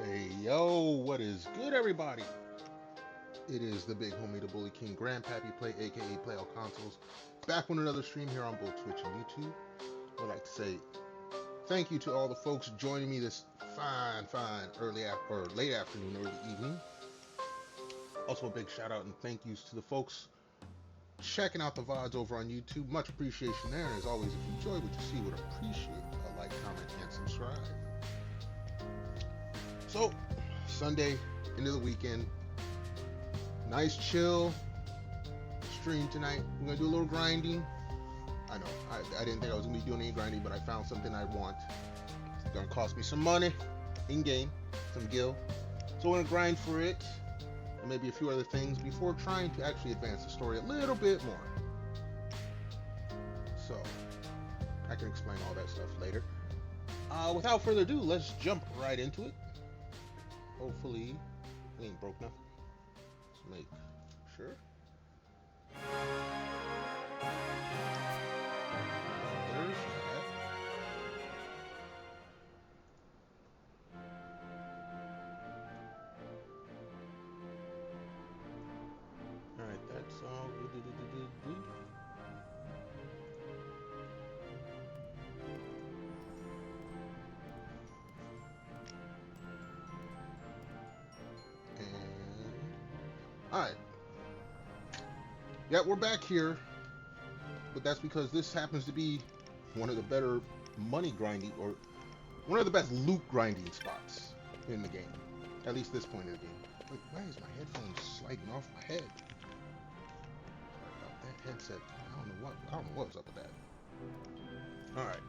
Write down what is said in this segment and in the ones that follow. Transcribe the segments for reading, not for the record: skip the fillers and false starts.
Hey yo, what is good, everybody? It is the big homie, the Bully King, Grandpappy Play, aka Play All Consoles, back with another stream here on both Twitch and YouTube. I'd like to say thank you to all the folks joining me this fine late afternoon, early evening. Also, a big shout out and thank yous to the folks checking out the VODs over on YouTube. Much appreciation there. And as always, if you enjoy what you see, would appreciate a like, comment, and subscribe. So, Sunday into the weekend. Nice chill stream tonight. We're gonna do a little grinding. I know, I didn't think I was gonna be doing any grinding, but I found something I want. It's gonna cost me some money in game, some gil. So we're gonna grind for it, and maybe a few other things before trying to actually advance the story a little bit more. So I can explain all that stuff later. Without further ado, let's jump right into it. Hopefully, we ain't broke nothing. Let's make sure. There's that. Alright, that's all. Alright. Yeah, we're back here. But that's because this happens to be one of the better money grinding, or one of the best loot grinding spots in the game. At least this point in the game. Wait, why is my headphones sliding off my head? Sorry about that headset. I don't know what's up with that. Alright.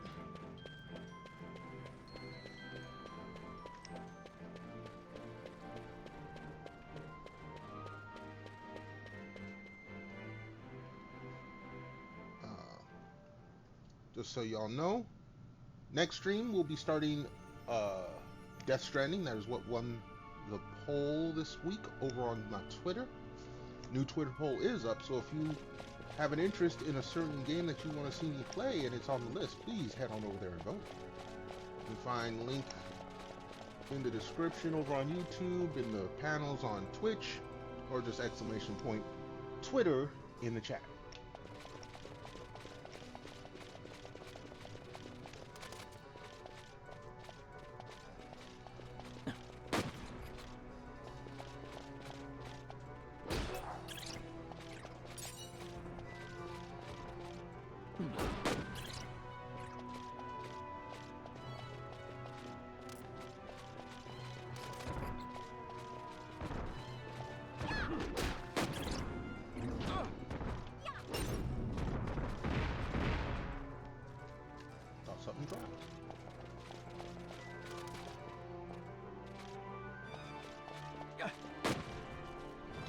Just so y'all know, next stream we'll be starting Death Stranding. That is what won the poll this week over on my Twitter. New Twitter poll is up, so if you have an interest in a certain game that you want to see me play and it's on the list, please head on over there and vote. You can find the link in the description over on YouTube, in the panels on Twitch, or just !, Twitter in the chat.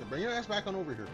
Bring your ass back on over here.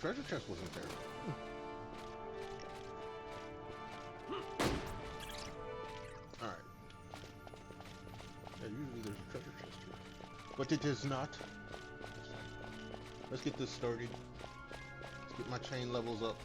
treasure chest wasn't there. Alright. Yeah, usually there's a treasure chest here. But it is not. Let's get this started. Let's get my chain levels up.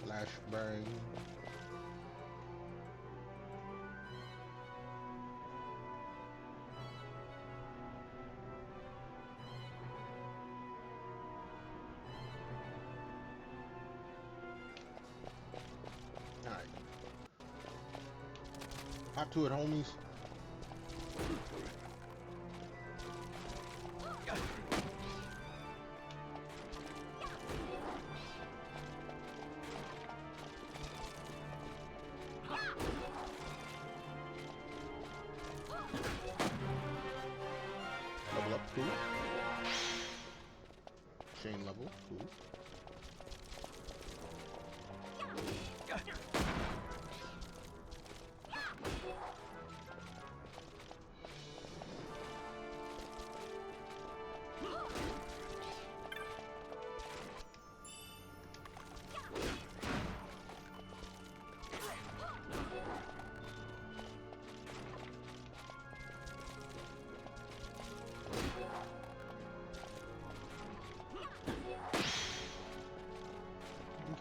Flashbang. Alright. Hop to it, homies. Level up, cool. Chain level, cool.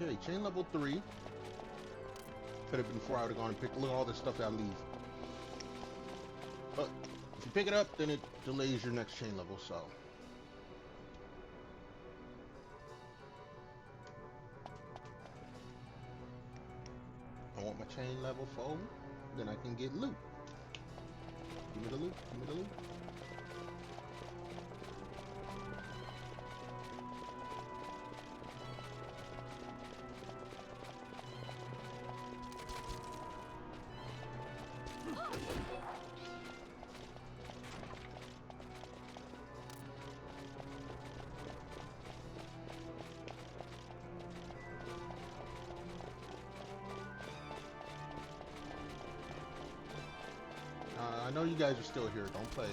Okay, chain level 3. Could have been before I would have gone and picked. Look at all this stuff that I leave. But if you pick it up, then it delays your next chain level, so. I want my chain level 4, then I can get loot. Give me the loot, give me the loot. I know you guys are still here. Don't play.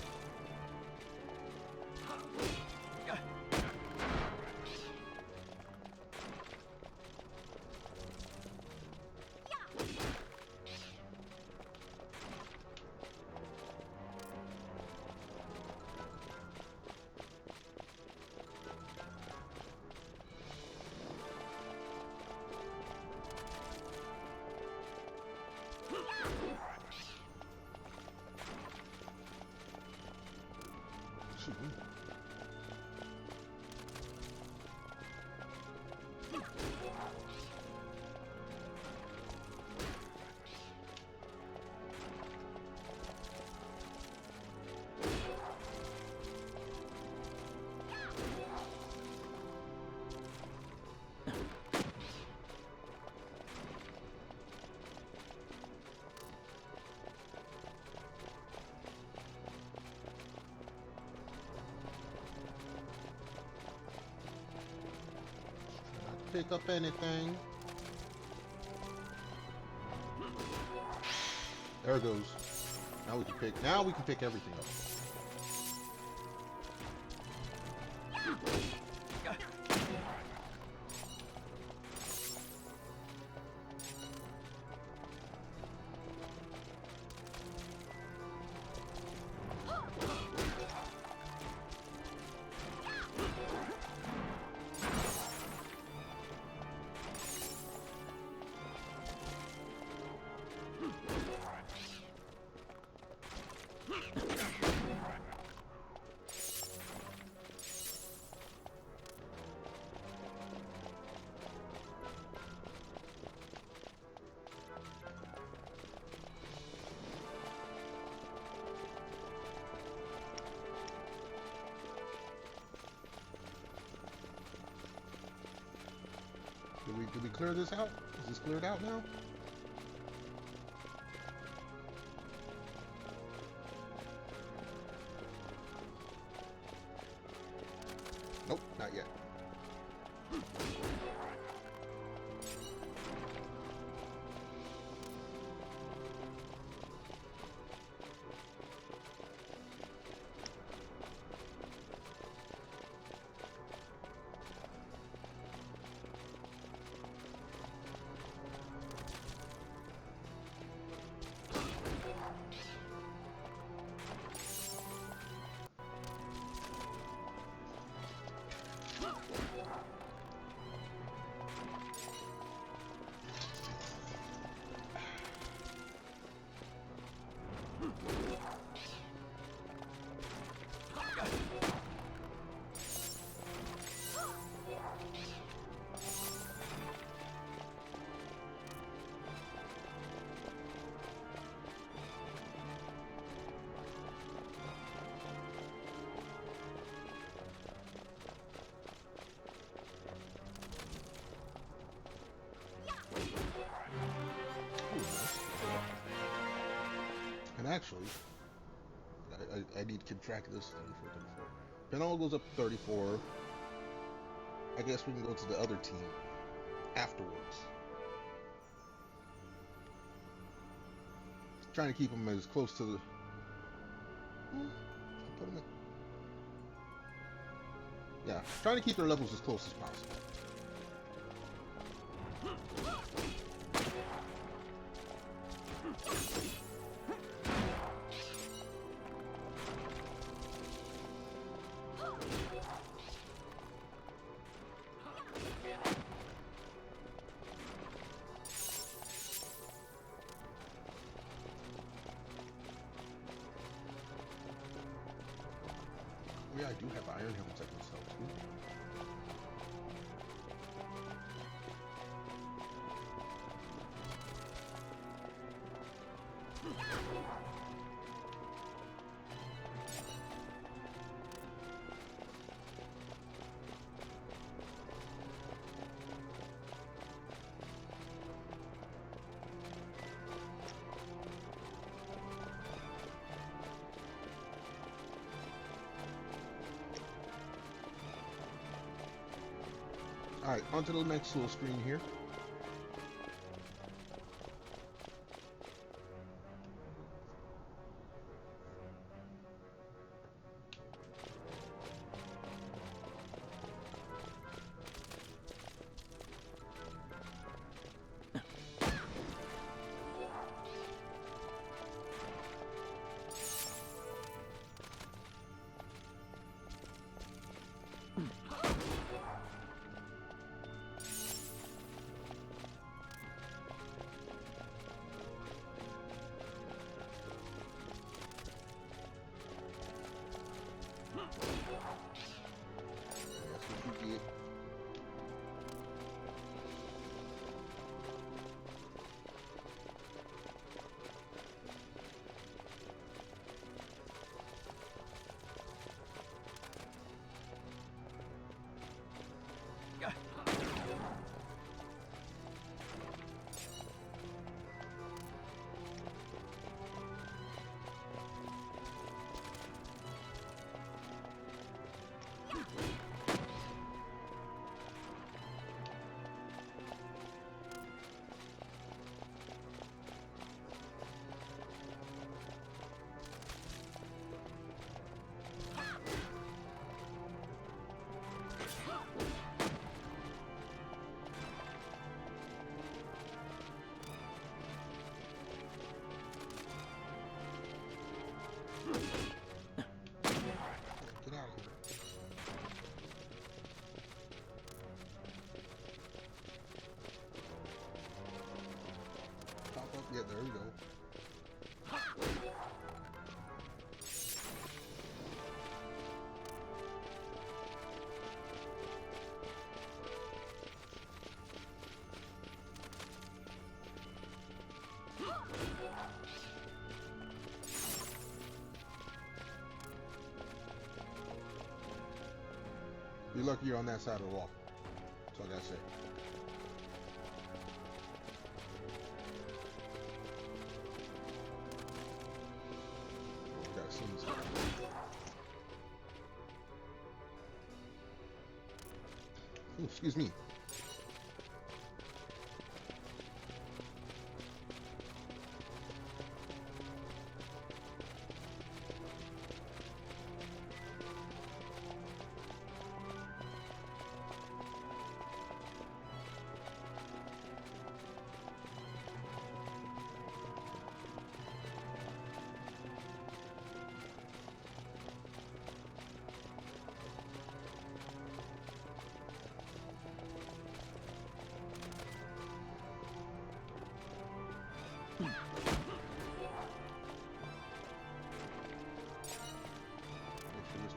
Pick up anything. There it goes. Now we can pick. Now we can pick everything up. Did we clear this out? Is this cleared out now? Nope, not yet. And actually, I need to keep track of this. 34, 34. Penal goes up 34. I guess we can go to the other team afterwards. Trying to keep them as close to the. Put them in. Yeah, trying to keep their levels as close as possible. Yeah, I do have iron helmets I can sell too. Alright, on to the next little screen here. Get out of here. Pop up. Yeah, there we go. You're lucky you're on that side of the wall. That's all I gotta say. Ooh, excuse me.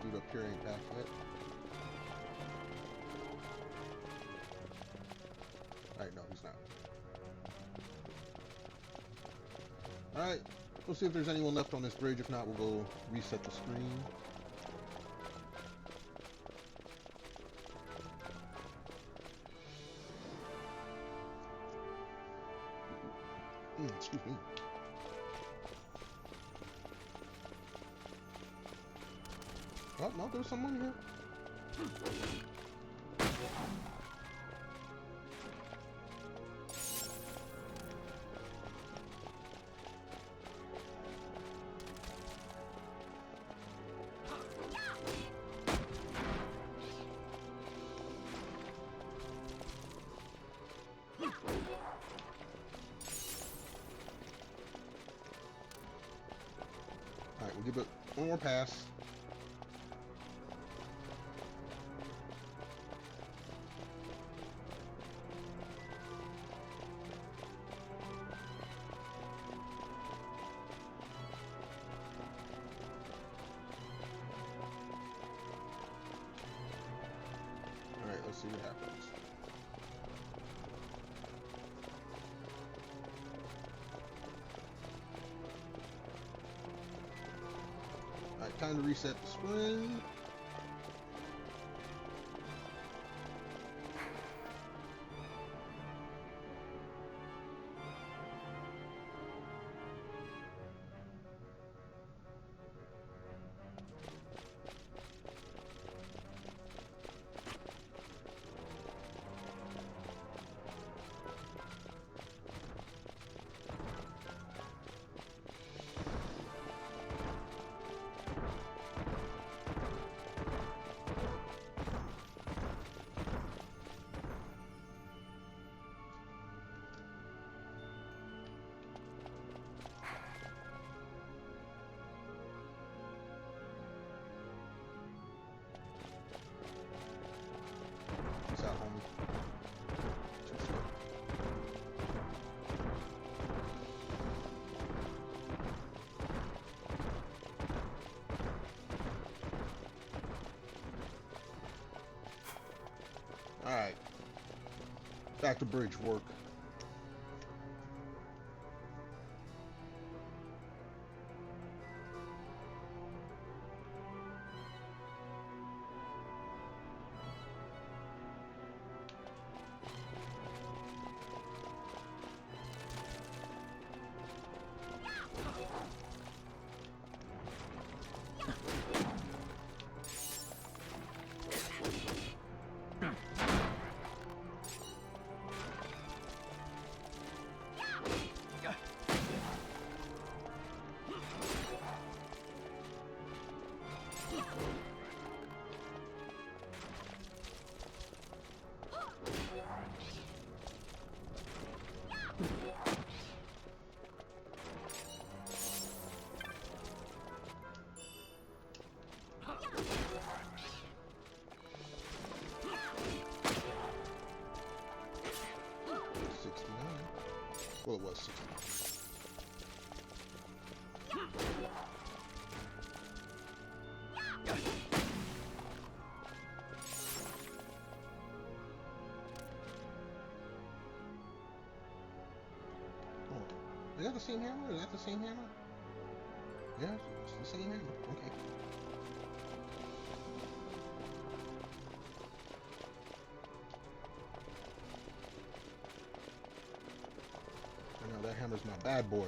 Dude up here ain't back yet. Alright, no, he's not. Alright, we'll see if there's anyone left on this bridge. If not, we'll go reset the screen. Excuse me. Oh, no, there's someone here. Alright, we'll give it one more pass. Alright, let's see what happens. Alright, time to reset the screen. Peace out, homie. Too slow. Alright. Back to bridge work. Well, it was 60. Oh, is that the same hammer? Is that the same hammer? Yeah, it's the same hammer. Okay. That hammer's my bad boy.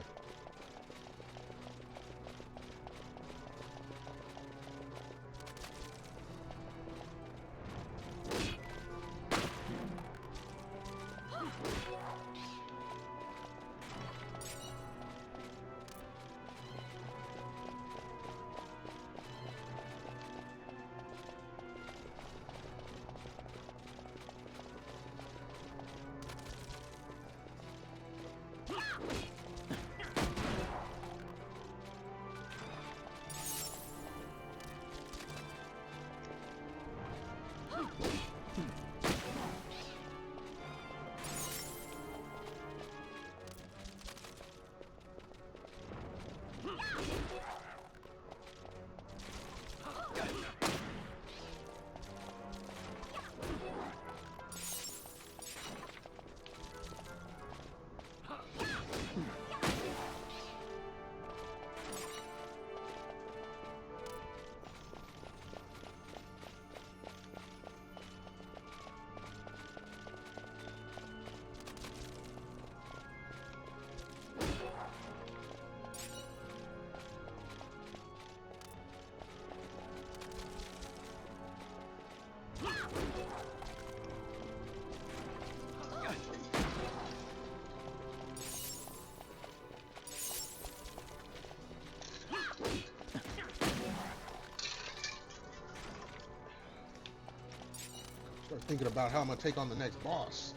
Start thinking about how I'm gonna take on the next boss.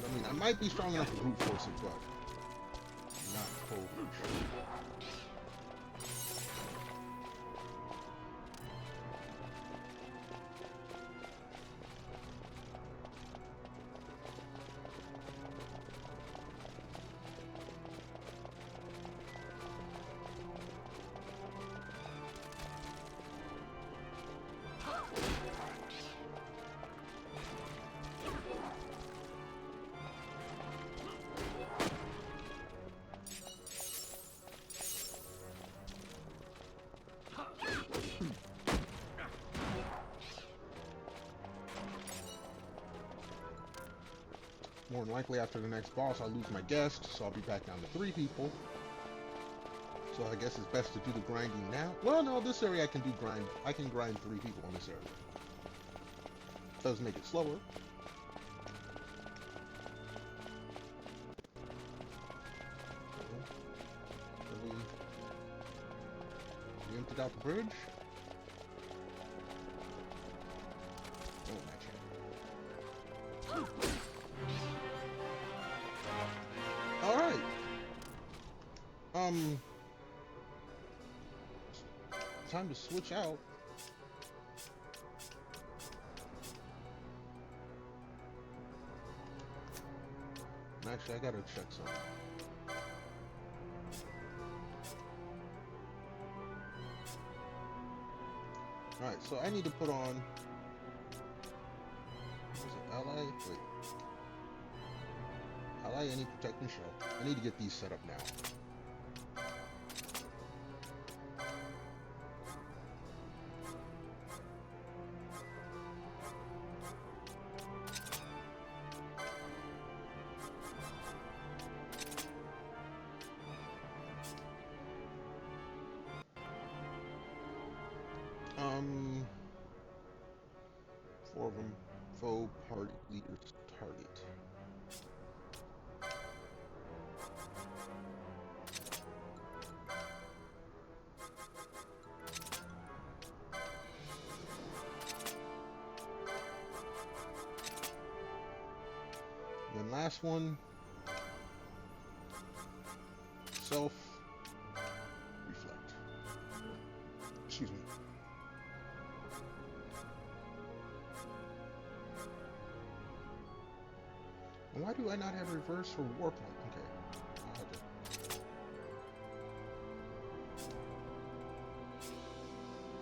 I mean, I might be strong enough to brute force it, but not totally sure. More than likely, after the next boss, I'll lose my guest, so I'll be back down to 3 people. So I guess it's best to do the grinding now. Well, no, this area I can do grind. I can grind 3 people on this area. Does make it slower. We emptied out the bridge. Oh, not yet. Alright. Time to switch out. Actually, I gotta check something. Alright, so I need to put on... What is it? Ally? Wait. Ally any protecting shell. I need to get these set up now. Four of them. Foe party leaders target. And then last one. Self reflect. Excuse me. Why do I not have reverse for warp point? Okay. I'll have to.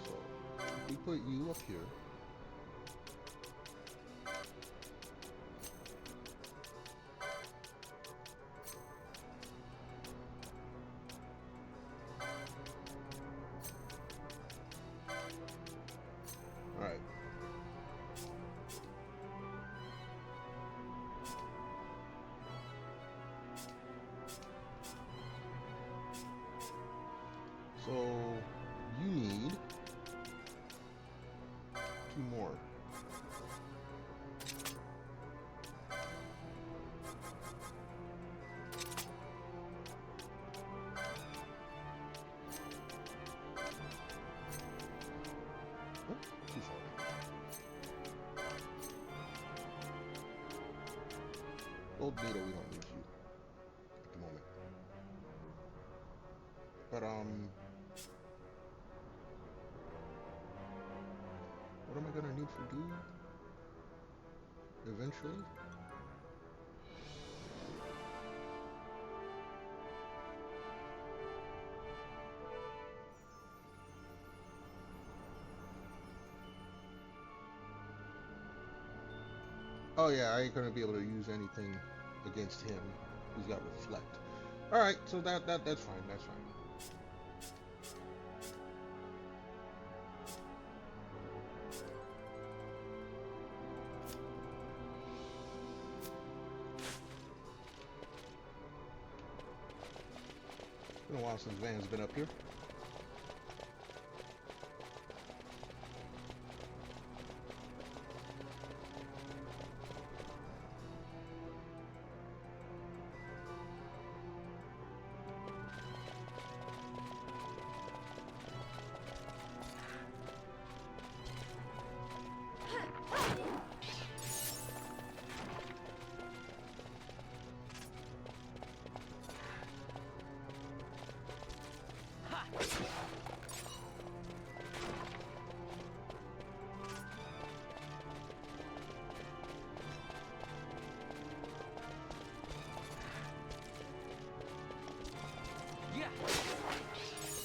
So, we put you up here. Alright. So, you need 2 more. Oh, too far. Gold needle, we don't need you at the moment. But, what am I gonna need for goo? Eventually? Oh yeah, I ain't gonna be able to use anything against him. He's got reflect. Alright, so that's fine, that's fine. It's been a while since Van's been up here.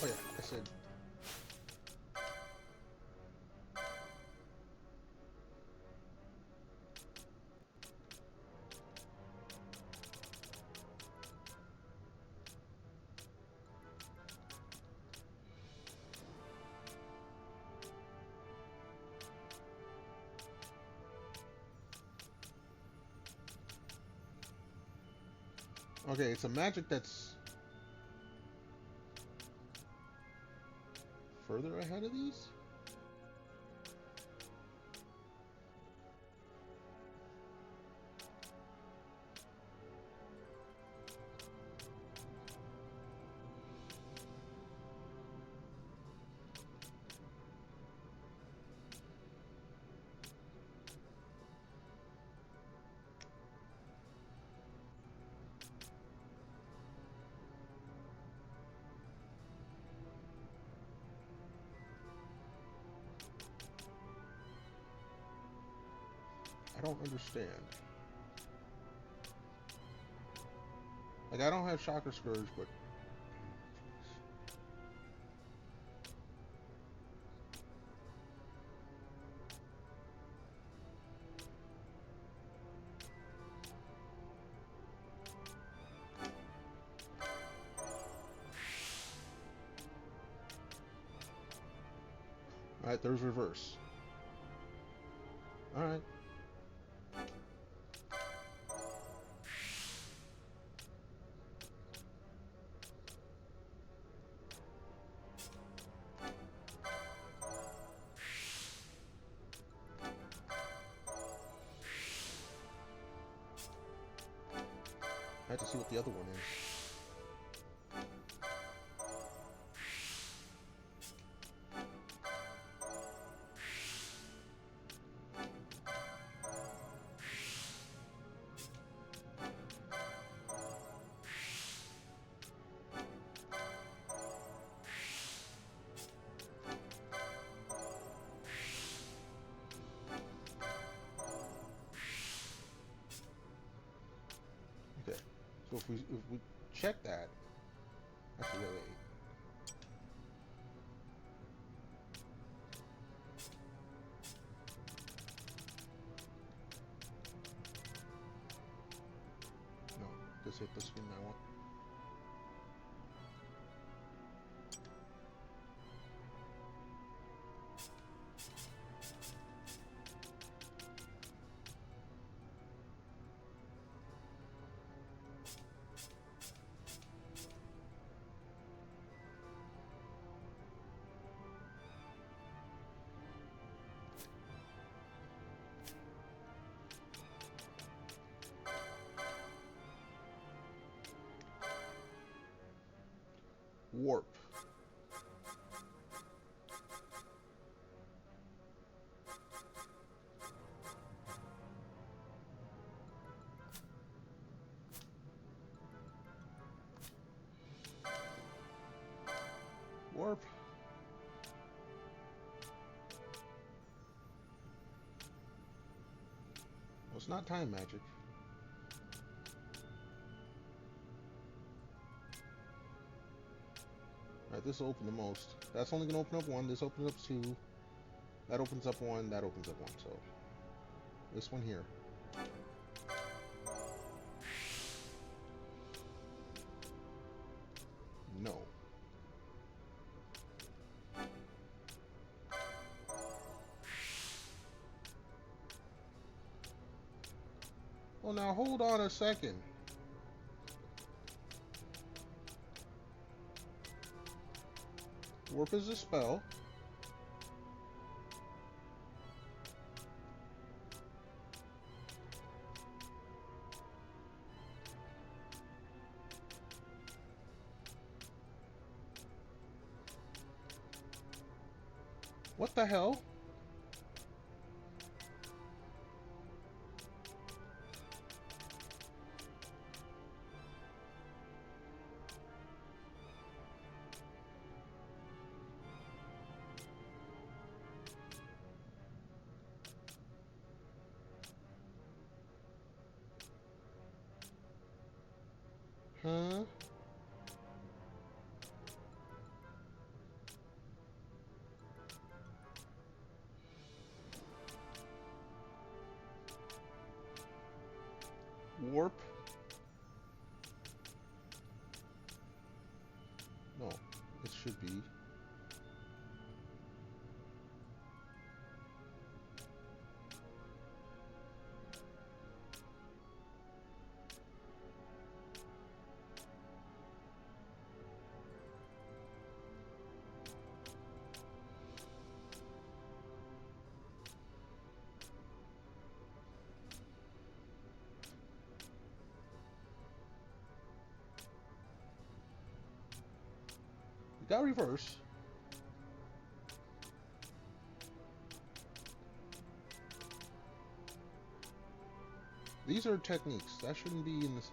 Oh yeah, I said. Okay, it's a magic that's further ahead of these? I don't understand. Like, I don't have Chakra Scourge, but... Alright, there's reverse. Alright. I have to see what the other one is. Okay. So if we check that... Actually, wait. No, just hit the screen I want. Warp. Warp. Well, it's not time magic. Alright, this will open the most. That's only going to open up one. This opens up two. That opens up one. That opens up one. So, this one here. No. Well, now hold on a second. Warp is a spell. What the hell? Huh? warp? No, it should be. Got reverse. These are techniques. That shouldn't be in this.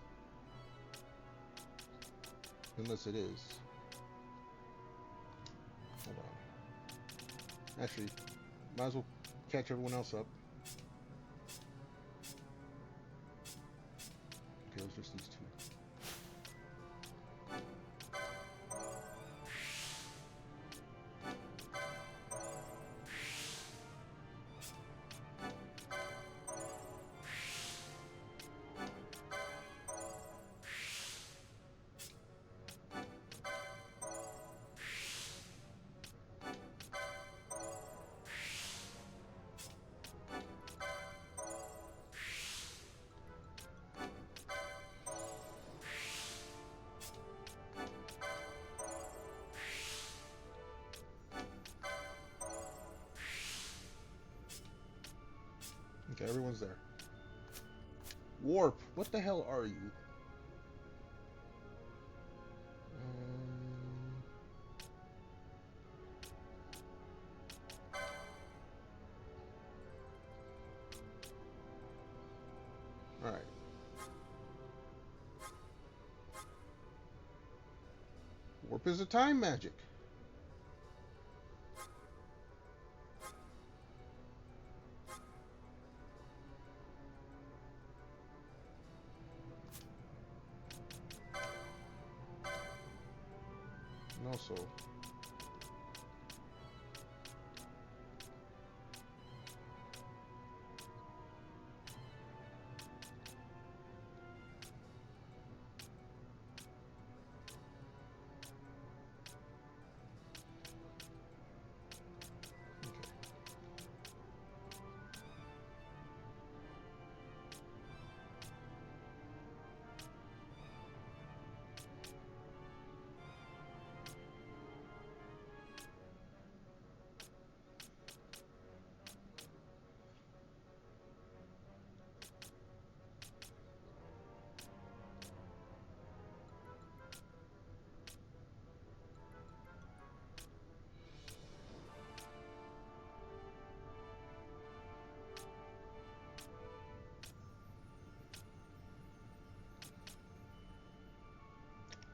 Unless it is. Hold on. Actually, might as well catch everyone else up. Okay, it's just these two. Okay, everyone's there. Warp, what the hell are you? Alright. Warp is a time magic. And also,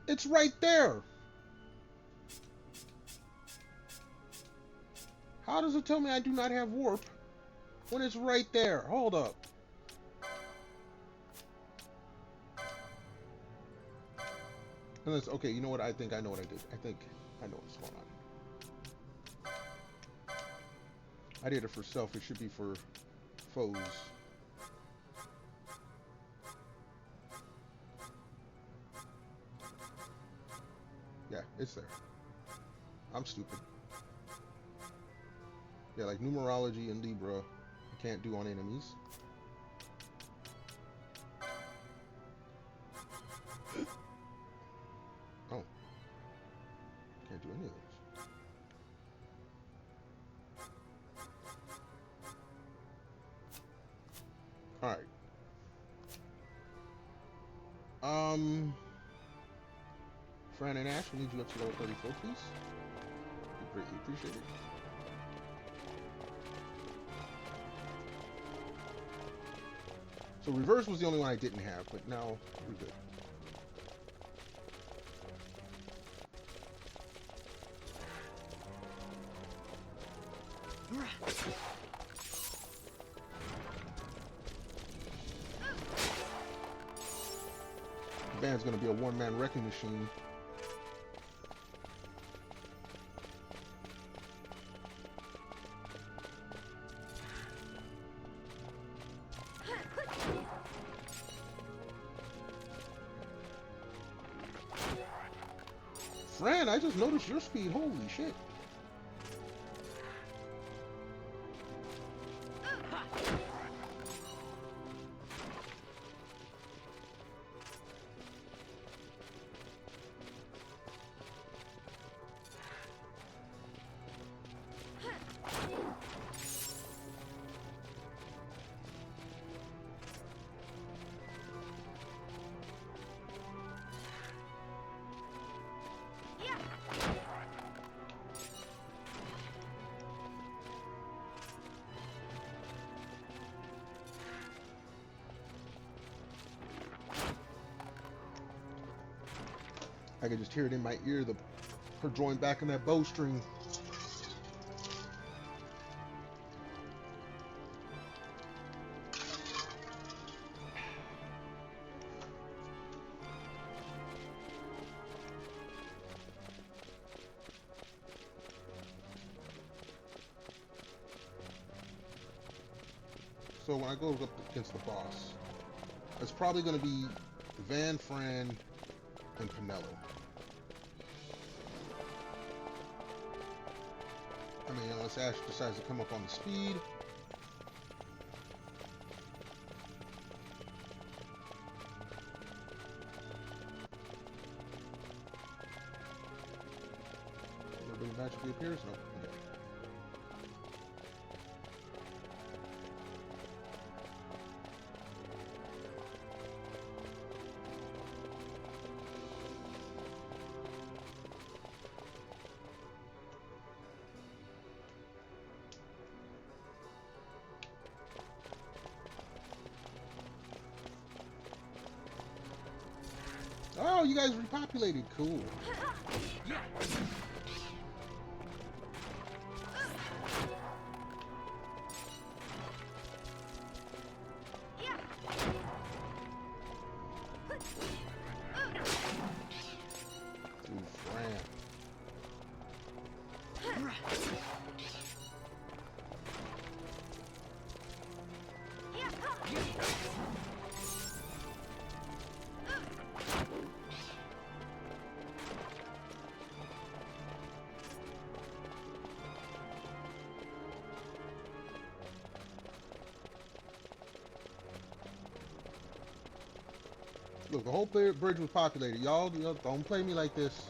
it's right there. How does it tell me I do not have warp when it's right there? Hold up. Unless, okay, you know what? I think I know what I did. I think I know what's going on. I did it for self. It should be for foes. Yeah, it's there. I'm stupid. Yeah, like numerology and Libra, I can't do on enemies. Oh. Can't do any of those. Alright. Fran and Ash, we need you up to level 34, please. We greatly appreciate it. So reverse was the only one I didn't have, but now we're good. The band's gonna be a one-man wrecking machine. Fran, I just noticed your speed. Holy shit. I could just hear it in my ear, her drawing back on that bowstring. So when I go up against the boss, it's probably going to be Van, Fran, and Pinello. I mean, unless Ash decides to come up on the speed. Everybody magically appears? No. Okay. Oh, you guys repopulated. Cool. Dude, Fran. Look, the whole bridge was populated. Y'all don't play me like this.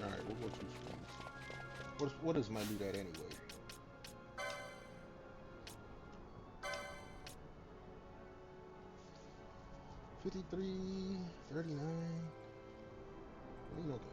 Alright, we'll go two spins. What is my loot at anyway? $53, $39. I mean, okay.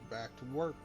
Back to work.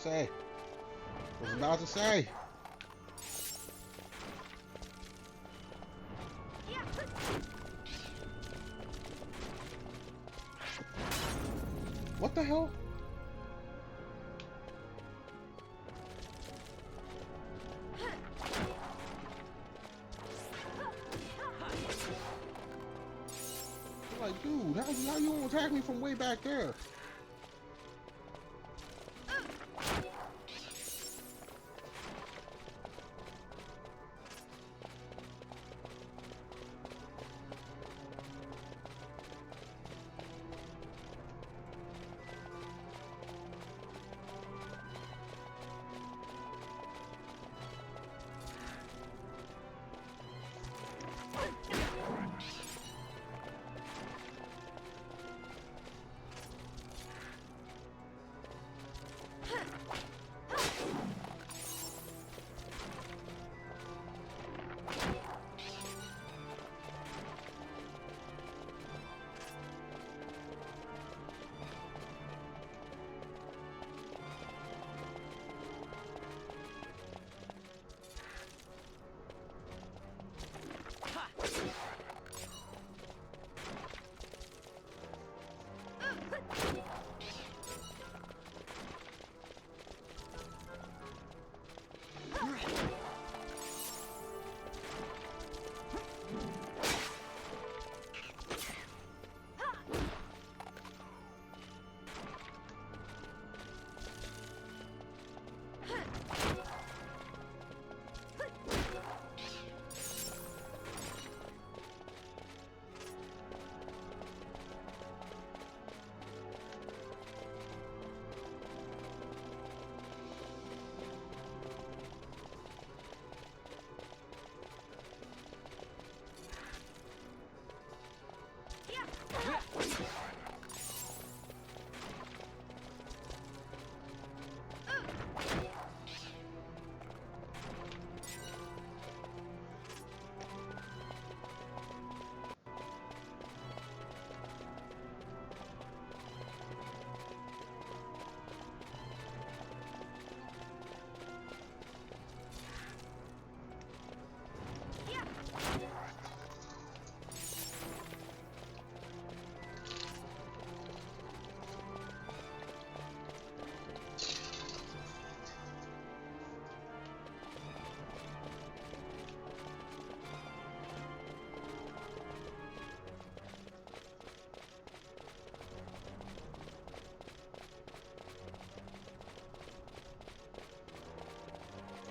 say. Was about to say. What the hell? Like, dude, how you gonna attack me from way back there?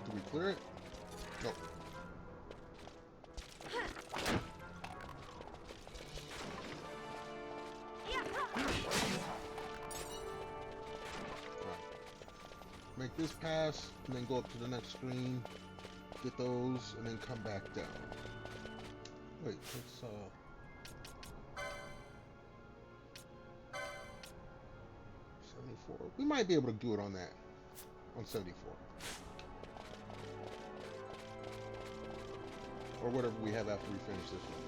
Did we clear it? Nope. Make this pass, and then go up to the next screen, get those, and then come back down. Wait, let's 74. We might be able to do it on that. On 74. Or whatever we have after we finish this one.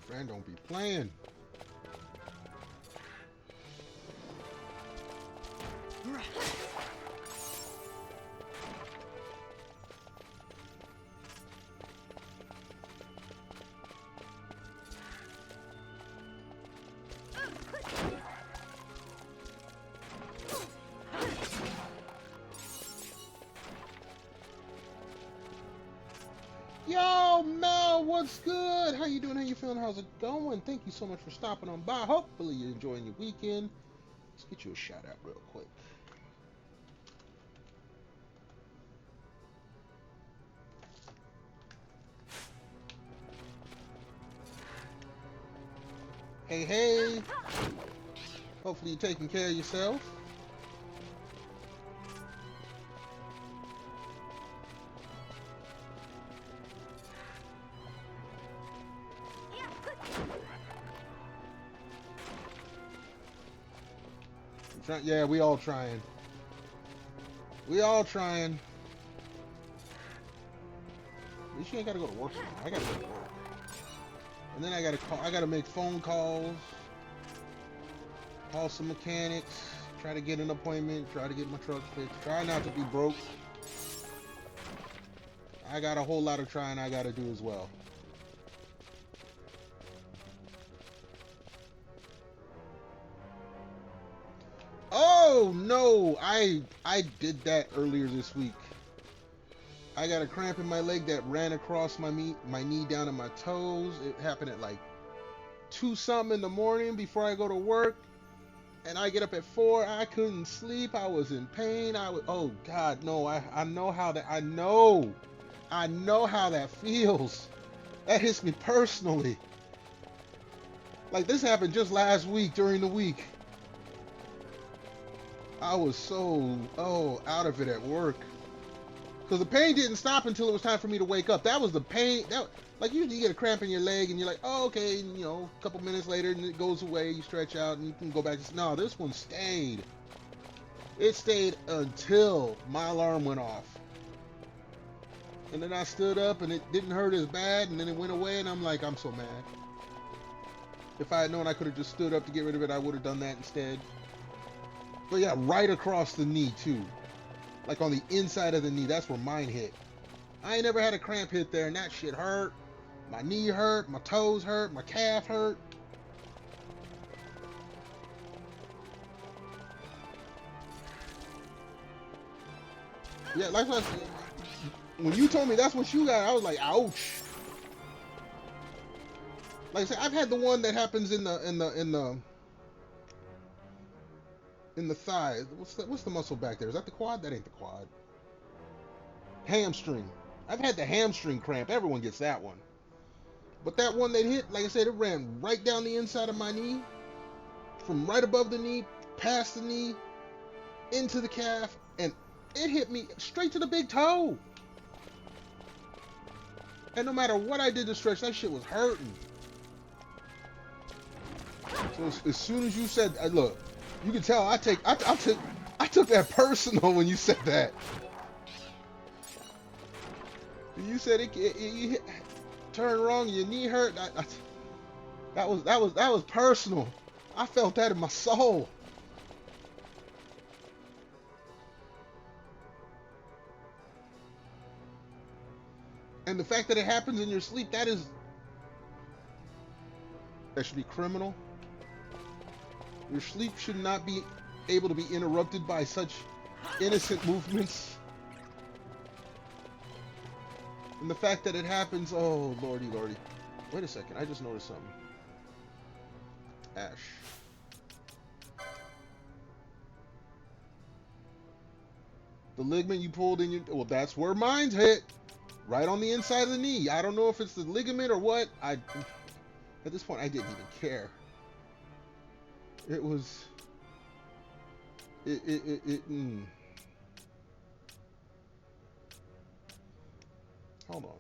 Fran don't be playing. Yo, Mel, what's good? How you doing? How you feeling? How's it going? Thank you so much for stopping on by. Hopefully you're enjoying your weekend. Let's get you a shout out real quick. Hey, hey. Hopefully you're taking care of yourself. Yeah, we all trying. We all trying. At least you ain't gotta go to work tomorrow. I gotta go to work. And then I gotta make phone calls, call some mechanics, try to get an appointment, try to get my truck fixed, try not to be broke. I got a whole lot of trying I gotta do as well. Oh no, I did that earlier this week. I got a cramp in my leg that ran across my knee down to my toes. It happened at like 2 something in the morning before I go to work. And I get up at 4. I couldn't sleep. I was in pain. Oh God, no. I know how that I know how that feels. That hits me personally. Like this happened just last week during the week. I was so out of it at work. Because the pain didn't stop until it was time for me to wake up. That was the pain. Like usually you get a cramp in your leg and you're like, oh, okay, and, you know, a couple minutes later and it goes away, you stretch out and you can go back to... No, this one stayed. It stayed until my alarm went off. And then I stood up and it didn't hurt as bad and then it went away and I'm like, I'm so mad. If I had known I could have just stood up to get rid of it, I would have done that instead. But yeah, right across the knee too. Like on the inside of the knee, that's where mine hit. I ain't never had a cramp hit there and that shit hurt. My knee hurt, my toes hurt, my calf hurt. Yeah, like when you told me that's what you got, I was like, ouch. Like I said, I've had the one that happens in the thigh. What's the muscle back there? Is that the quad? That ain't the quad. Hamstring. I've had the hamstring cramp. Everyone gets that one. But that one that hit, like I said, it ran right down the inside of my knee. From right above the knee, past the knee, into the calf, and it hit me straight to the big toe. And no matter what I did to stretch, that shit was hurting. So as soon as you said, look, you can tell I took that personal when you said that. You said you turned wrong, your knee hurt. That was personal. I felt that in my soul. And the fact that it happens in your sleep, that should be criminal. Your sleep should not be able to be interrupted by such innocent movements. And the fact that it happens, oh lordy lordy. Wait a second, I just noticed something. Ash. The ligament you pulled in your... Well, that's where mine's hit. Right on the inside of the knee. I don't know if it's the ligament or what. At this point, I didn't even care. It was... Hold on.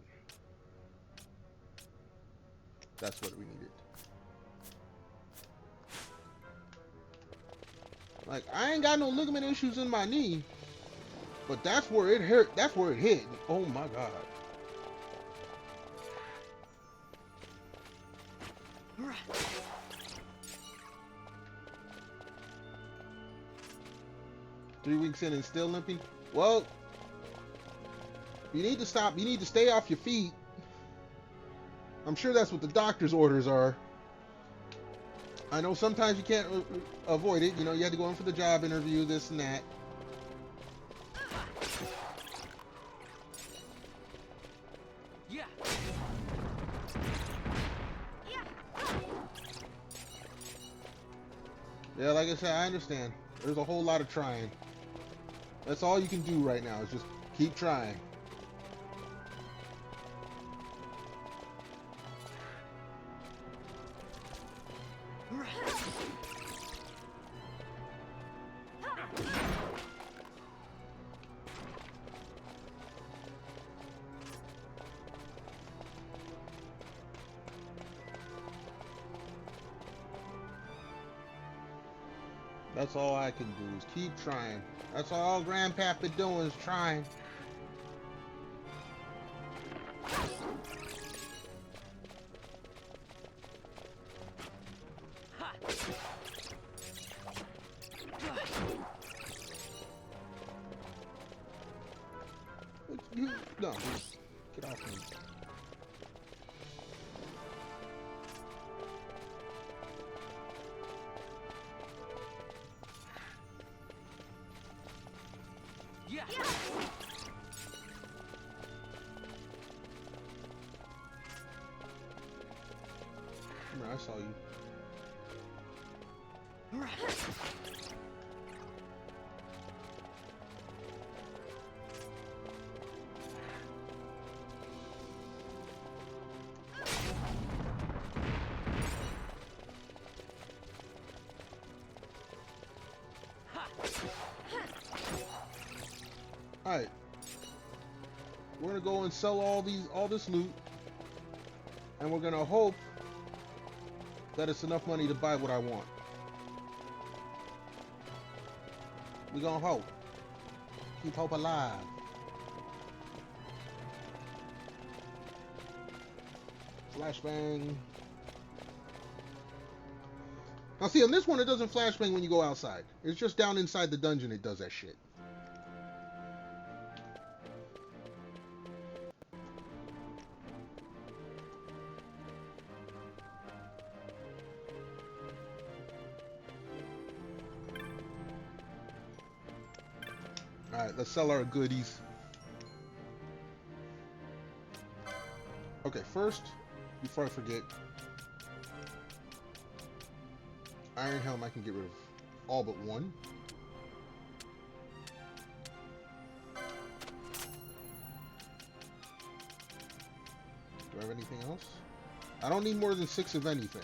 That's what we needed. Like, I ain't got no ligament issues in my knee, but that's where it hurt. That's where it hit. Oh my God. Three weeks in and still limping? Well, you need to stop. You need to stay off your feet. I'm sure that's what the doctor's orders are. I know sometimes you can't avoid it. You know, you had to go in for the job interview, this and that. Yeah. Yeah, like I said, I understand. There's a whole lot of trying. That's all you can do right now is just keep trying. That's all I can do is keep trying. That's all Grandpap been doing is trying. No, get off me. Yeah. Come here, I saw you. Alright. We're gonna go and sell all this loot. And we're gonna hope that it's enough money to buy what I want. We're gonna hope. Keep hope alive. Flashbang. Now see, on this one it doesn't flashbang when you go outside. It's just down inside the dungeon it does that shit. Alright, let's sell our goodies. Okay, first, before I forget, Iron Helm I can get rid of all but one. Do I have anything else? I don't need more than 6 of anything.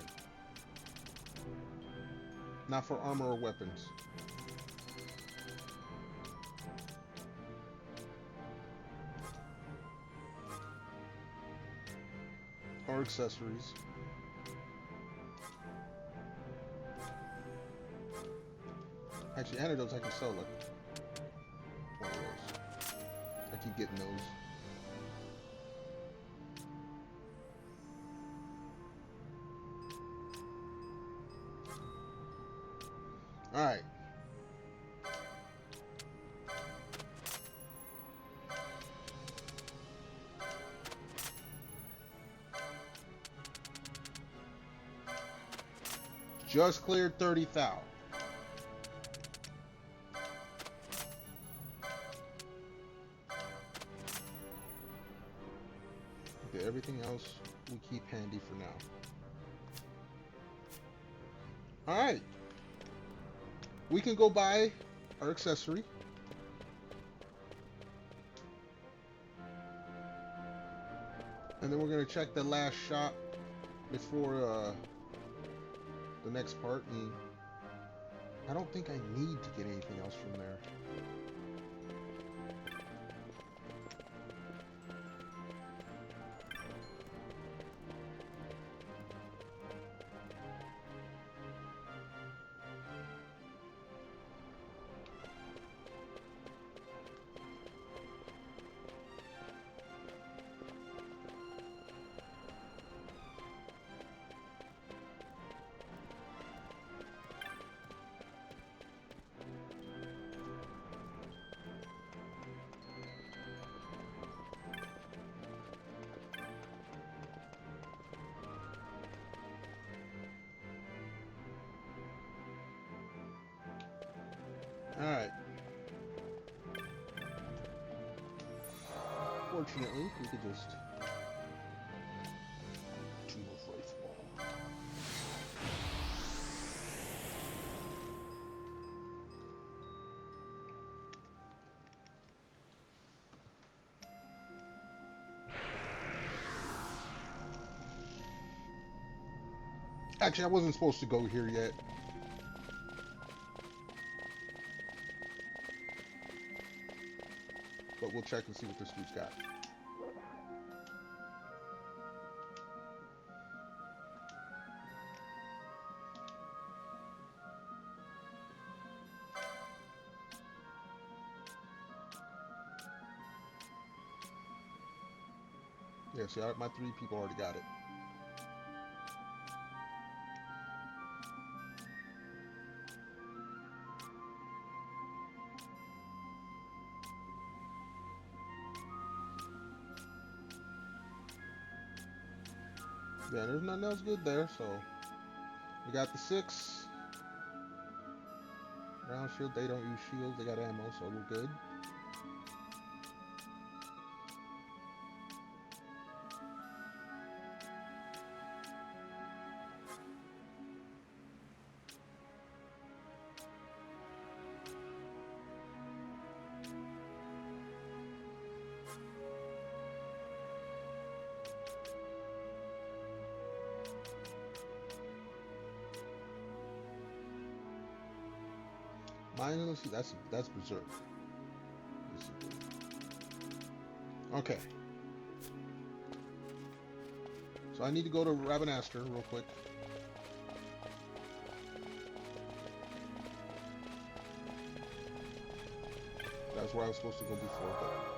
Not for armor or weapons. Or accessories. Actually, antidotes I can sell like one of those. I keep getting those. Alright. Just cleared 30,000. Okay, everything else we keep handy for now. Alright. We can go buy our accessory. And then we're going to check the last shop before the next part, and I don't think I need to get anything else from there. Alright. Fortunately, we could just Actually, I wasn't supposed to go here yet. But we'll check and see what this dude's got. Yeah, see, my 3 people already got it. Yeah, there's nothing else good there, so we got the 6. Round shield, they don't use shields, they got ammo, so we're good. Mine, let's see, that's Berserk. Okay. So I need to go to Ravenaster real quick. That's where I was supposed to go before, but...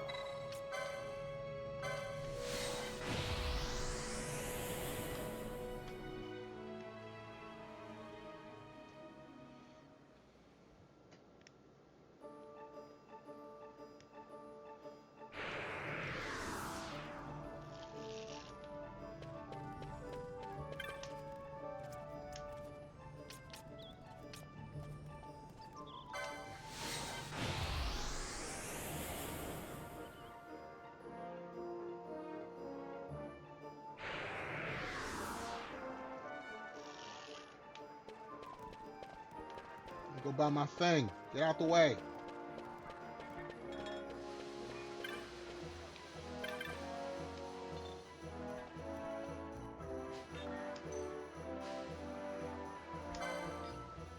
Go buy my thing. Get out the way.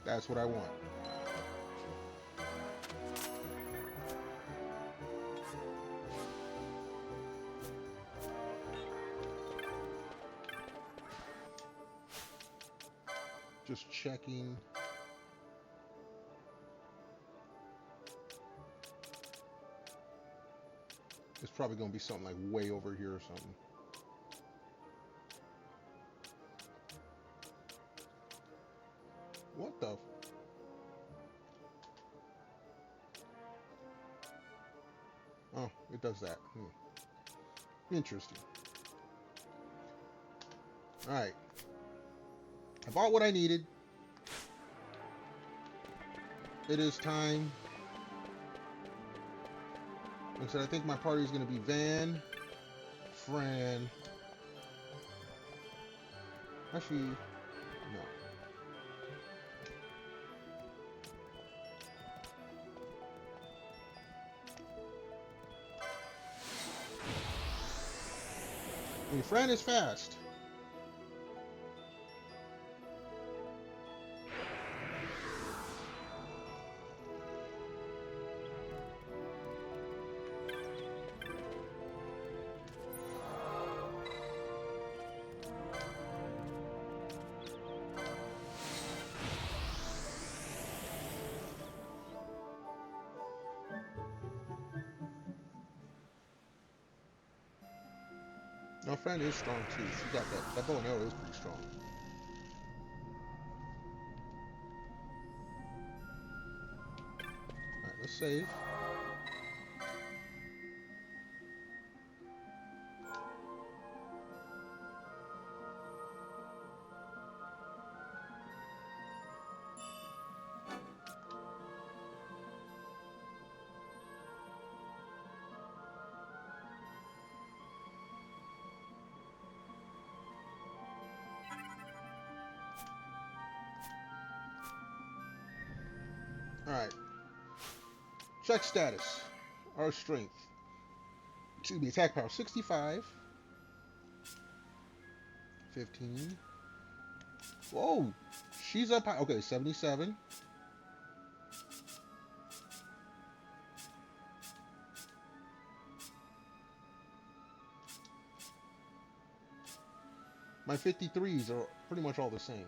That's what I want. Just checking. It's probably going to be something like way over here or something. What the? Oh, it does that. Interesting. Alright. I bought what I needed. It is time. Like I said, I think my party is going to be Van, Fran. Actually, no. I mean, Fran is fast. No, Fran is strong too. She got that. That bow and arrow is pretty strong. Alright, let's save. Alright. Check status. Our strength. Excuse me, attack power 65. 15. Whoa, she's up high. Okay, 77. My 53s are pretty much all the same.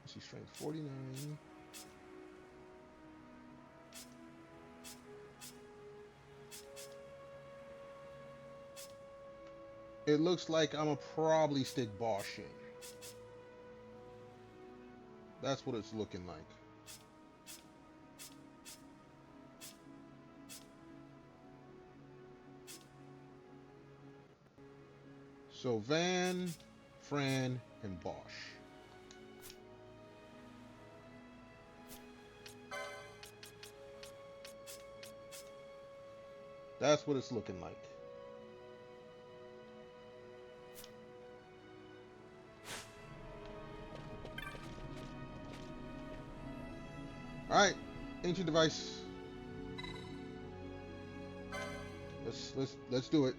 Let's see, strength 49. It looks like I'm probably stick Bosch in. That's what it's looking like. So Van, Fran, and Bosch. That's what it's looking like. Alright, ancient device. Let's do it.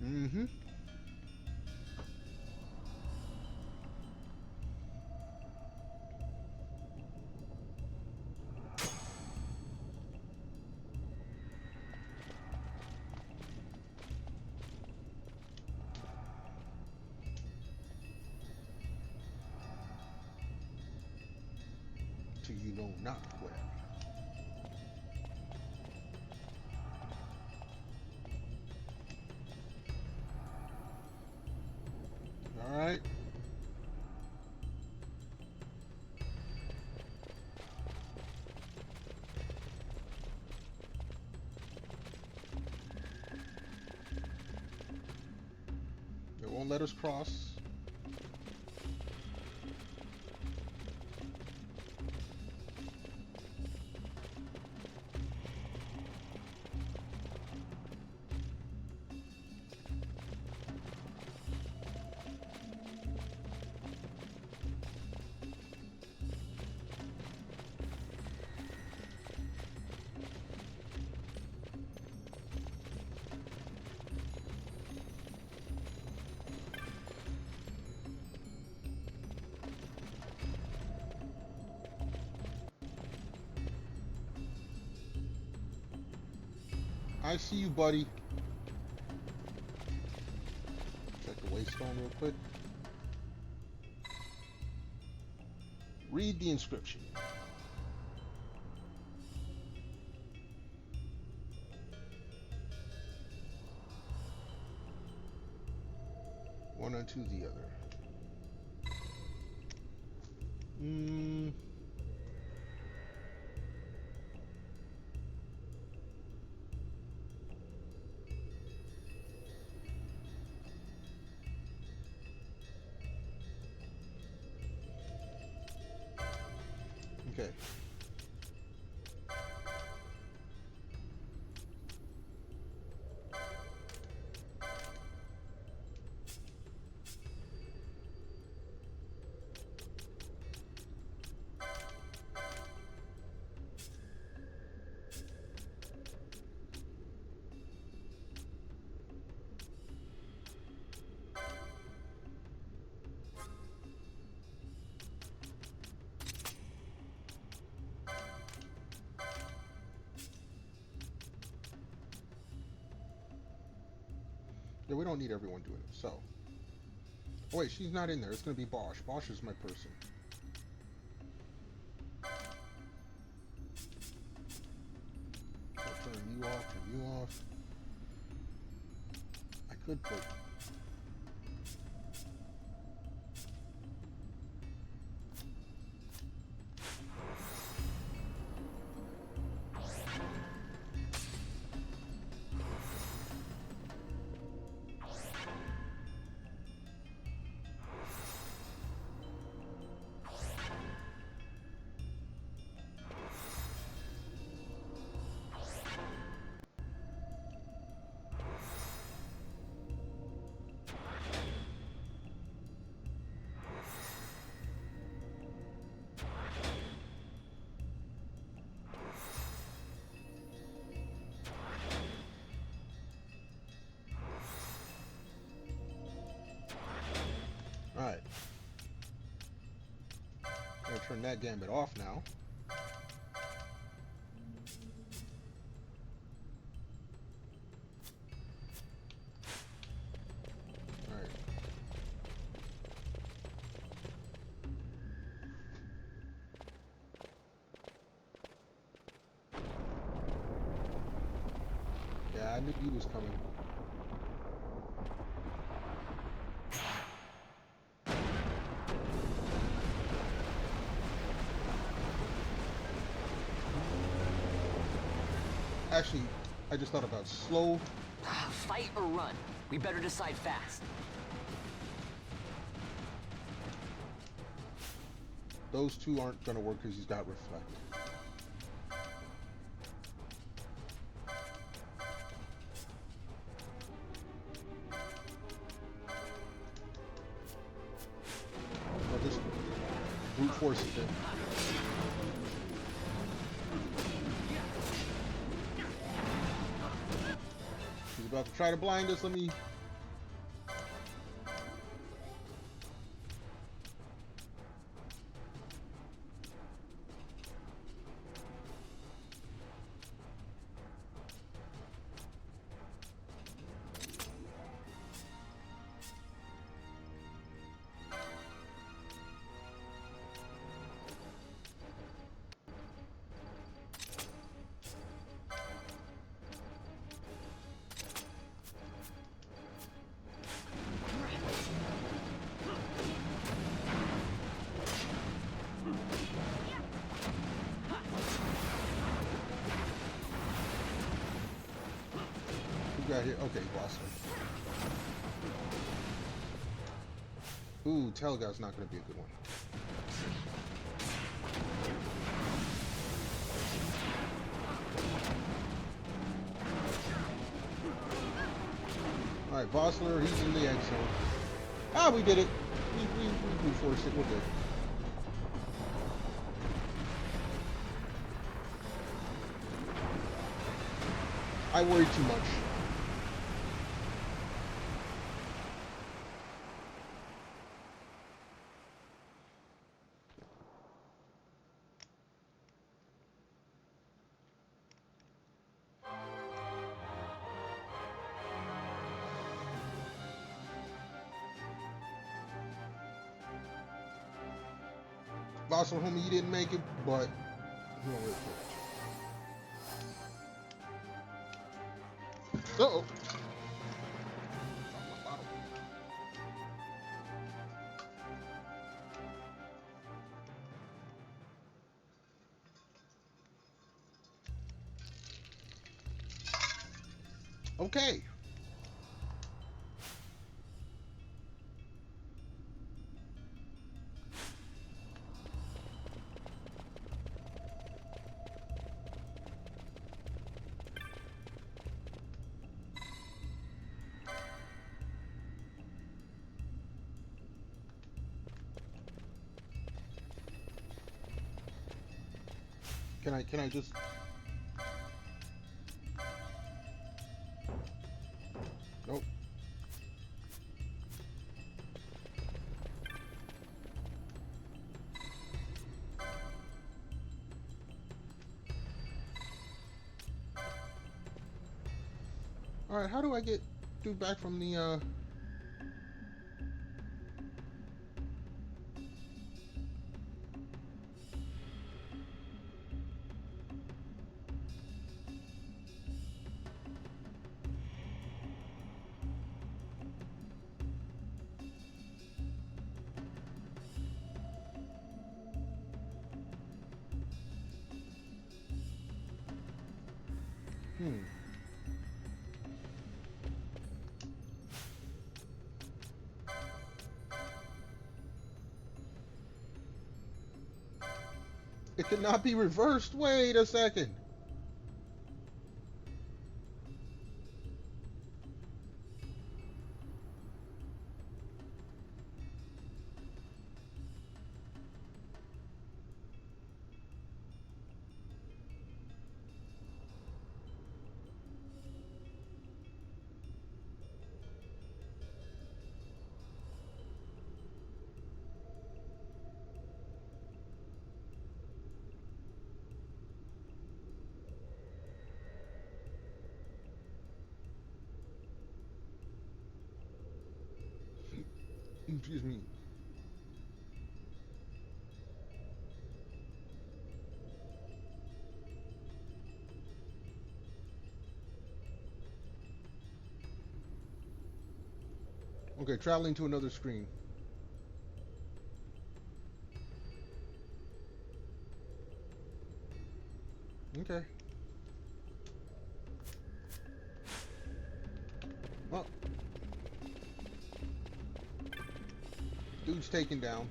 Mm-hmm. To you know not where. Alright. It won't let us cross. I see you, buddy. Check the waystone real quick. Read the inscription. One unto the other. Okay. Yeah, we don't need everyone doing it, so. Oh wait, she's not in there. It's gonna be Bosch. Bosch is my person. So turn you off. I could put... turn that gambit off now. Alright. Yeah, I knew he was coming. Actually, I just thought about slow. Fight or run? We better decide fast. Those two aren't going to work because he's got reflect. I'll just brute force it then. He's about to try to blind us. Let me... Got here. Okay, boss. Ooh, Telga's not going to be a good one. Alright, Vossler, he's in the end zone. Ah, we did it. We forced it. We're good. I worry too much. Vossler, homie, you didn't make it, but you don't really care. Uh-oh. Okay. Can I just... Nope. Alright, how do I get dude back from the It cannot be reversed. Wait a second. Excuse me. Okay, traveling to another screen. Okay. Well, dude's taken down.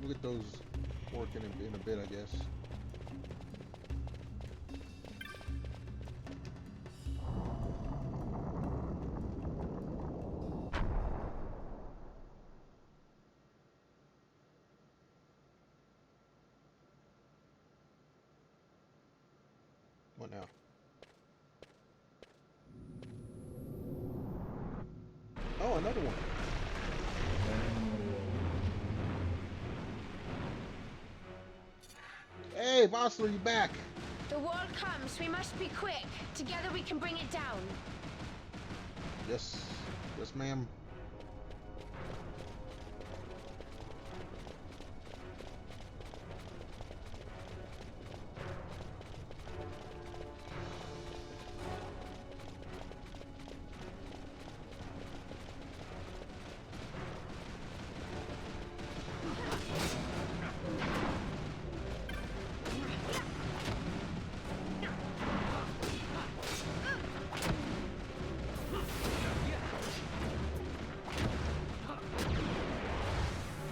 We'll get those working in a bit, I guess. What now? Oh, another one. Hey, Vossler, you back? The wall comes. We must be quick. Together we can bring it down. Yes. Yes, ma'am.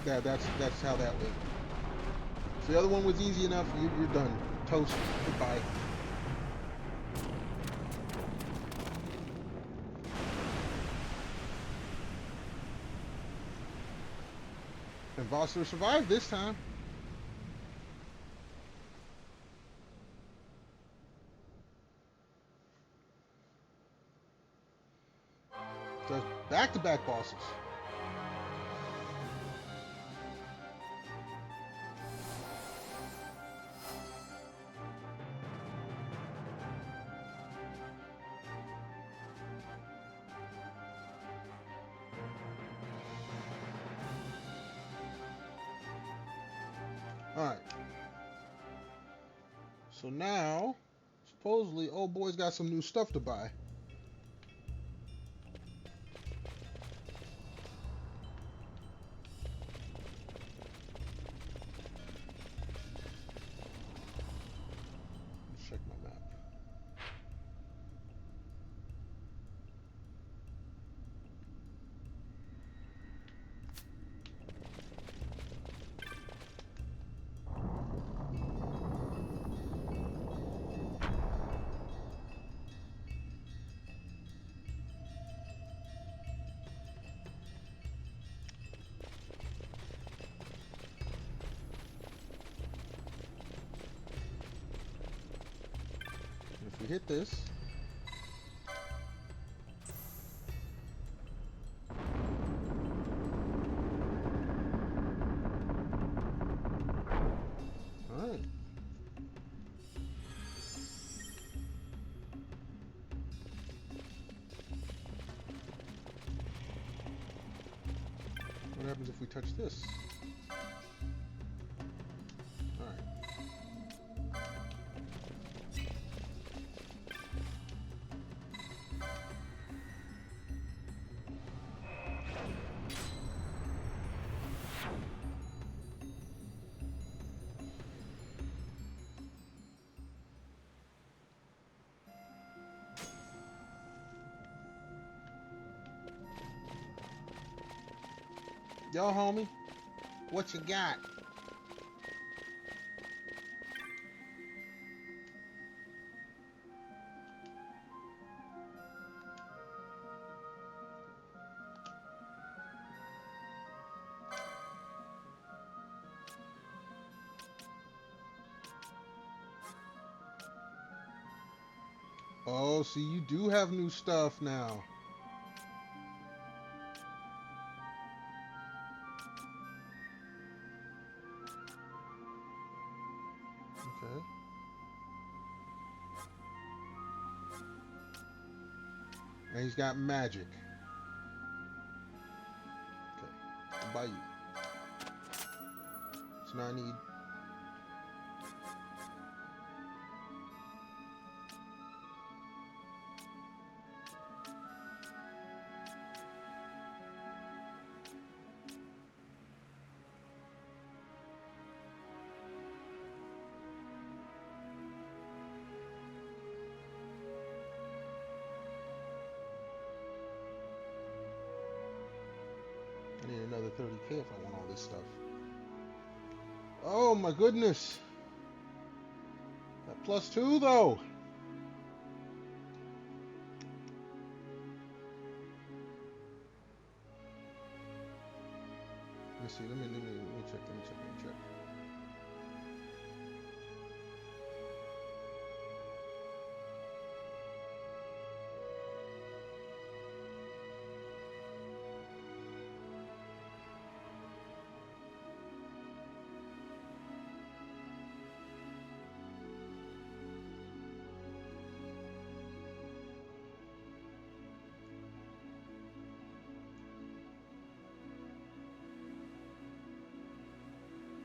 Yeah, that's how that went. So the other one was easy enough. You're done. Toast. Goodbye. And Vossler survived this time. So back-to-back bosses. Alright. So now, supposedly, old boy's got some new stuff to buy. Let's check my map. If we hit this, all right. What happens if we touch this? All right. Yo, homie, what you got? Oh, see, you do have new stuff now. Okay. And he's got magic. Okay, what about you? So now I need... I need another 30k if I want all this stuff. Oh my goodness! That +2 though! Let me see, let me check.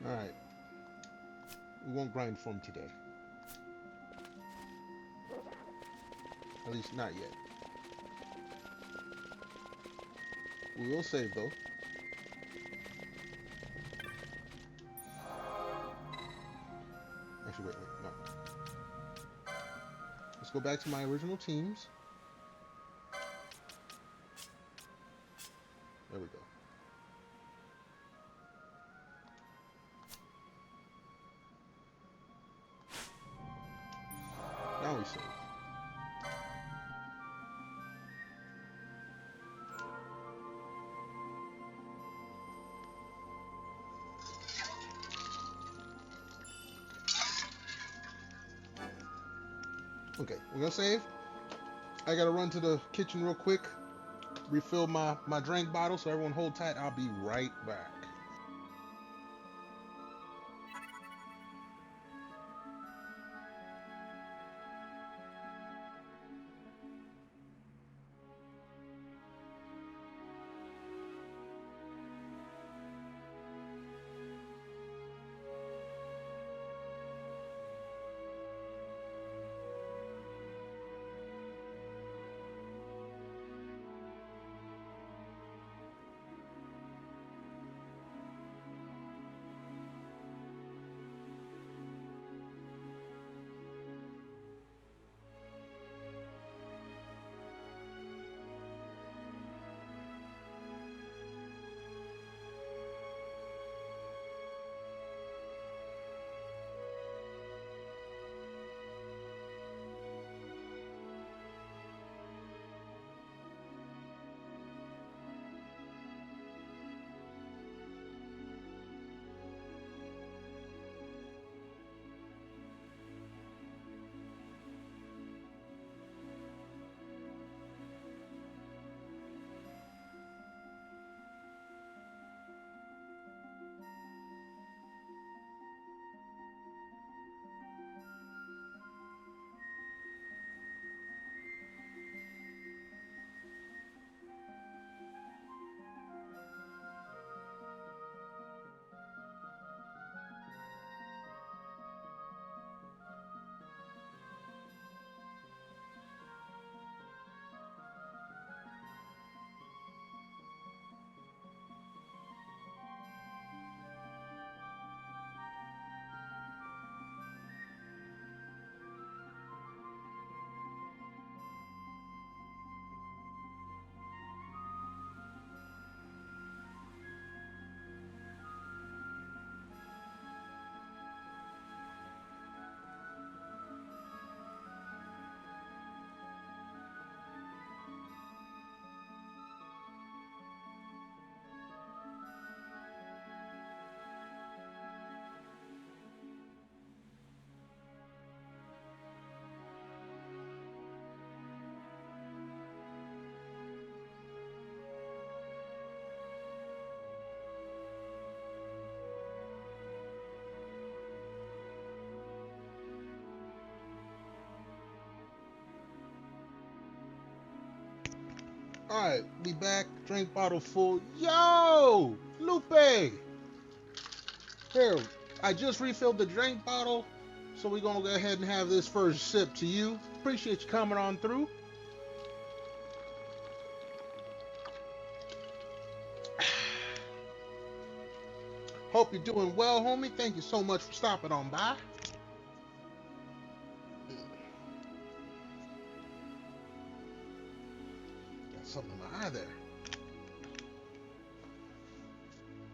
Alright. We won't grind for him today. At least not yet. We will save though. Actually, wait, no. Let's go back to my original teams. There we go. Now we save. Okay, we're gonna save. I gotta run to the kitchen real quick, refill my drink bottle, so everyone hold tight. I'll be right back. Alright, we back. Drink bottle full. Yo! Lupe! Here, I just refilled the drink bottle, so we're gonna go ahead and have this first sip to you. Appreciate you coming on through. Hope you're doing well, homie. Thank you so much for stopping on by. Got something in my eye there.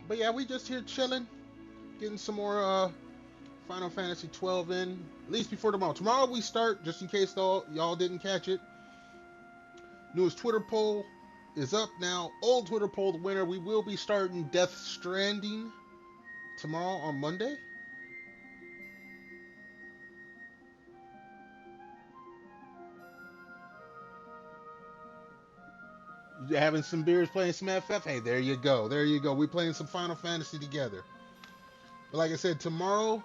But yeah, we just here chilling, getting some more Final Fantasy 12 in, at least before tomorrow. Tomorrow we start, just in case y'all didn't catch it. Newest Twitter poll is up now. Old Twitter poll, the winner. We will be starting Death Stranding tomorrow on Monday. You having some beers, playing some FF? Hey, there you go. There you go. We playing some Final Fantasy together. But like I said, tomorrow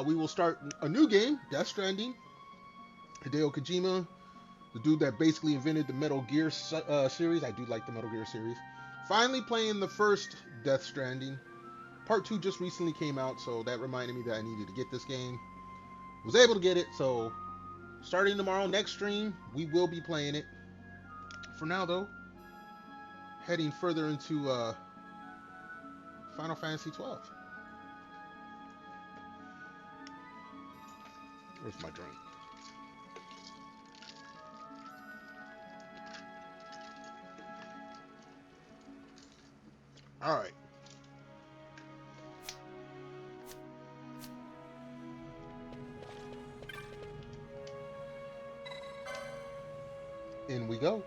we will start a new game, Death Stranding. Hideo Kojima, the dude that basically invented the Metal Gear series. I do like the Metal Gear series. Finally playing the first Death Stranding. Part 2 just recently came out, so that reminded me that I needed to get this game. Was able to get it, so starting tomorrow, next stream, we will be playing it. For now, though, heading further into Final Fantasy 12. Where's my drink? All right. In we go.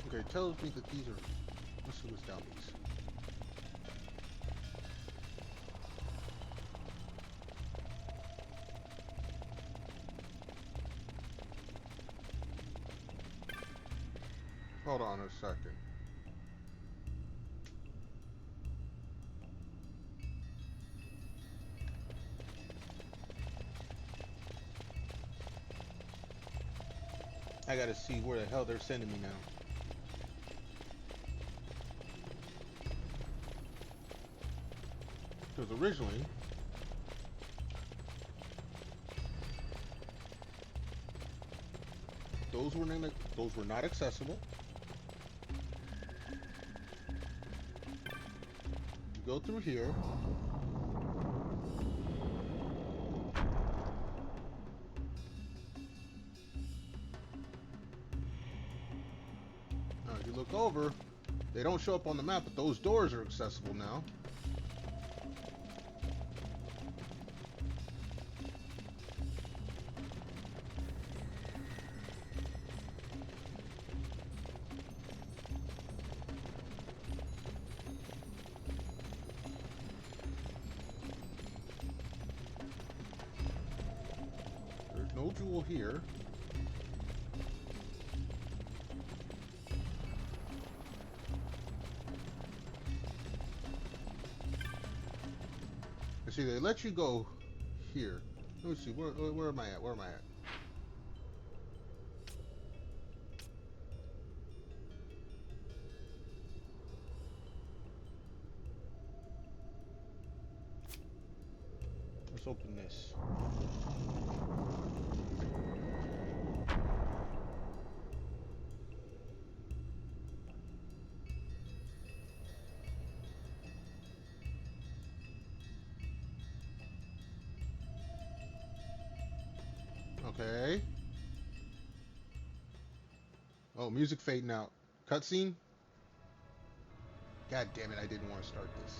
Okay, tells me that these are. Let's see what's down these. Hold on a second. I gotta see where the hell they're sending me now. Because originally, those were not accessible. You go through here. Now, if you look over, they don't show up on the map, but those doors are accessible now. No jewel here. And see, they let you go here. Let me see, where am I at? Where am I at? Let's open this. Okay. Oh, music fading out. Cutscene? God damn it, I didn't want to start this.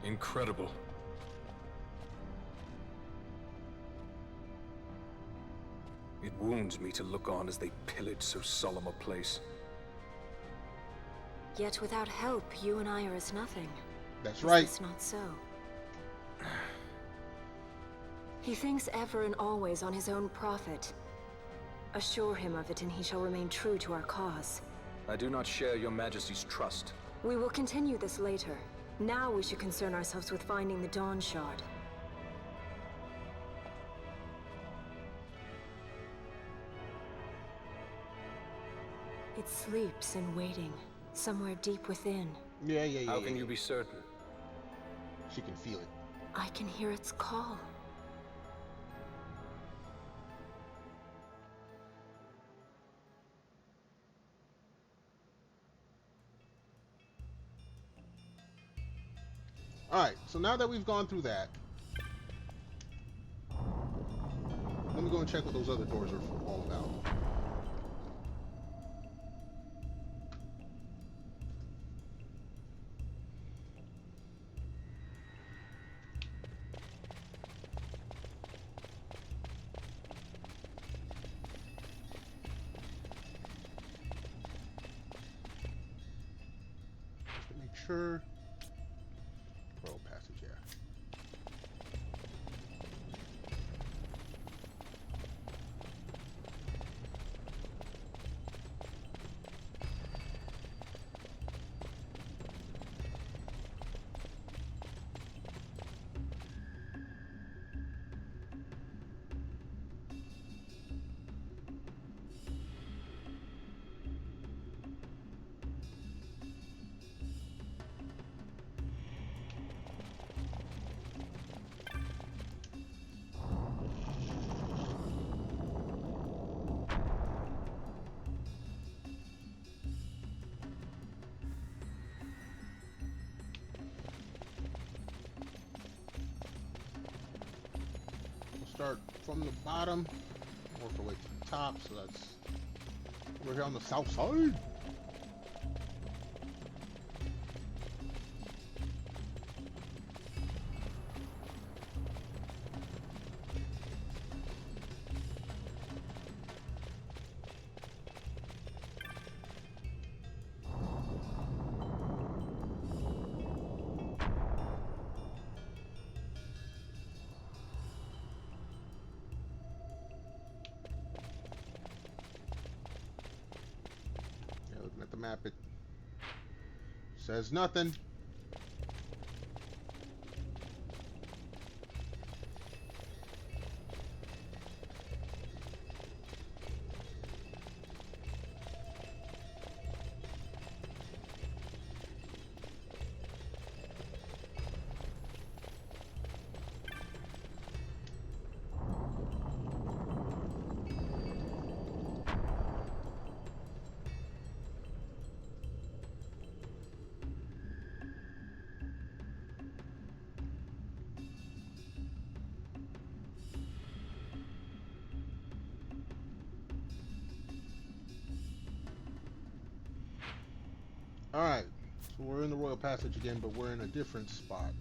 Incredible. wounds me to look on as they pillage so solemn a place. Yet without help, you and I are as nothing. That's right. Is this not so? He thinks ever and always on his own profit. Assure him of it and he shall remain true to our cause. I do not share your majesty's trust. We will continue this later. Now we should concern ourselves with finding the Dawn Shard. It sleeps in waiting, somewhere deep within. Yeah. How can you be certain? She can feel it. I can hear its call. Alright, so now that we've gone through that, let me go and check what those other doors are all about. Just to make sure. Royal passage, yeah. Start from the bottom, work our way to the top. So we're here on the south side. Looking at the map, it says nothing. Alright, so we're in the Royal Passage again, but we're in a different spot.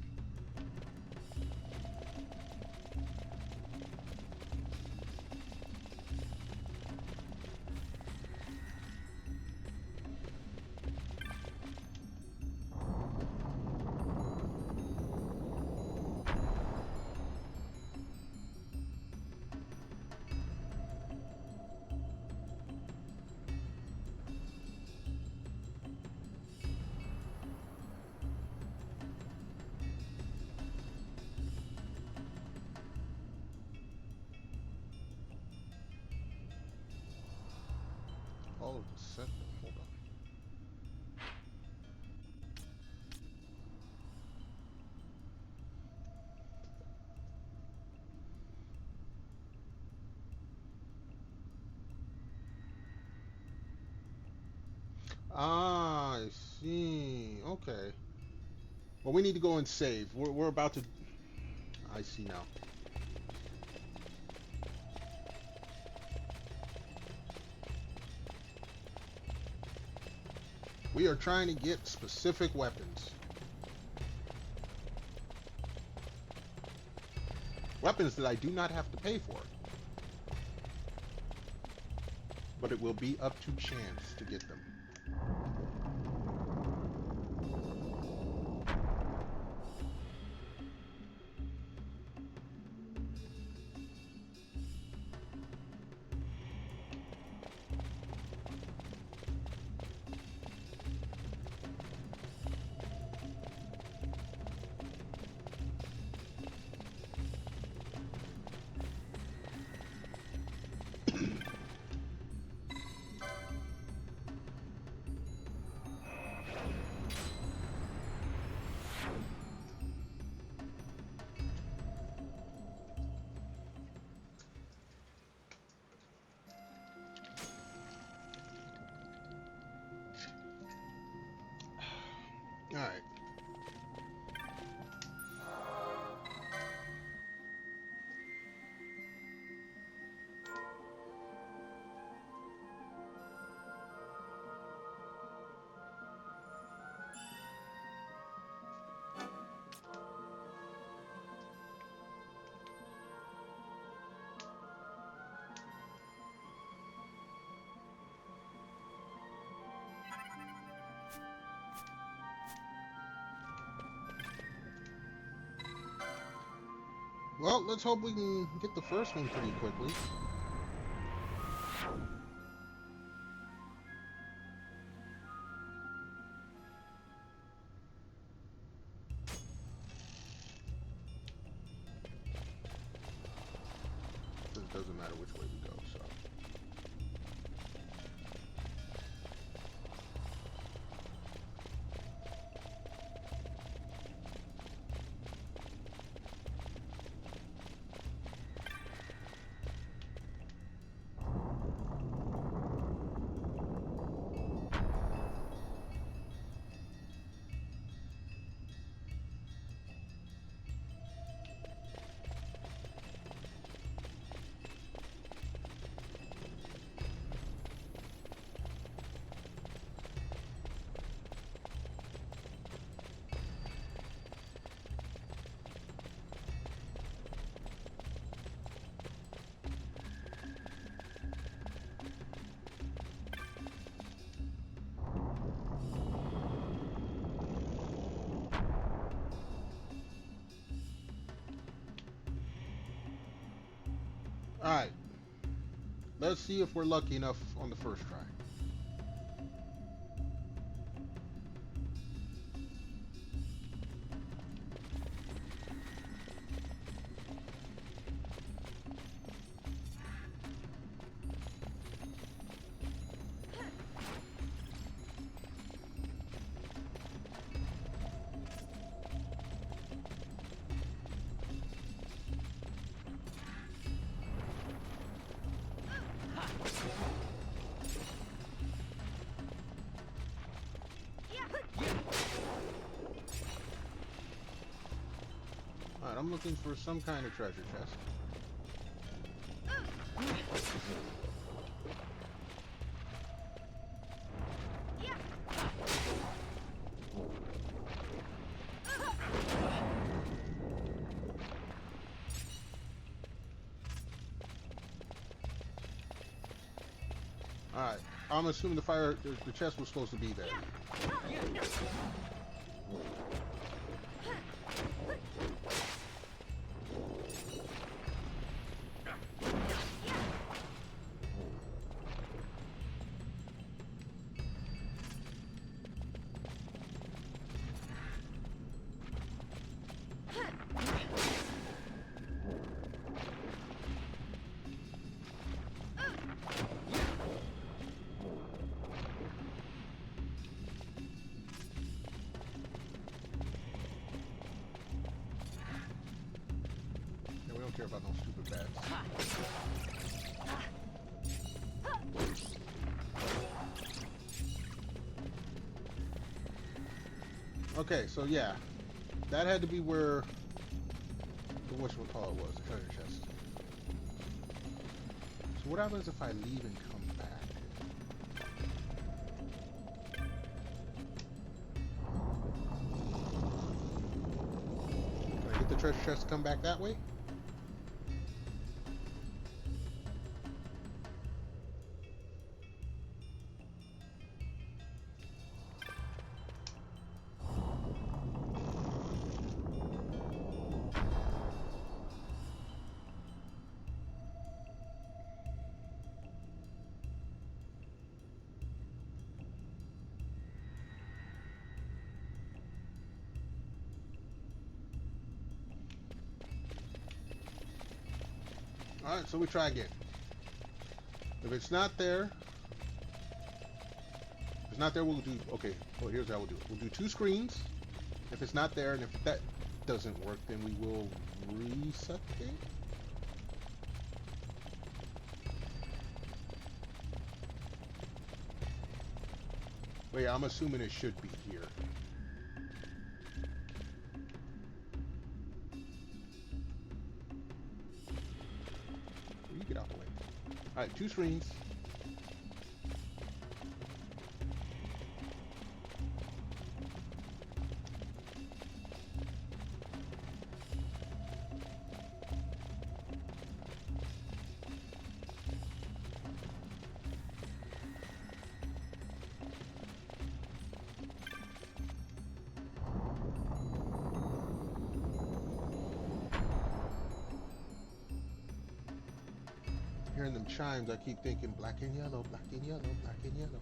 All of a sudden, hold on. Ah, I see. Okay. Well, we need to go and save. We're about to. I see now. We are trying to get specific weapons. Weapons that I do not have to pay for. but it will be up to chance to get them. All right. Well, let's hope we can get the first one pretty quickly. It doesn't matter which way we go, so. Alright. Let's see if we're lucky enough on the first try. Alright, I'm looking for some kind of treasure chest. Alright, I'm assuming the chest was supposed to be there. We don't care about no stupid bats. Okay, so yeah, that had to be where the whatchamacallit was, the treasure chest. So what happens if I leave and come back? Can I get the treasure chest to come back that way? Alright, so we try again. If it's not there, we'll do, okay, well, here's how we'll do it. We'll do 2 screens. If it's not there, and if that doesn't work, then we will reset the game. Wait, I'm assuming it should be here. You get out the way. Alright, 2 screens. Hearing them chimes, I keep thinking black and yellow, black and yellow, black and yellow.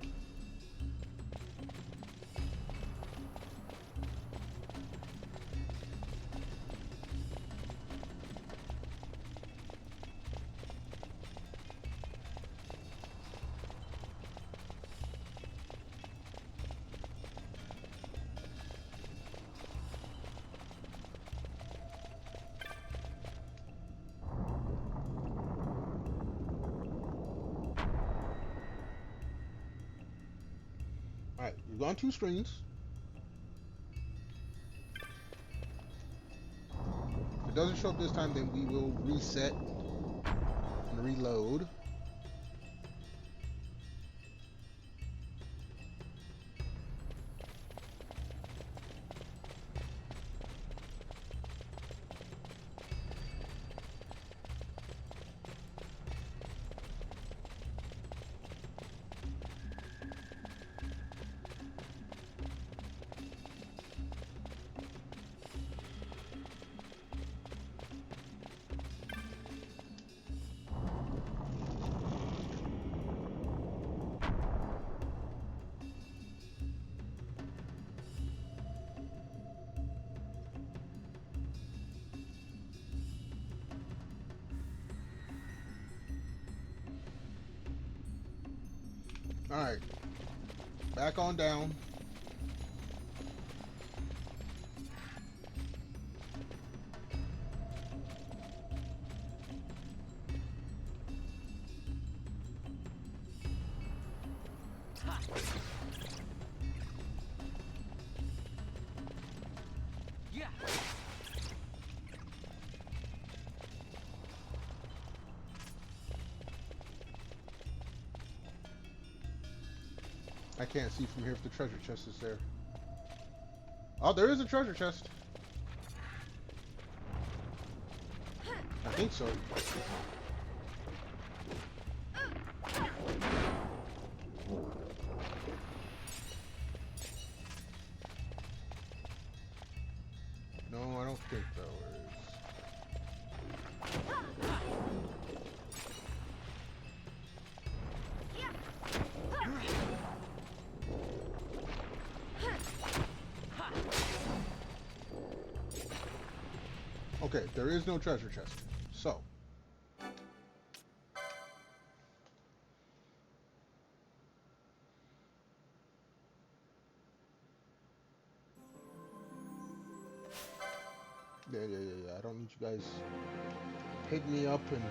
Alright, we've gone 2 screens. If it doesn't show up this time, then we will reset and reload. Alright, back on down. Yeah. I can't see from here if the treasure chest is there. Oh, there is a treasure chest. I think so. No, I don't think there is. Okay, there is no treasure chest. So. Yeah. I don't need you guys hitting me up and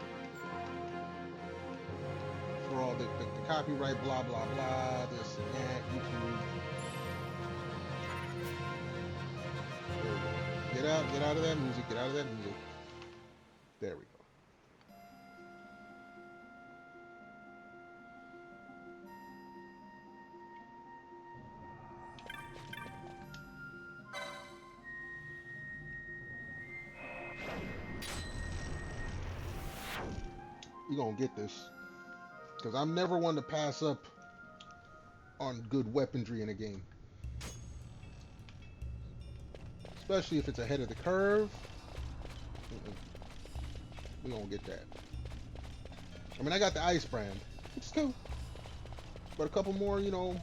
for all the copyright, blah, blah, blah, this and that, YouTube. There we go. Get out of that music, get out of that music. There we go. You're gonna get this. Because I'm never one to pass up on good weaponry in a game. Especially if it's ahead of the curve. We gonna get that. I mean, I got the ice brand, which is cool. But a couple more, you know,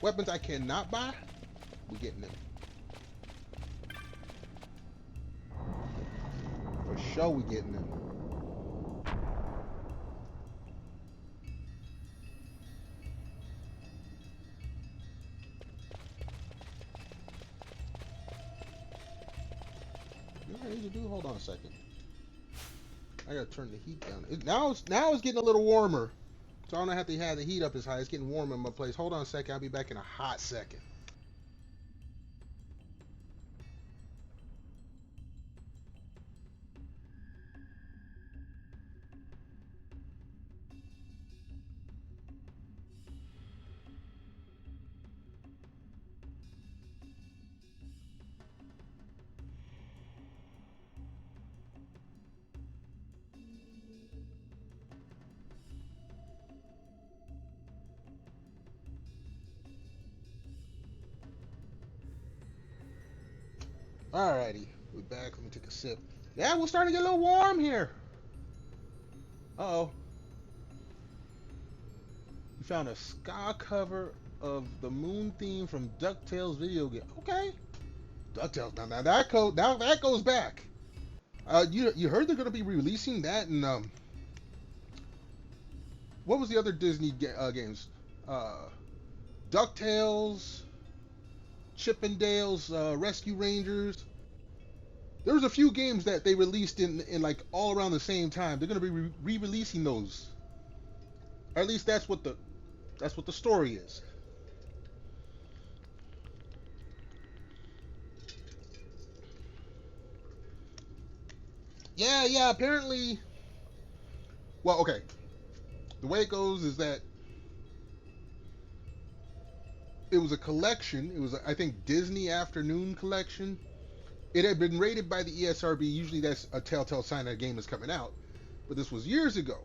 weapons I cannot buy, we getting them. For sure we getting them. I need to do? Hold on a second. I gotta turn the heat down. Now it's getting a little warmer. So I don't have to have the heat up as high. It's getting warm in my place. Hold on a second. I'll be back in a hot second. Alrighty, we're back. Let me take a sip. Yeah, we're starting to get a little warm here. Uh-oh. We found a ska cover of the moon theme from DuckTales video game. Okay. DuckTales. Now that goes back. You heard they're gonna be releasing that, and what was the other Disney games? DuckTales, Chippendales, Rescue Rangers. There was a few games that they released in like all around the same time. They're gonna be re-releasing those. Or at least that's what the story is. Yeah. Apparently, well, okay. The way it goes is that it was a collection. It was, I think, Disney Afternoon collection. It had been rated by the ESRB. Usually that's a telltale sign that a game is coming out. But this was years ago.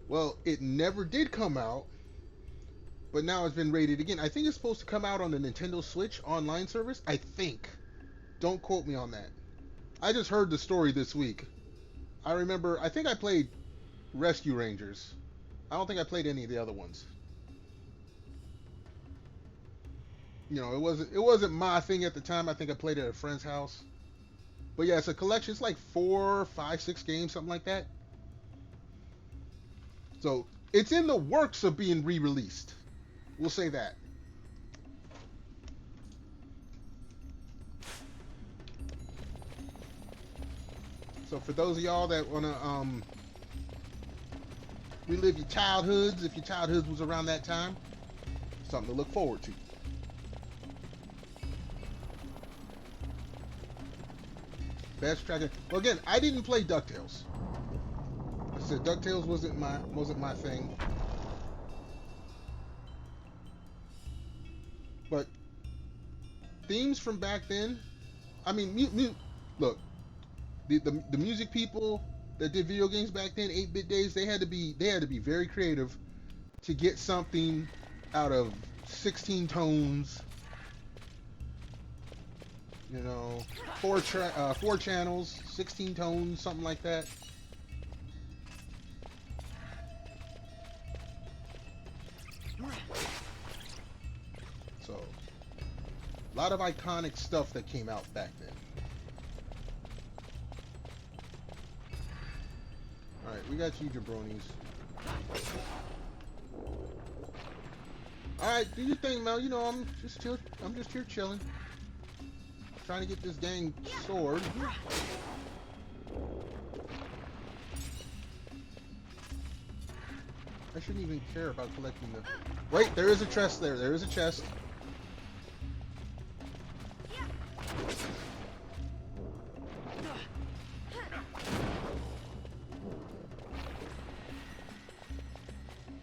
Well, it never did come out. But now it's been rated again. I think it's supposed to come out on the Nintendo Switch online service. I think. Don't quote me on that. I just heard the story this week. I think I played Rescue Rangers. I don't think I played any of the other ones. You know, it wasn't my thing at the time. I think I played it at a friend's house. But yeah, it's a collection. It's like 4, 5, 6 games, something like that. So it's in the works of being re-released. We'll say that. So for those of y'all that wanna relive your childhoods, if your childhood was around that time, something to look forward to. Best track. Well, again, I didn't play DuckTales. I said DuckTales wasn't my thing. But themes from back then, I mean, look, the music people that did video games back then, 8-bit days, they had to be very creative to get something out of 16 tones. You know, 4 channels, 16 tones, something like that. So, a lot of iconic stuff that came out back then. Alright, we got you, jabronis. Alright, do your thing, Mel. You know, I'm just here chilling. Trying to get this dang sword. I shouldn't even care about collecting the... Wait, there is a chest there. There is a chest.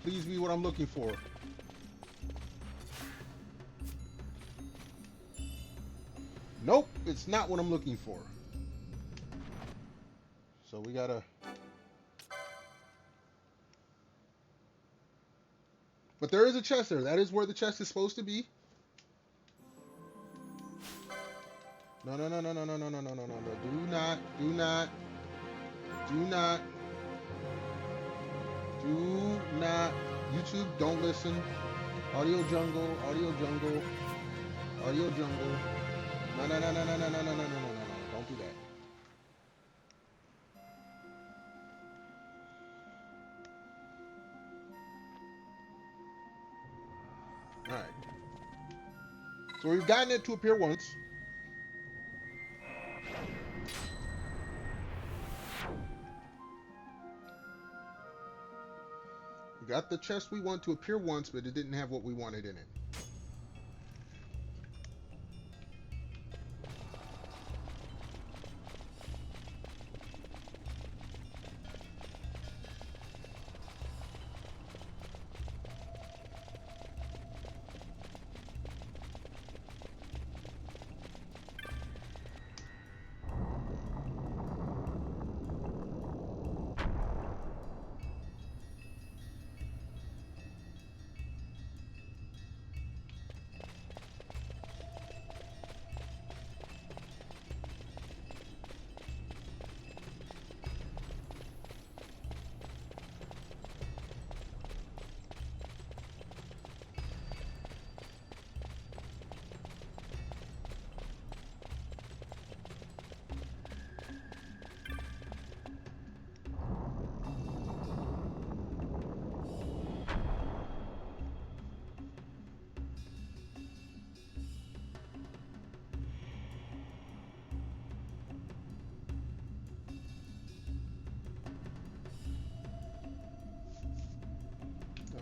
Please be what I'm looking for. Nope, it's not what I'm looking for. So we gotta... But there is a chest there. That is where the chest is supposed to be. No. Do not. YouTube, don't listen. Audio jungle. No. Don't do that. Alright. So we've gotten it to appear once. got the chest we want to appear once, but it didn't have what we wanted in it.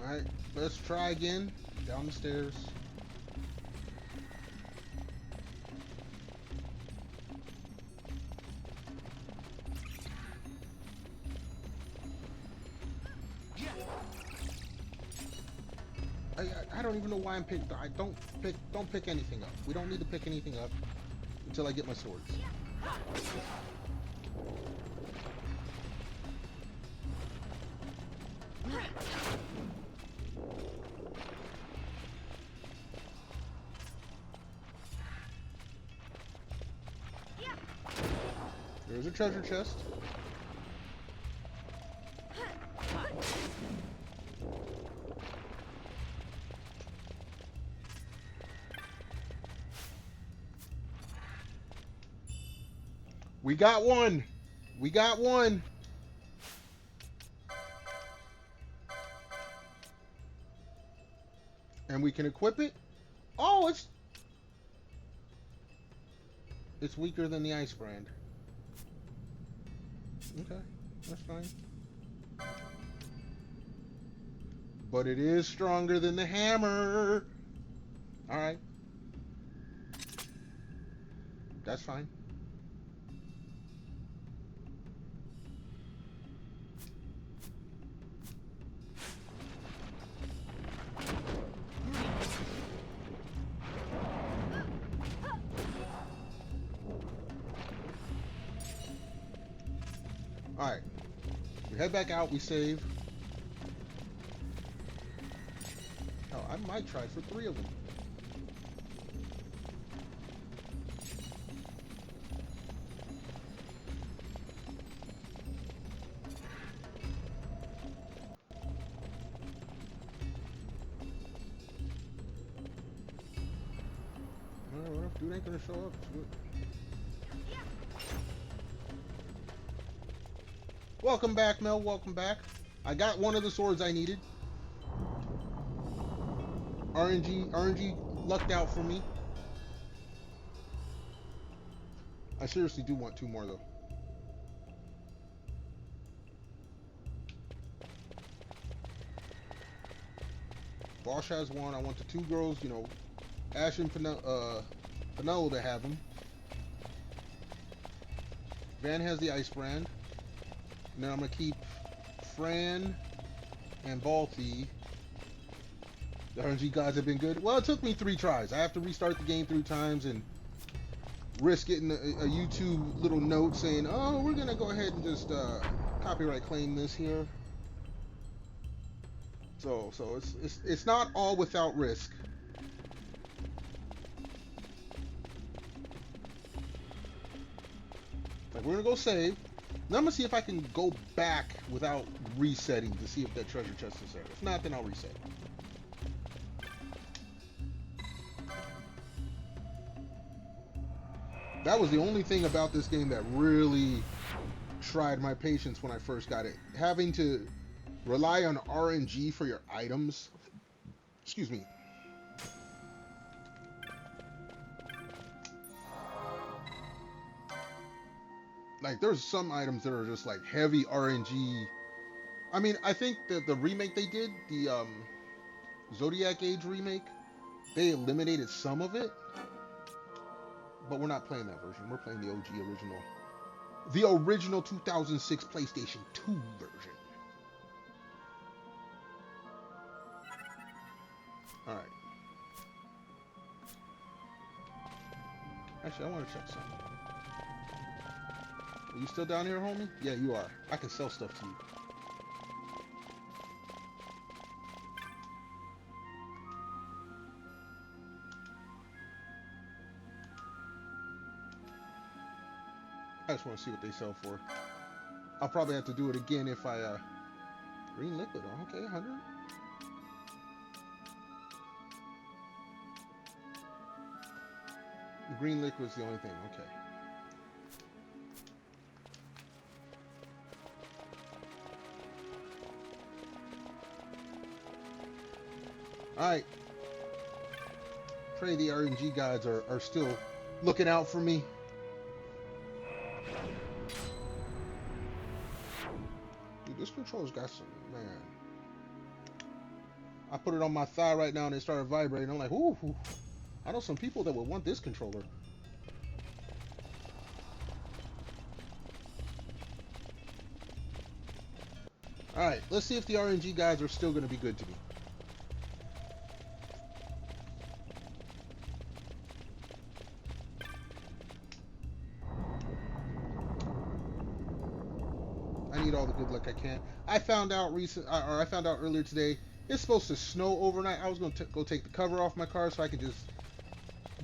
Alright, let's try again. Down the stairs. I don't even know why I'm picking. Don't pick anything up. We don't need to pick anything up until I get my swords. There's a treasure chest. We got one. We got one. And we can equip it. Oh, it's weaker than the ice brand. Okay, that's fine. But it is stronger than the hammer. All right. That's fine. Alright. We head back out, we save. Oh, I might try for 3 of them. Alright, well, if dude ain't gonna show up, it's good. Welcome back, Mel. Welcome back. I got one of the swords I needed. RNG lucked out for me. I seriously do want 2 more though. Bosch has 1. I want the 2 girls, you know, Ash and Penelope to have them. Van has the ice brand. And then I'm going to keep Fran and Balti. The RNG gods have been good. Well, it took me 3 tries. I have to restart the game 3 times and risk getting a YouTube little note saying, oh, we're going to go ahead and just copyright claim this here. So it's not all without risk. Like, we're going to go save. Now I'm going to see if I can go back without resetting to see if that treasure chest is there. If not, then I'll reset. That was the only thing about this game that really tried my patience when I first got it. Having to rely on RNG for your items. Excuse me. Like, there's some items that are just like heavy RNG I mean, I think that the remake they did, the Zodiac Age remake, they eliminated some of it, but we're not playing that version. We're playing the OG original. The original 2006 PlayStation 2 version. Alright. Actually, I want to check something. Are you still down here, homie? Yeah, you are. I can sell stuff to you. I just want to see what they sell for. I'll probably have to do it again if I, green liquid, okay, 100. The green liquid's the only thing, okay. Alright. Pray the RNG gods are still looking out for me. Dude, this controller's got some, man. I put it on my thigh right now and it started vibrating. I'm like, ooh. I know some people that would want this controller. Alright, let's see if the RNG guys are still going to be good to me. I need all the good luck I can. I found out earlier today, it's supposed to snow overnight. I was going to go take the cover off my car so I could just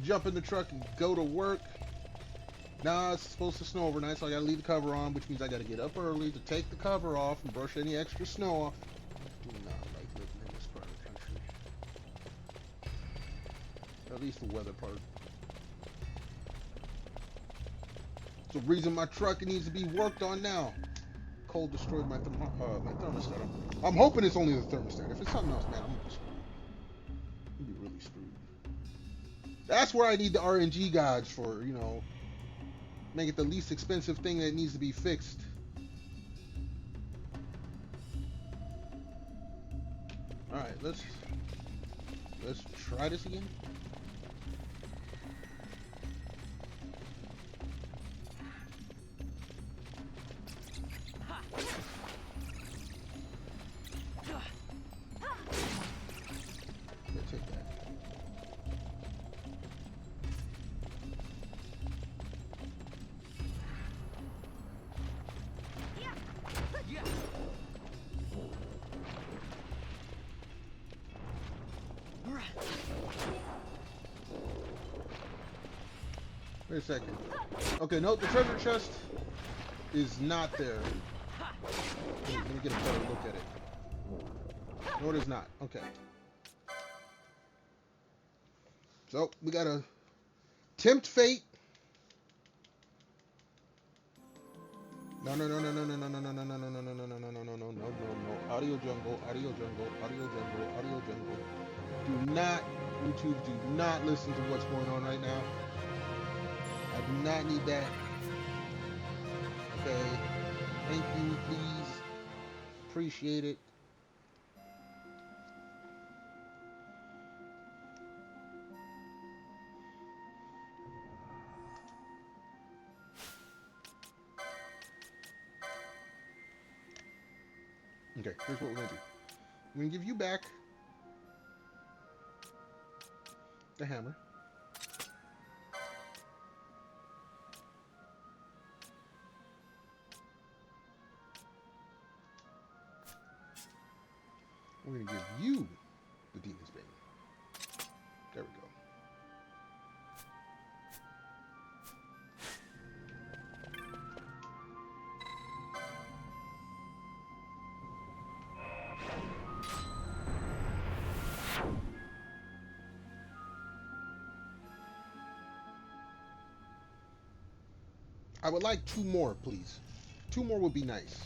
jump in the truck and go to work. Nah, it's supposed to snow overnight, so I gotta leave the cover on, which means I gotta get up early to take the cover off and brush any extra snow off. I do not like living in this part of the country. At least the weather part. It's the reason my truck needs to be worked on now. Cold destroyed my thermostat. I'm hoping it's only the thermostat. If it's something else, man, I'm gonna be screwed. I'm gonna be really screwed. That's where I need the RNG gods for, you know, make it the least expensive thing that needs to be fixed. Alright, let's try this again. Let's take that. Wait a second. Okay, no, the treasure chest is not there. Let me get a better look at it. No, it is not. Okay. So, we gotta tempt fate. No. Audio jungle. Do not, YouTube, do not listen to what's going on right now. I do not need that. Okay. Thank you, please. Appreciate it. Okay, here's what we're gonna do. I'm gonna give you back the hammer. We're gonna give you the Demon's Bane. There we go. I would like 2 more, please. 2 more would be nice.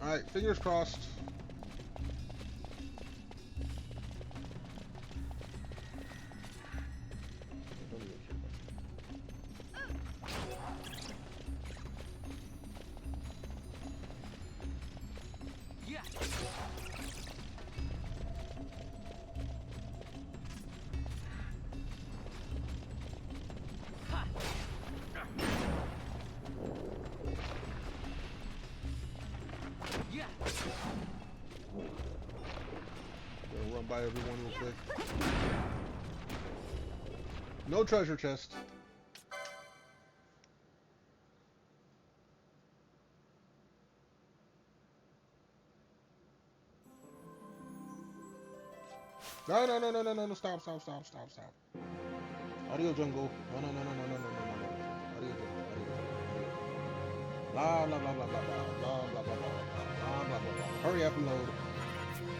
Alright, fingers crossed. Gonna run by everyone real quick. No treasure chest. No, no, no, no, no, no, no, stop, stop, stop, stop, stop. Audio jungle. No, no, no, no, no, no, no, no, no. Audio jungle, audio jungle. Blah, blah, blah, blah, blah, blah, blah, blah, blah, blah, blah, blah, blah, blah. Hurry up and load.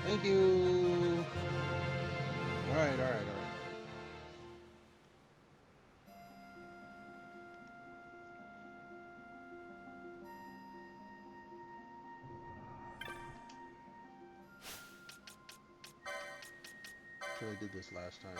Thank you. All right, all right, all right. I did this last time.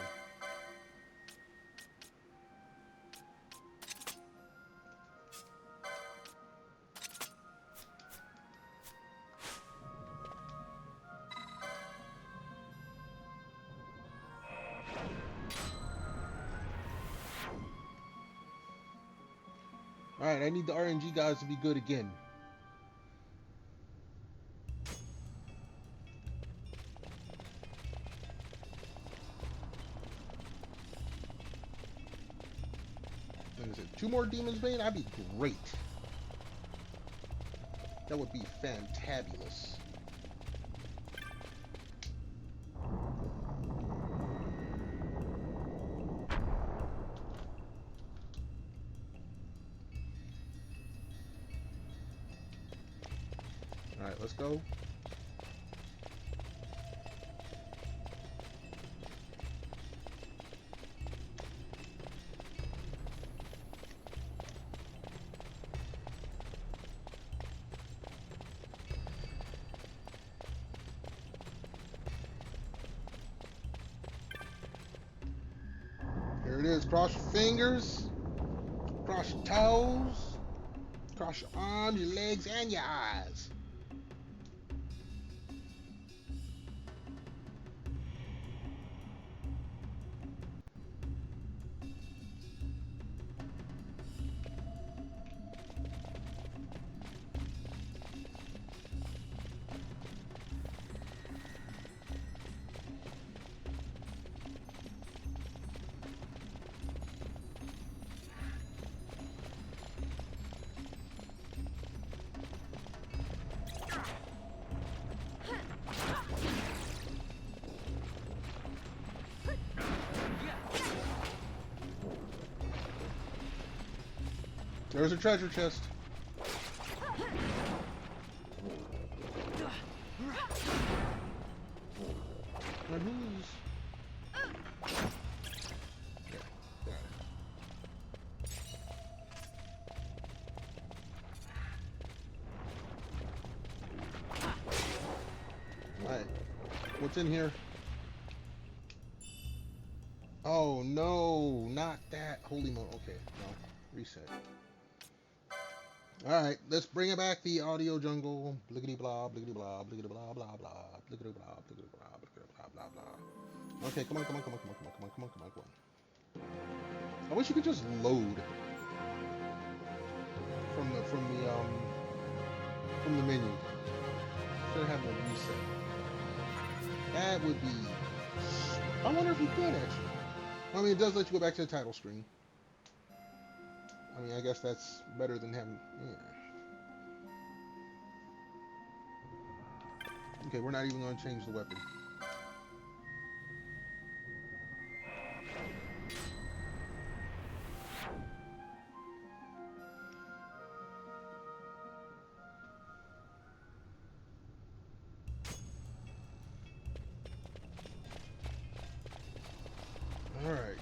Alright, I need the RNG guys to be good again. Like I said, 2 more Demon's Bane, that'd be great. That would be fantabulous. Alright, let's go. Here it is. Cross your fingers, cross your toes, cross your arms, your legs, and your eyes. There's a treasure chest. And who's... Okay, got it. Alright. What's in here? Oh no, not that. Holy mo. Okay, no. Reset. Alright, let's bring it back, the audio jungle. Bliggity blah, bliggity blah, bliggity blah, blah, blah, bliggity blah, bliggity blah, bliggity blah, blah, blah. Okay, come on, come on, come on, come on, come on, come on, come on, come on, come on. I wish you could just load from the menu. Instead of having a reset. That would be... I wonder if you could, actually. I mean, it does let you go back to the title screen. I mean, I guess that's better than having... Yeah. Okay, we're not even going to change the weapon. Alright.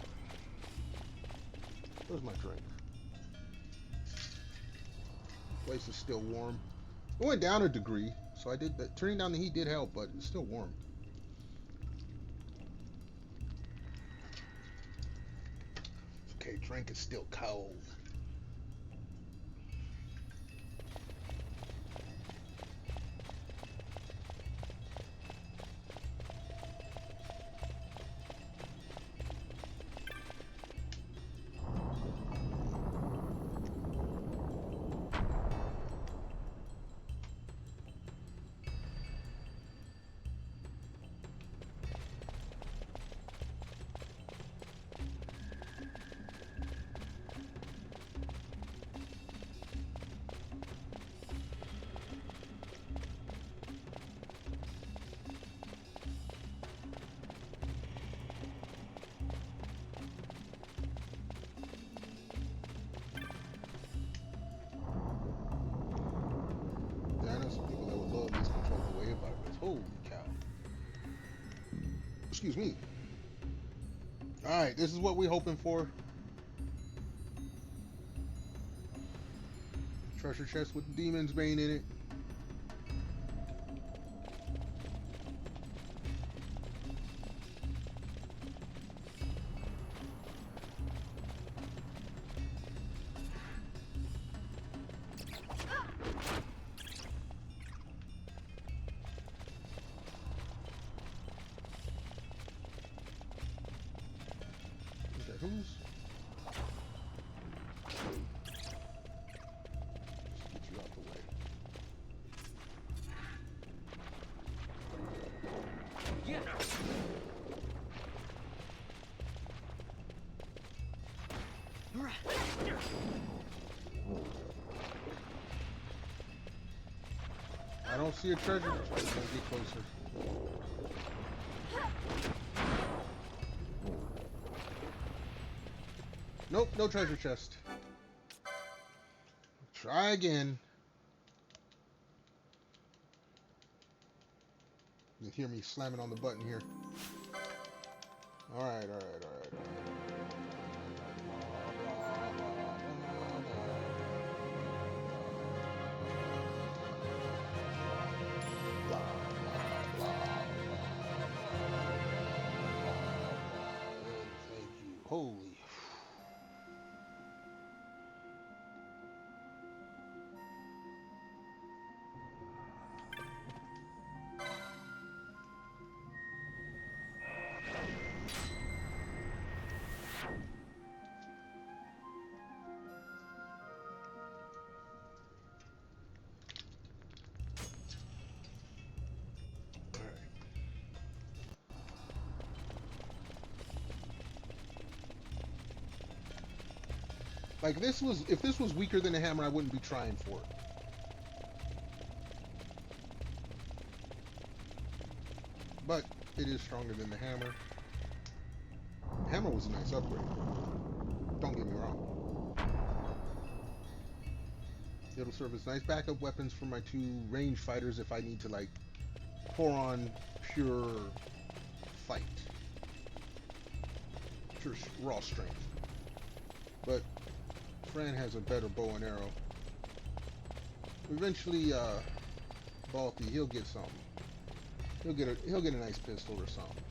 Where's my drink? Place is still warm. It went down a degree. So I did that. Turning down the heat did help, but it's still warm. Okay, drink is still cold. Holy cow. Excuse me. Alright, this is what we're hoping for. Treasure chest with Demon's Bane in it. I don't see a treasure. So I'm gonna get closer. Nope, no treasure chest. Try again. You hear me slamming on the button here. Alright. Holy. Like if this was weaker than the hammer, I wouldn't be trying for it. But it is stronger than the hammer. The hammer was a nice upgrade. Don't get me wrong. It'll serve as nice backup weapons for my two range fighters if I need to like pour on pure fight. Pure raw strength. But Fran has a better bow and arrow. Eventually, Balti, he'll get something. He'll get a nice pistol or something.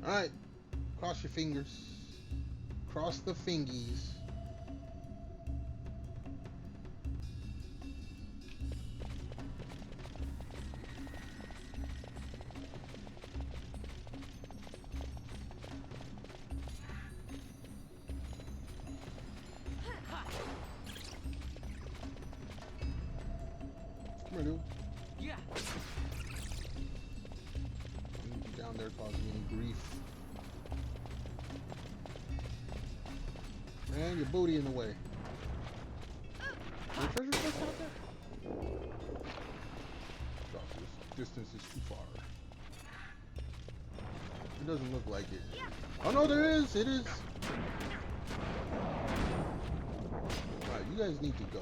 All right, cross your fingers. Cross the fingies. Come here, dude. Yeah. Don't need you down there causing any grief. Man, your booty in the way. Is there a treasure chest out there? Gosh, this distance is too far. It doesn't look like it. Oh no, there is! It is! Alright, you guys need to go.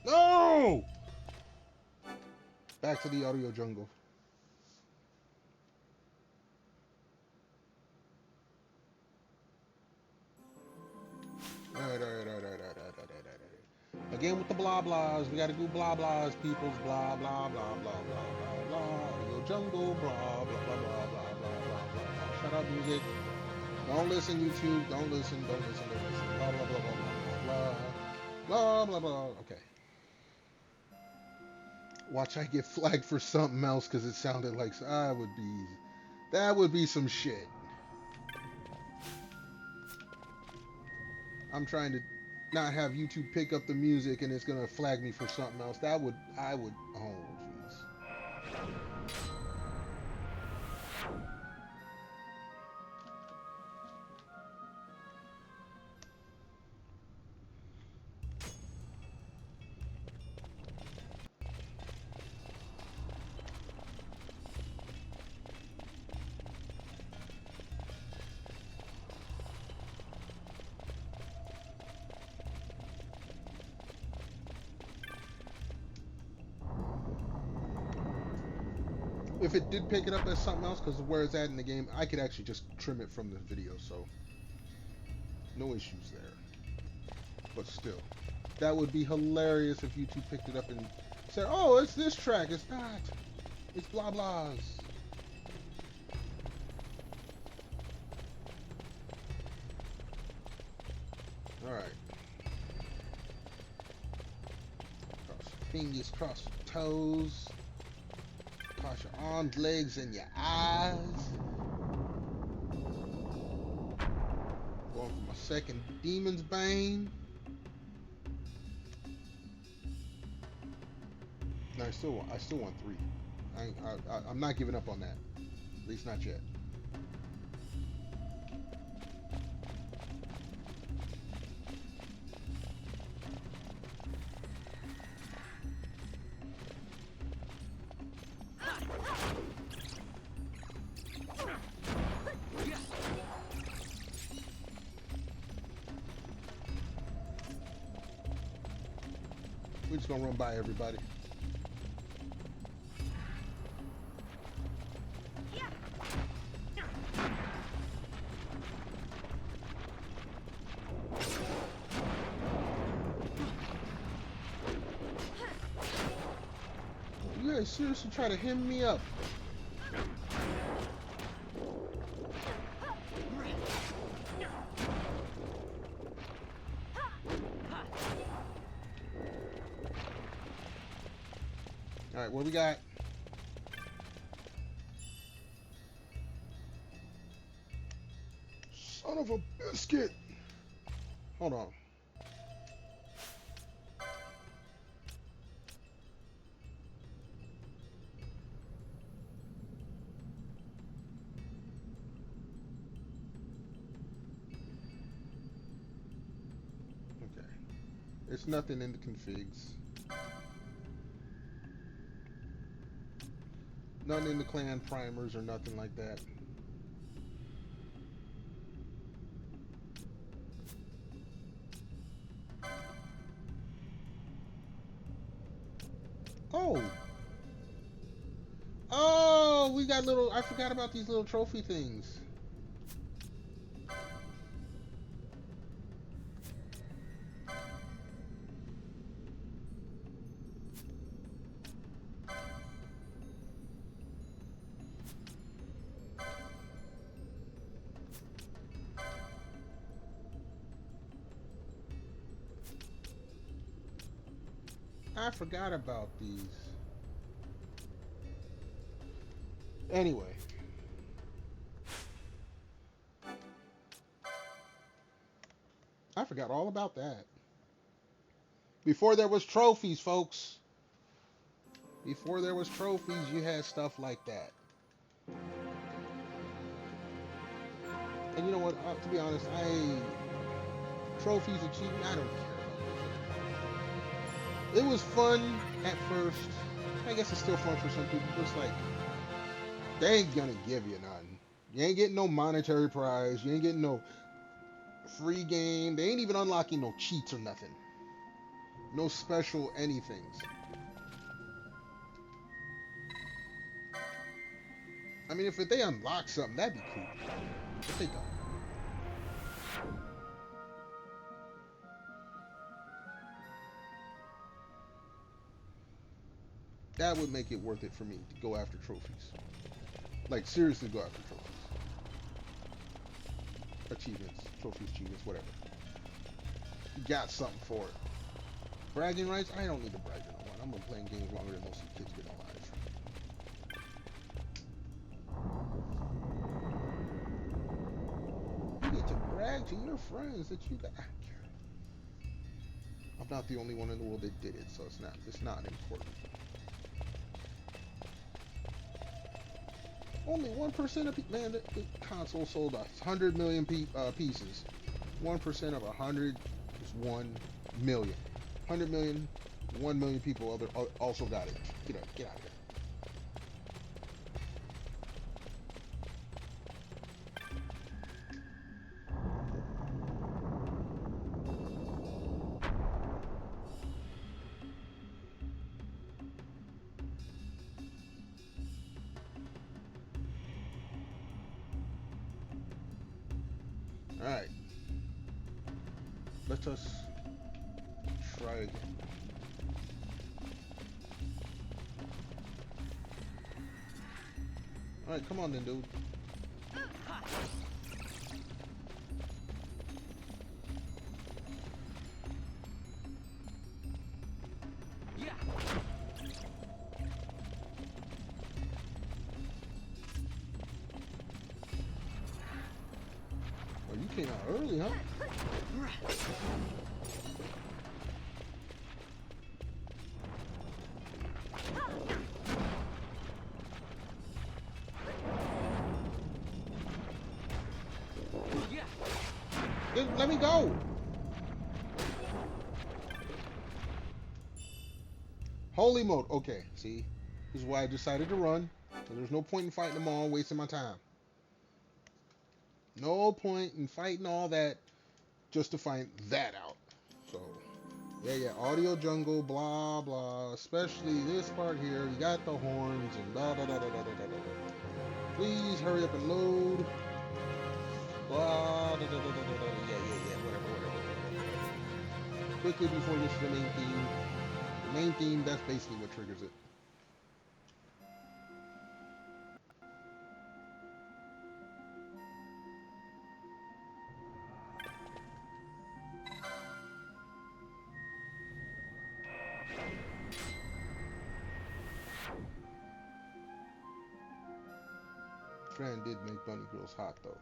No! Back to the audio jungle. Alright. Again with the blah blahs. We gotta do blah blahs, peoples. Blah blah blah blah blah blah blah. Audio jungle. Blah blah blah blah blah blah blah blah. Shut up, music. Don't listen, YouTube. Don't listen. Blah blah blah blah blah blah blah blah. Okay. Watch I get flagged for something else because it sounded like that would be some shit. I'm trying to not have YouTube pick up the music and it's gonna flag me for something else. Oh jeez. If it did pick it up as something else, because of where it's at in the game, I could actually just trim it from the video, so no issues there. But still, that would be hilarious if YouTube picked it up and said, "Oh, it's this track." It's not. It's blah blahs. All right. Cross your fingers, cross your toes. Cross your arms, legs, and your eyes. Going for my second Demon's Bane. No, I still want 3. I'm not giving up on that. At least not yet. We're just gonna run by everybody. You guys seriously try to hem me up. Alright, what we got? Son of a biscuit! Hold on. Okay. It's nothing in the configs. Nothing in the clan primers or nothing like that. Oh! Oh, we got little... I forgot about these little trophy things. I forgot about these. Anyway. I forgot all about that. Before there was trophies, folks. Before there was trophies, you had stuff like that. And you know what? To be honest, trophies, achievement, I don't care about those anymore. It was fun at first. I guess it's still fun for some people, but it's like, they ain't gonna give you nothing. You ain't getting no monetary prize. You ain't getting no free game. They ain't even unlocking no cheats or nothing. No special anythings. I mean, if they unlock something, that'd be cool. But they don't. That would make it worth it for me to go after trophies. Like, seriously go after trophies. Achievements. Trophies, achievements, whatever. You got something for it. Bragging rights? I don't need to brag to no one. I'm been playing games longer than most of the kids been alive. You get to brag to your friends that you got. I don't care. I'm not the only one in the world that did it, so it's not important. Only 1% of people, man, the console sold 100 million pieces. 1% of 100 is 1 million. 100 million, 1 million people also got it. Get out of here. Alright. Let us try again. Alright, come on then, dude. You came out early, huh? Let me go! Holy mode. Okay, see? This is why I decided to run. There's no point in fighting them all, wasting my time. No point in fighting all that just to find that out. So, yeah, audio jungle, blah, blah. Especially this part here. You got the horns and blah, blah, blah, blah, blah, blah, blah. Please hurry up and load. Blah, blah, blah, blah, blah, blah. Yeah, whatever. Quickly before we get to the main theme. The main theme, that's basically what triggers it. Fran did make bunny girls hot though.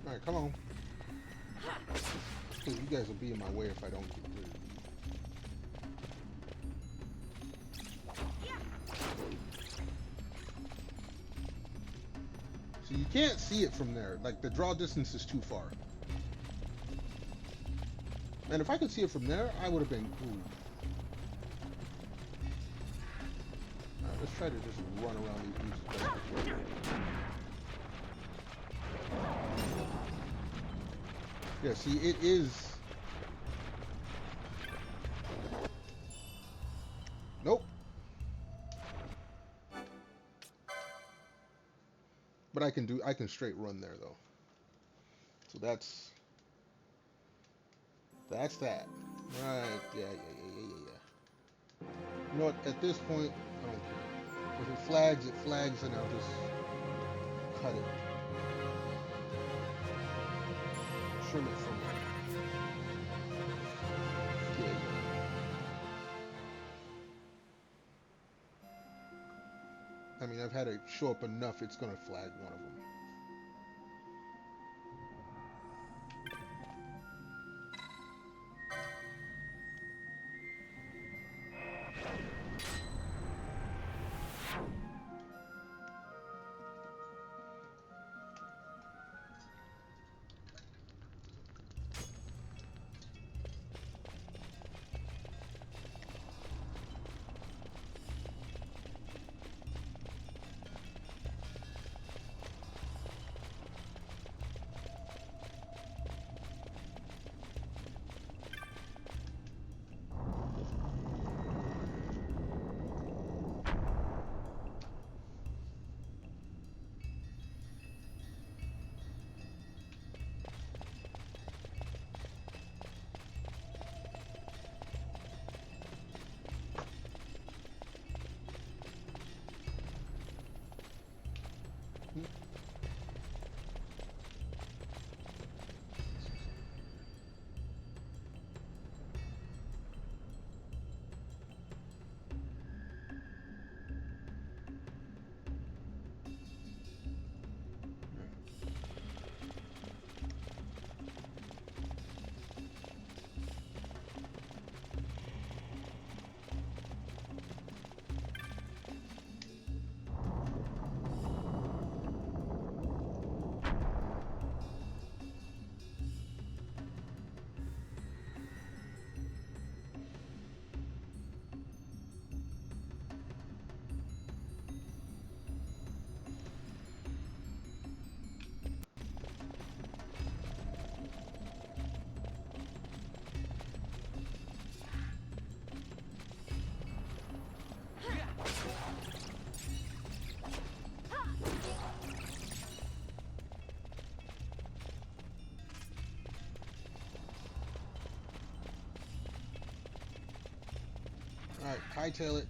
Alright, come on. You guys will be in my way if I don't get through. So you can't see it from there. Like, the draw distance is too far. And if I could see it from there, I would have been cool. Alright, let's try to just run around these dudes as best we can. Yeah, see, it is... Nope. But I can straight run there, though. So that's that. Right, yeah. You know what, at this point, I don't care. If it flags, and I'll just cut it. Trim it from there. Yeah. I mean, I've had it show up enough, it's gonna flag one of them. Alright, hightail it.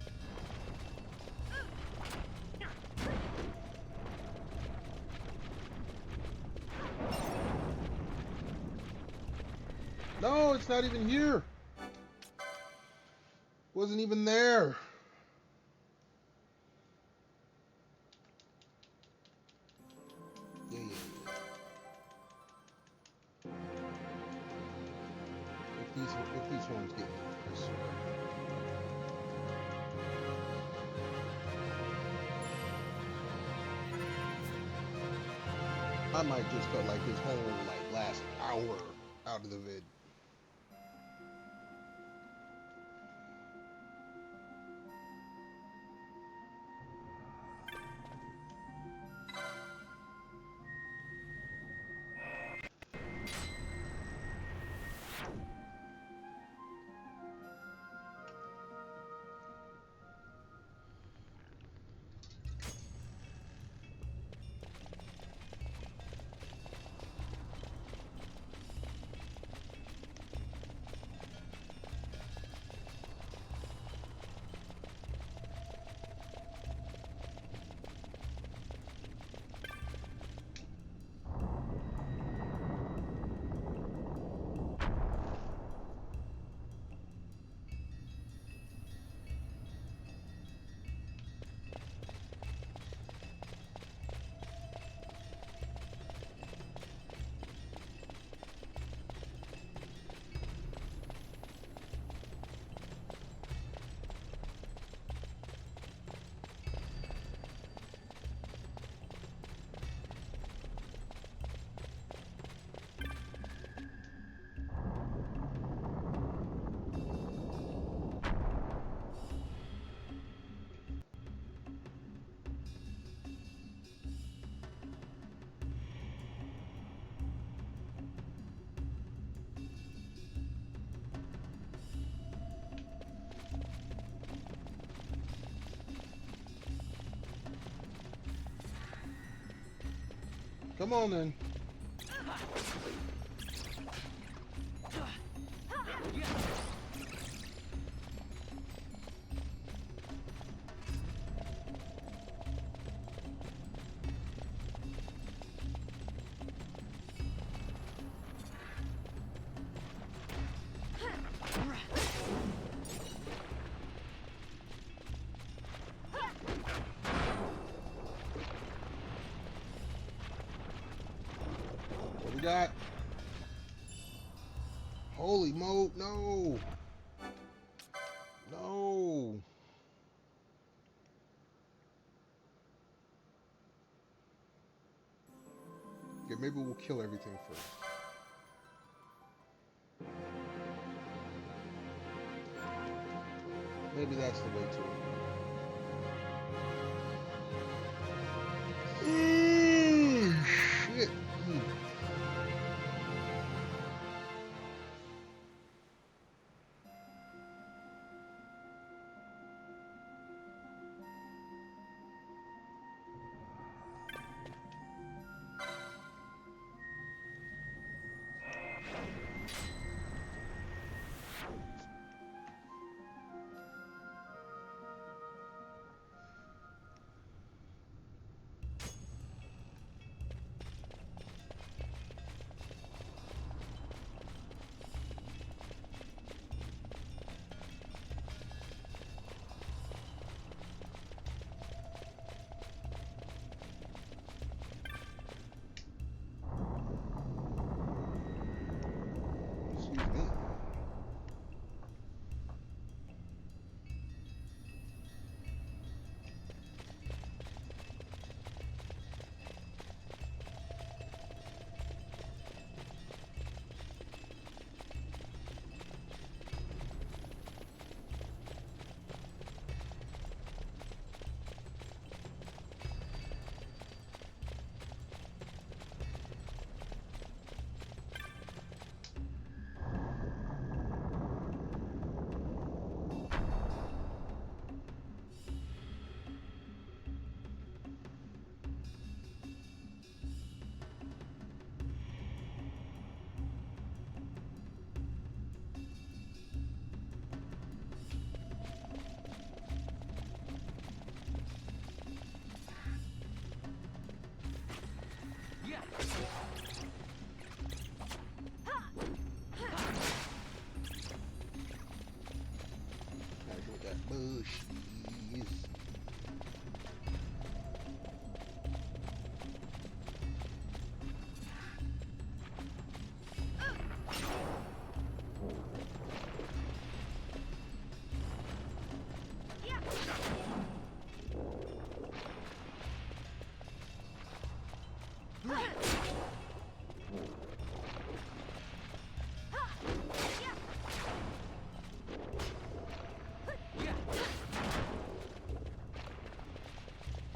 No, it's not even here. Wasn't even there. Yeah. If these horns get me, I swear. I might just cut like this whole last hour out of the vid. Come on then. What we got? Holy mo, no. No. Okay, maybe we'll kill everything first. Maybe that's the way to it. Shit. Excuse me. Gotta go with that bush.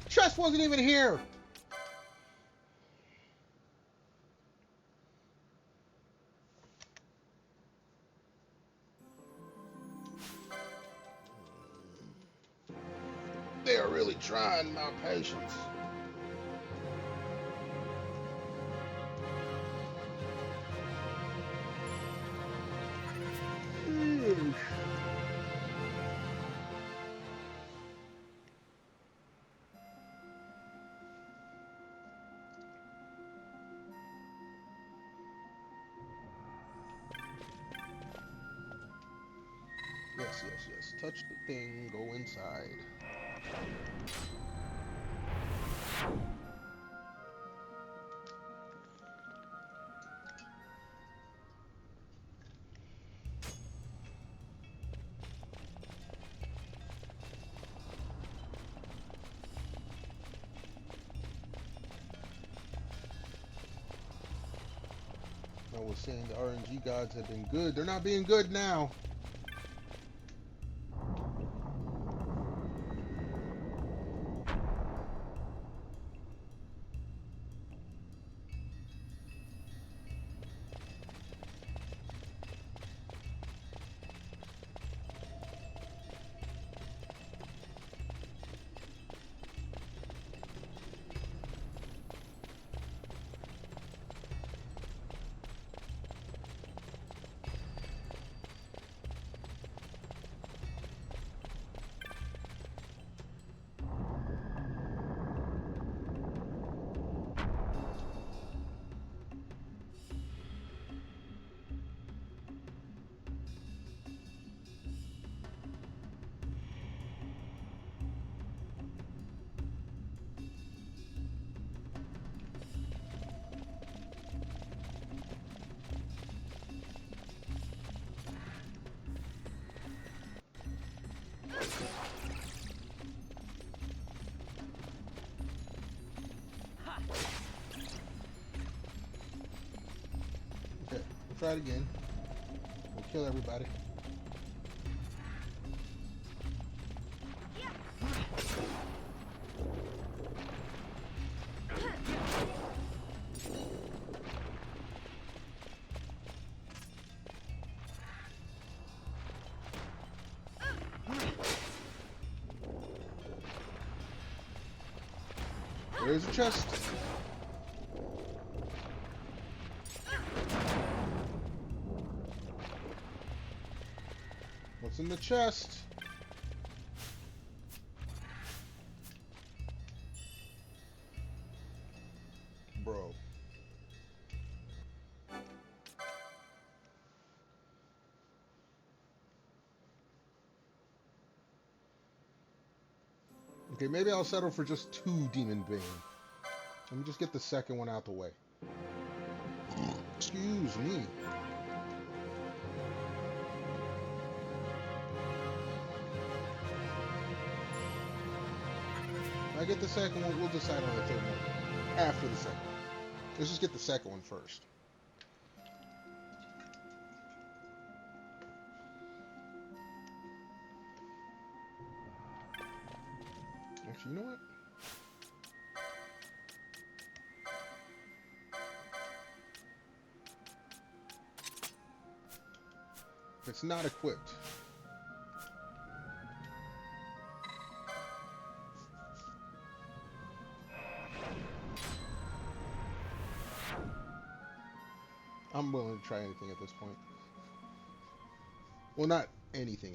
Chest wasn't even here. They are really trying my patience. Yes, yes, yes. Touch the thing, go inside. I was saying the RNG gods have been good. They're not being good now. try it again. We'll kill everybody. There's a chest. What's in the chest? Bro. Okay, maybe I'll settle for just 2 Demon Bane. Let me just get the second one out the way. Excuse me. If I get the second one, we'll decide on the third one after the second one. Let's just get the second one first. Actually, you know what? If it's not equipped, I'm willing to try anything at this point. Well, not anything.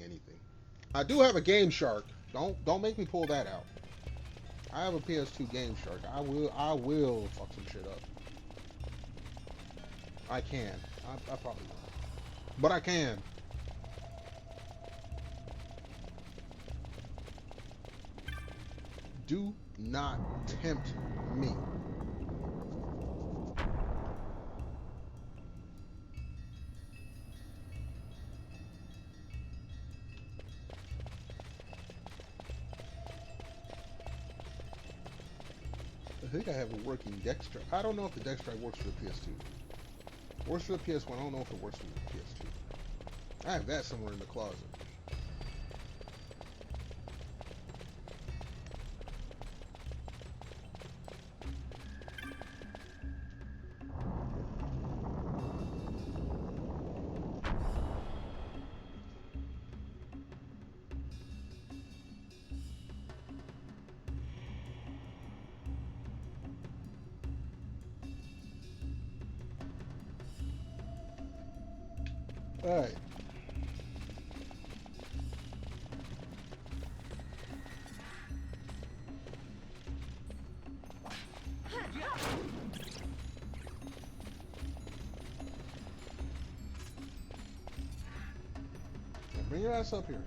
I do have a Game Shark. Don't make me pull that out. I have a PS2 Game Shark. I will fuck some shit up. I can. I probably won't. But I can. Do not tempt me. I think I have a working deck strike. I don't know if the deck strike works for the PS2. Works for the PS1. I don't know if it works for the PS2. I have that somewhere in the closet. All right. Now bring your ass up here.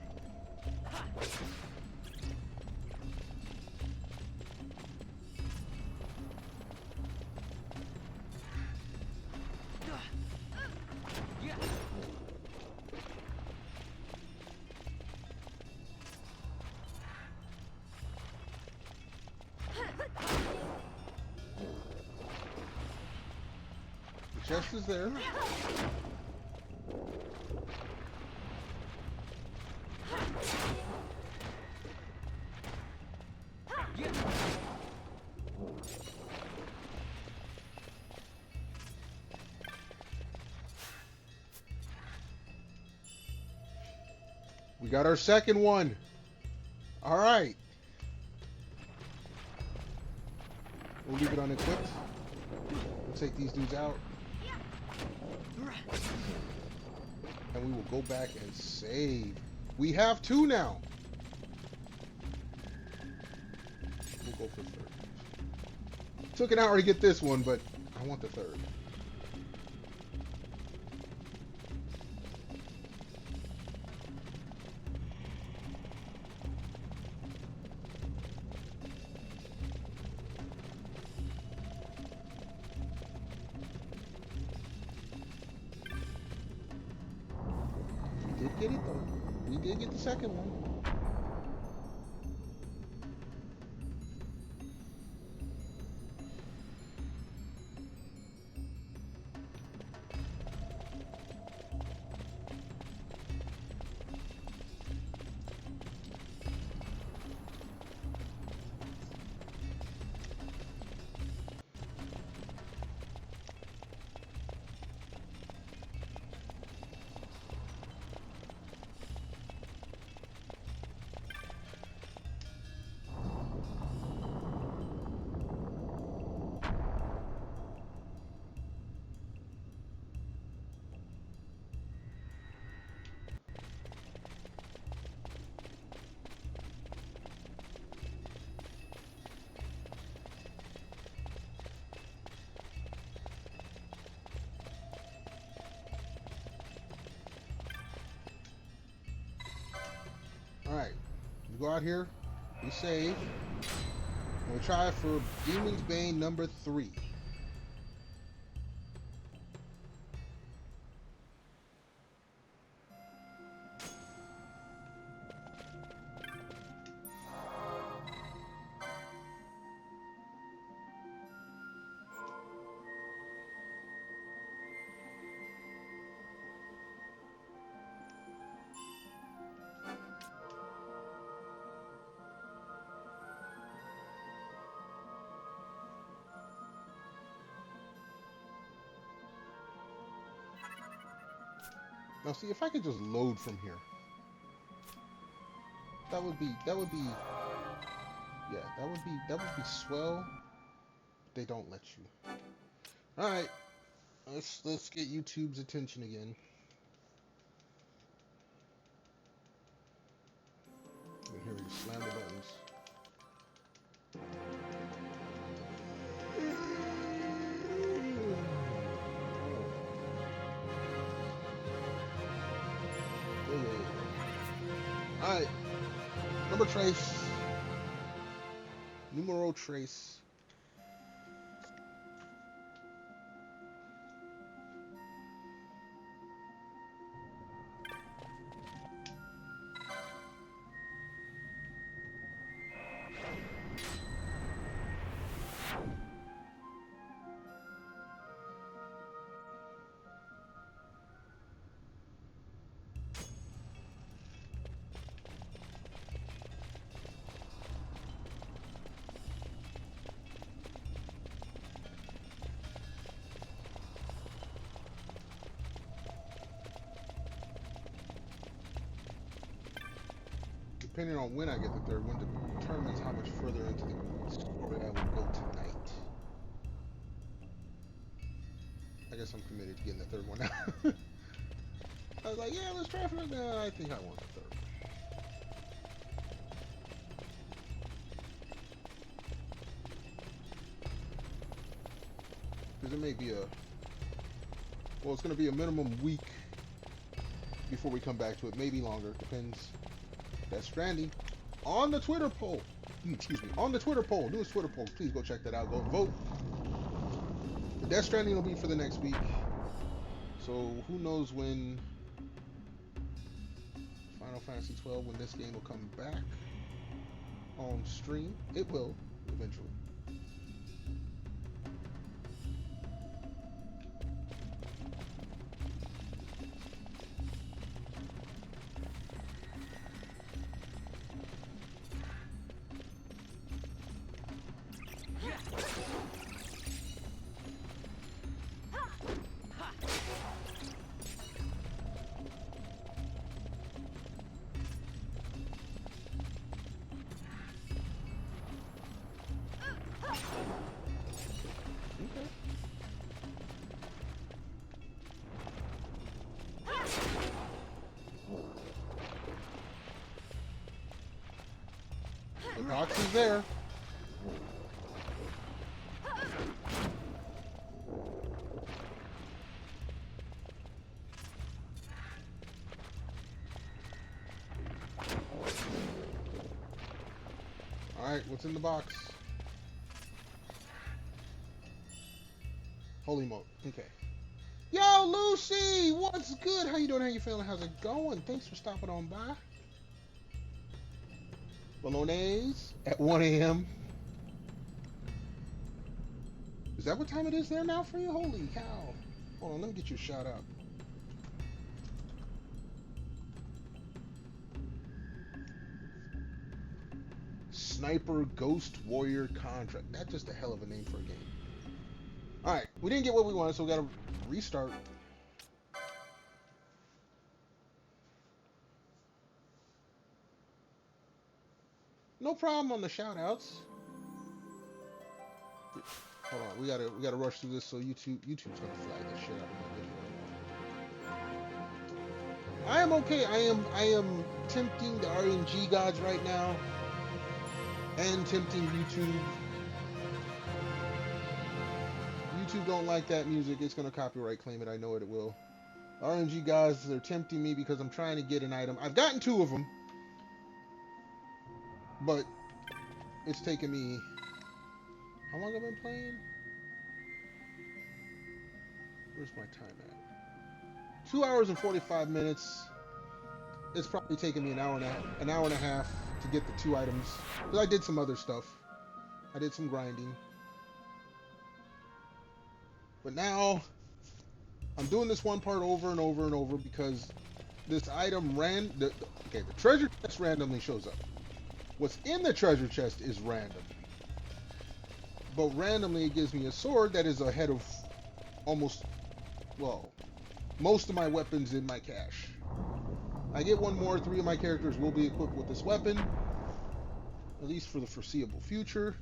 The chest is there. We got our second one. All right. We'll leave it unequipped. We'll take these dudes out. And we will go back and save. We have 2 now. We'll go for the third. Took an hour to get this one, but I want the third. We did get it though. We did get the second one. go out here, we save, and we try for Demon's Bane number 3. Now see, if I could just load from here. That would be swell. They don't let you. Alright. Let's get YouTube's attention again. And here we slam the buttons. Alright, number trace, numero trace. Depending on when I get the third one determines how much further into the story I will go tonight. I guess I'm committed to getting the third one now. I was like, yeah, let's try for it. No, I think I want the third. Because it may be well, it's going to be a minimum week before we come back to it. Maybe longer. Depends. Death Stranding on the Twitter poll. Excuse me. On the Twitter poll. Newest Twitter poll. Please go check that out. Go vote. The Death Stranding will be for the next week. So who knows when Final Fantasy 12, when this game will come back on stream. It will eventually. The box is there. Alright, what's in the box? Holy moly. Okay. Yo, Lucy! What's good? How you doing? How you feeling? How's it going? Thanks for stopping on by. Bolognese at 1 a.m. Is that what time it is there now for you? Holy cow. Hold on, let me get you a shout out. Sniper Ghost Warrior Contract. That's just a hell of a name for a game. Alright, we didn't get what we wanted, so we gotta restart. No problem on the shout outs. Hold on, we gotta rush through this so YouTube's gonna flag this shit out of my video. I am okay. I am tempting the RNG gods right now. And tempting YouTube. YouTube don't like that music. It's gonna copyright claim it. I know it will. RNG guys, they're tempting me because I'm trying to get an item. I've gotten 2 of them. But it's taken me, how long have I been playing? Where's my time at? 2 hours and 45 minutes. It's probably taken me an hour and a half to get the 2 items. Because I did some other stuff. I did some grinding. But now I'm doing this one part over and over and over because this item the treasure chest randomly shows up. What's in the treasure chest is random. But randomly it gives me a sword that is ahead of most of my weapons in my cache. I get one more, 3 of my characters will be equipped with this weapon, at least for the foreseeable future.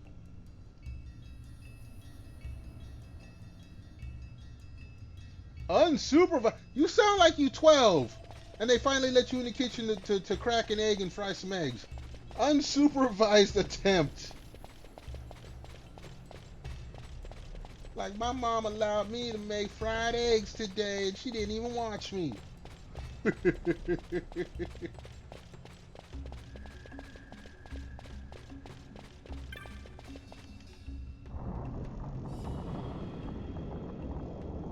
Unsupervised. You sound like you 12, and they finally let you in the kitchen to crack an egg and fry some eggs. Unsupervised attempt. Like, my mom allowed me to make fried eggs today, and she didn't even watch me.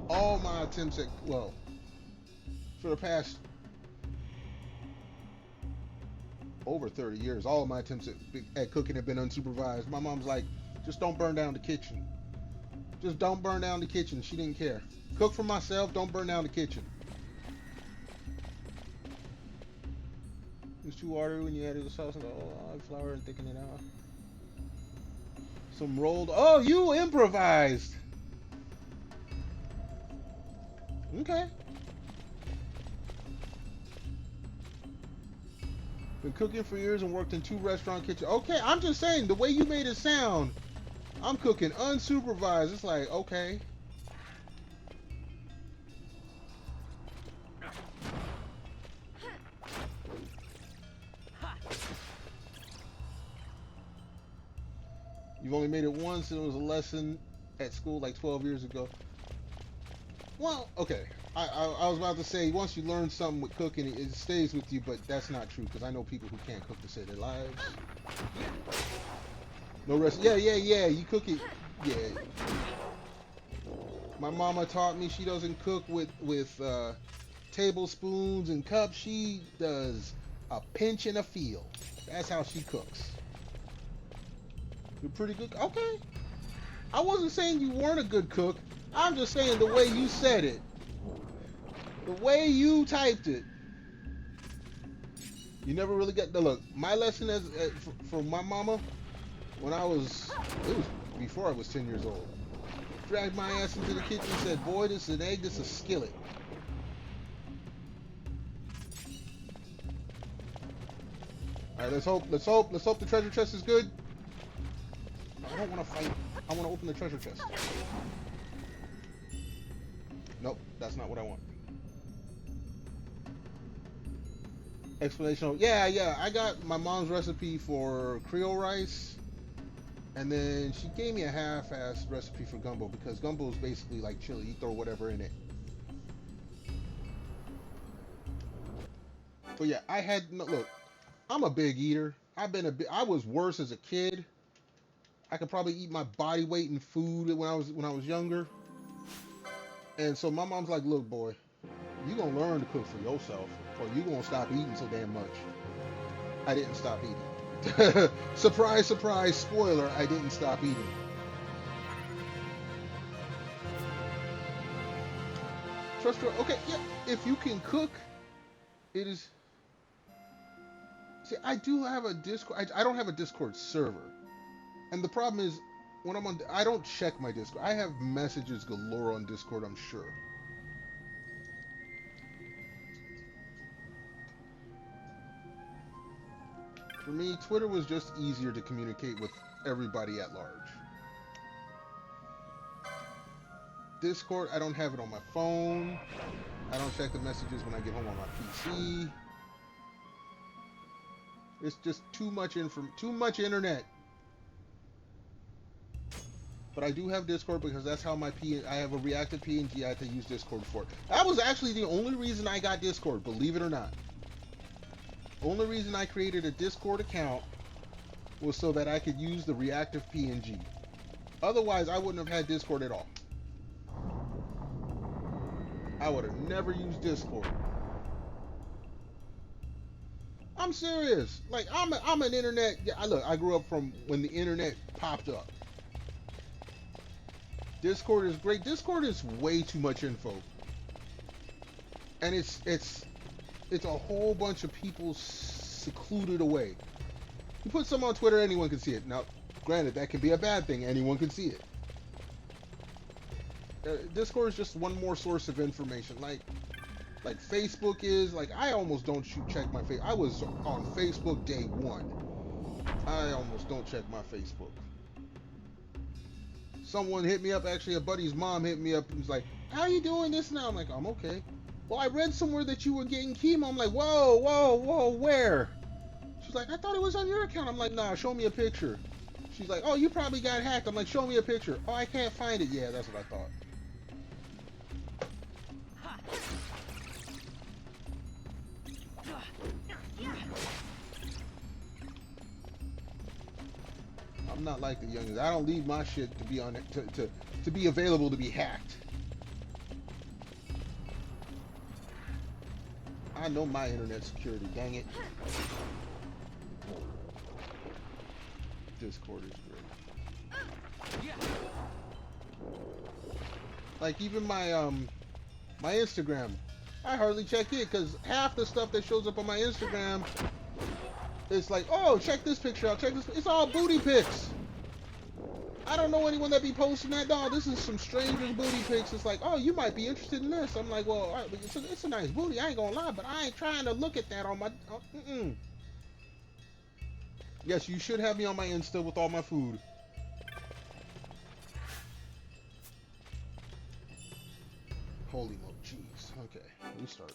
All my attempts at, well, for the past over 30 years, all of my attempts at cooking have been unsupervised. My mom's like, just don't burn down the kitchen. Just don't burn down the kitchen. She didn't care. Cook for myself, don't burn down the kitchen. It's too watery when you added the sauce and the olive flour and thicken it out. Some rolled, oh, you improvised. Okay. Been cooking for years and worked in 2 restaurant kitchens. Okay, I'm just saying, the way you made it sound, I'm cooking unsupervised. It's like, okay. You've only made it once, and it was a lesson at school like 12 years ago. Well, okay. I was about to say, once you learn something with cooking, it stays with you, but that's not true, because I know people who can't cook to save their lives. No rest. Yeah, you cook it. Yeah. My mama taught me she doesn't cook with tablespoons and cups. She does a pinch and a feel. That's how she cooks. You're pretty good. Okay. I wasn't saying you weren't a good cook. I'm just saying the way you said it. The way you typed it. You never really got the look. My lesson from my mama, when it was before I was 10 years old. Dragged my ass into the kitchen and said, boy, this is an egg, this is a skillet. Alright, let's hope the treasure chest is good. I don't want to fight. I want to open the treasure chest. Nope, that's not what I want. Explanation. Yeah, I got my mom's recipe for Creole rice. And then she gave me a half-assed recipe for gumbo, because gumbo is basically like chili. You throw whatever in it. But yeah, look, I'm a big eater. I was worse as a kid. I could probably eat my body weight in food when I was younger. And so my mom's like, look, boy, you gonna learn to cook for yourself, or you gonna stop eating so damn much. I didn't stop eating. Surprise, surprise, spoiler, I didn't stop eating. Trust her. Okay, yeah, if you can cook, it is. See, I do have a Discord. I don't have a Discord server. And the problem is, when I'm on, I don't check my Discord. I have messages galore on Discord, I'm sure. For me, Twitter was just easier to communicate with everybody at large. Discord, I don't have it on my phone. I don't check the messages when I get home on my PC. It's just too much internet. But I do have Discord because that's how I have a reactive PNG I have to use Discord for. That was actually the only reason I got Discord, believe it or not. Only reason I created a Discord account was so that I could use the reactive PNG. Otherwise, I wouldn't have had Discord at all. I would have never used Discord. I'm serious. Like, I'm an internet. Yeah, look, I grew up from when the internet popped up. Discord is great. Discord is way too much info, and it's a whole bunch of people secluded away. You put some on Twitter, anyone can see it. Now, granted, that can be a bad thing. Anyone can see it. Discord is just one more source of information. Like Facebook is. Like, I almost don't check my face. I was on Facebook day one. I almost don't check my Facebook. Someone hit me up. Actually, a buddy's mom hit me up and was like, "How you doing this now?" I'm like, "I'm okay." "Well, I read somewhere that you were getting chemo." I'm like, whoa, where? She's like, "I thought it was on your account." I'm like, "Nah, show me a picture." She's like, "Oh, you probably got hacked." I'm like, "Show me a picture." "Oh, I can't find it." Yeah, that's what I thought. I'm not like the youngins. I don't leave my shit to be on it to be available to be hacked. I know my internet security, dang it. Discord is great. Like, even my my Instagram, I hardly check it because half the stuff that shows up on my Instagram, it's like, "Oh, check this picture out, check this." It's all booty pics. I don't know anyone that be posting that. "Dog, this is some stranger's booty pics." It's like, "Oh, you might be interested in this." I'm like, "Well, it's a nice booty, I ain't gonna lie, but I ain't trying to look at that on my... Yes, you should have me on my Insta with all my food. Holy mo, jeez. Okay, let me start.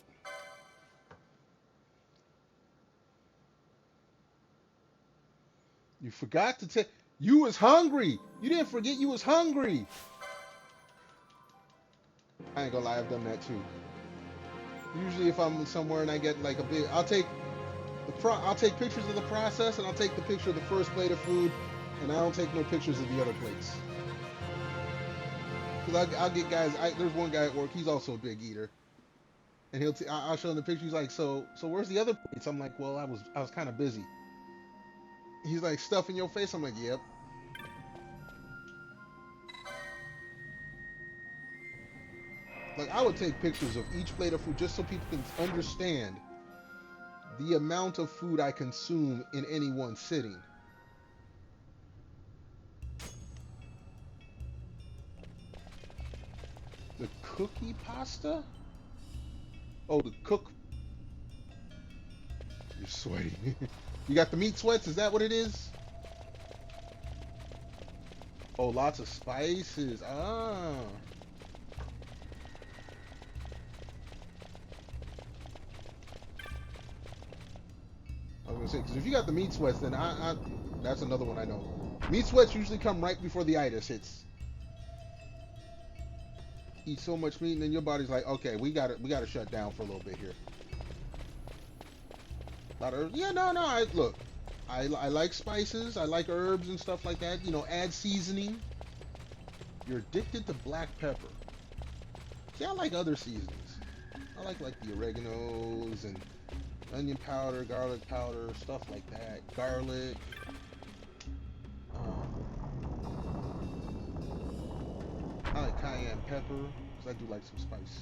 You forgot to take... You was hungry. You didn't forget you was hungry. I ain't gonna lie, I've done that too. Usually if I'm somewhere and I get like a big... I'll take pictures of the process, and I'll take the picture of the first plate of food, and I don't take no pictures of the other plates. Because I'll get guys... There's one guy at work, he's also a big eater. And I'll show him the picture, he's like, so where's the other plates? I'm like, "Well, I was kind of busy." He's like, "Stuff in your face?" I'm like, "Yep." Like, I would take pictures of each plate of food just so people can understand the amount of food I consume in any one sitting. The cookie pasta? Oh, the cook... You're sweating. You got the meat sweats? Is that what it is? Oh, lots of spices. Ah. I was gonna say, because if you got the meat sweats, then that's another one I know. Meat sweats usually come right before the itis hits. Eat so much meat, and then your body's like, "Okay, we gotta shut down for a little bit here." A lot of herbs. Yeah, no. Look, I like spices. I like herbs and stuff like that. You know, add seasoning. You're addicted to black pepper. See, I like other seasonings. I like the oreganos and onion powder, garlic powder, stuff like that. Garlic. I like cayenne pepper because I do like some spice.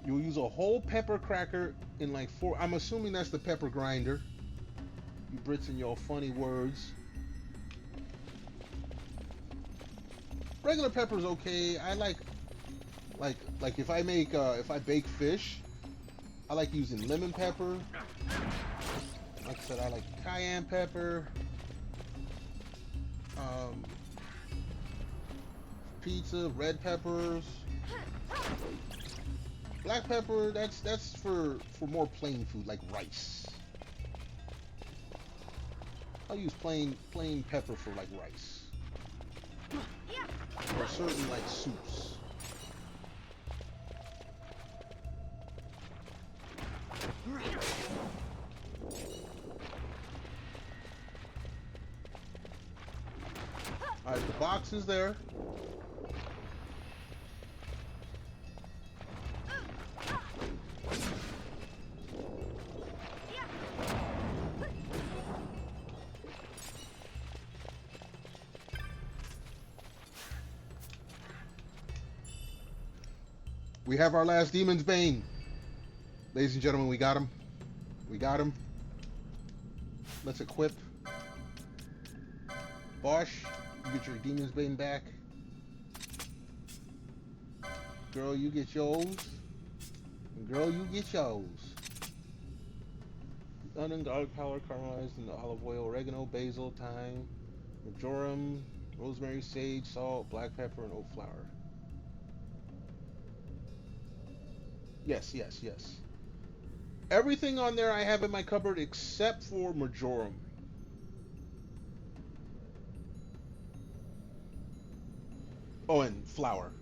You'll use a whole pepper cracker in like 4... I'm assuming that's the pepper grinder. You Brits and your funny words. Regular pepper's okay. I like if I bake fish, I like using lemon pepper. Like I said, I like cayenne pepper. Pizza, red peppers. Black pepper, that's for more plain food, like rice. I'll use plain pepper for like rice. Or certain like soups. Alright, the box is there. We have our last Demon's Bane. Ladies and gentlemen, we got him. We got him. Let's equip. Bosch, you get your Demon's Bane back. Girl, you get yours. And girl, you get yours. Onion, garlic powder, caramelized in the olive oil, oregano, basil, thyme, marjoram, rosemary, sage, salt, black pepper, and oat flour. Yes, yes, yes. Everything on there I have in my cupboard except for marjoram. Oh, and flour.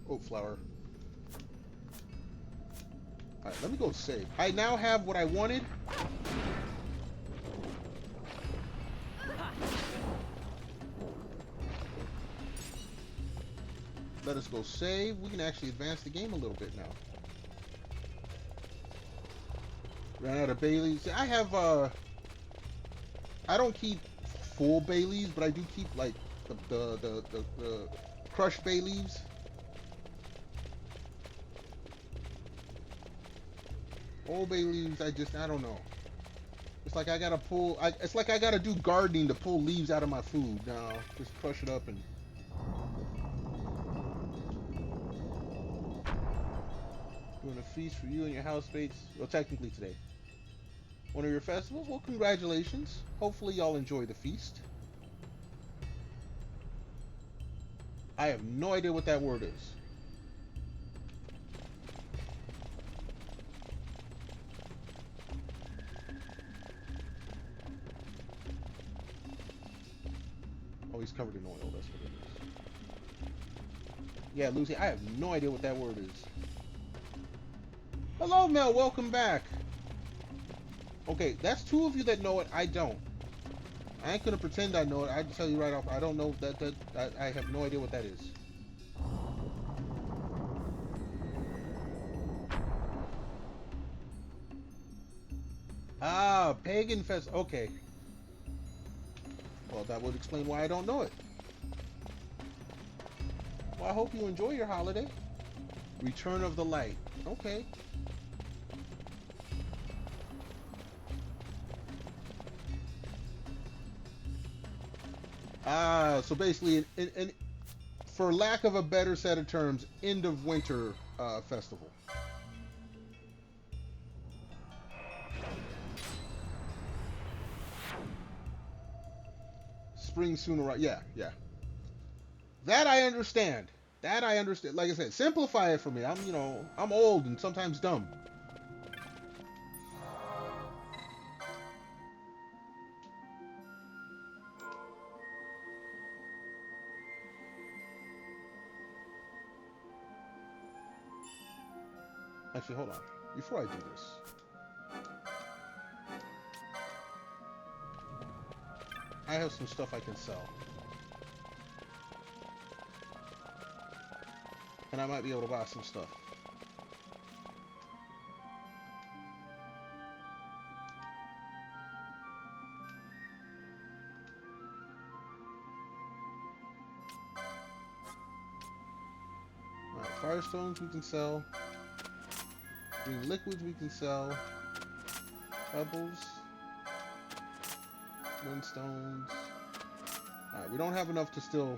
Oat flour. Alright, let me go save. I now have what I wanted. Let us go save. We can actually advance the game a little bit now. Ran out of Baileys. I have, I don't keep full bay leaves, but I do keep, like, the crushed bay leaves. Old bay leaves, I don't know. It's like I gotta pull, it's like I gotta do gardening to pull leaves out of my food. No, just crush it up and... Doing a feast for you and your housemates. Well, technically today. One of your festivals? Well, congratulations. Hopefully y'all enjoy the feast. I have no idea what that word is. Oh, he's covered in oil. That's what it is. Yeah, Lucy, I have no idea what that word is. Hello, Mel. Welcome back. Okay, that's two of you that know it. I don't. I ain't gonna pretend I know it. I tell you right off, I don't know that. I have no idea what that is. Ah, Pagan Fest. Okay. Well, that would explain why I don't know it. Well, I hope you enjoy your holiday. Return of the Light. Okay. Ah, so basically, for lack of a better set of terms, end of winter festival. Spring soon arrive. Yeah, yeah. That I understand. That I understand. Like I said, simplify it for me. I'm old and sometimes dumb. Actually, hold on. Before I do this. I have some stuff I can sell. And I might be able to buy some stuff. Alright, firestones we can sell. Green liquids we can sell. Pebbles. Windstones. Alright, we don't have enough to still...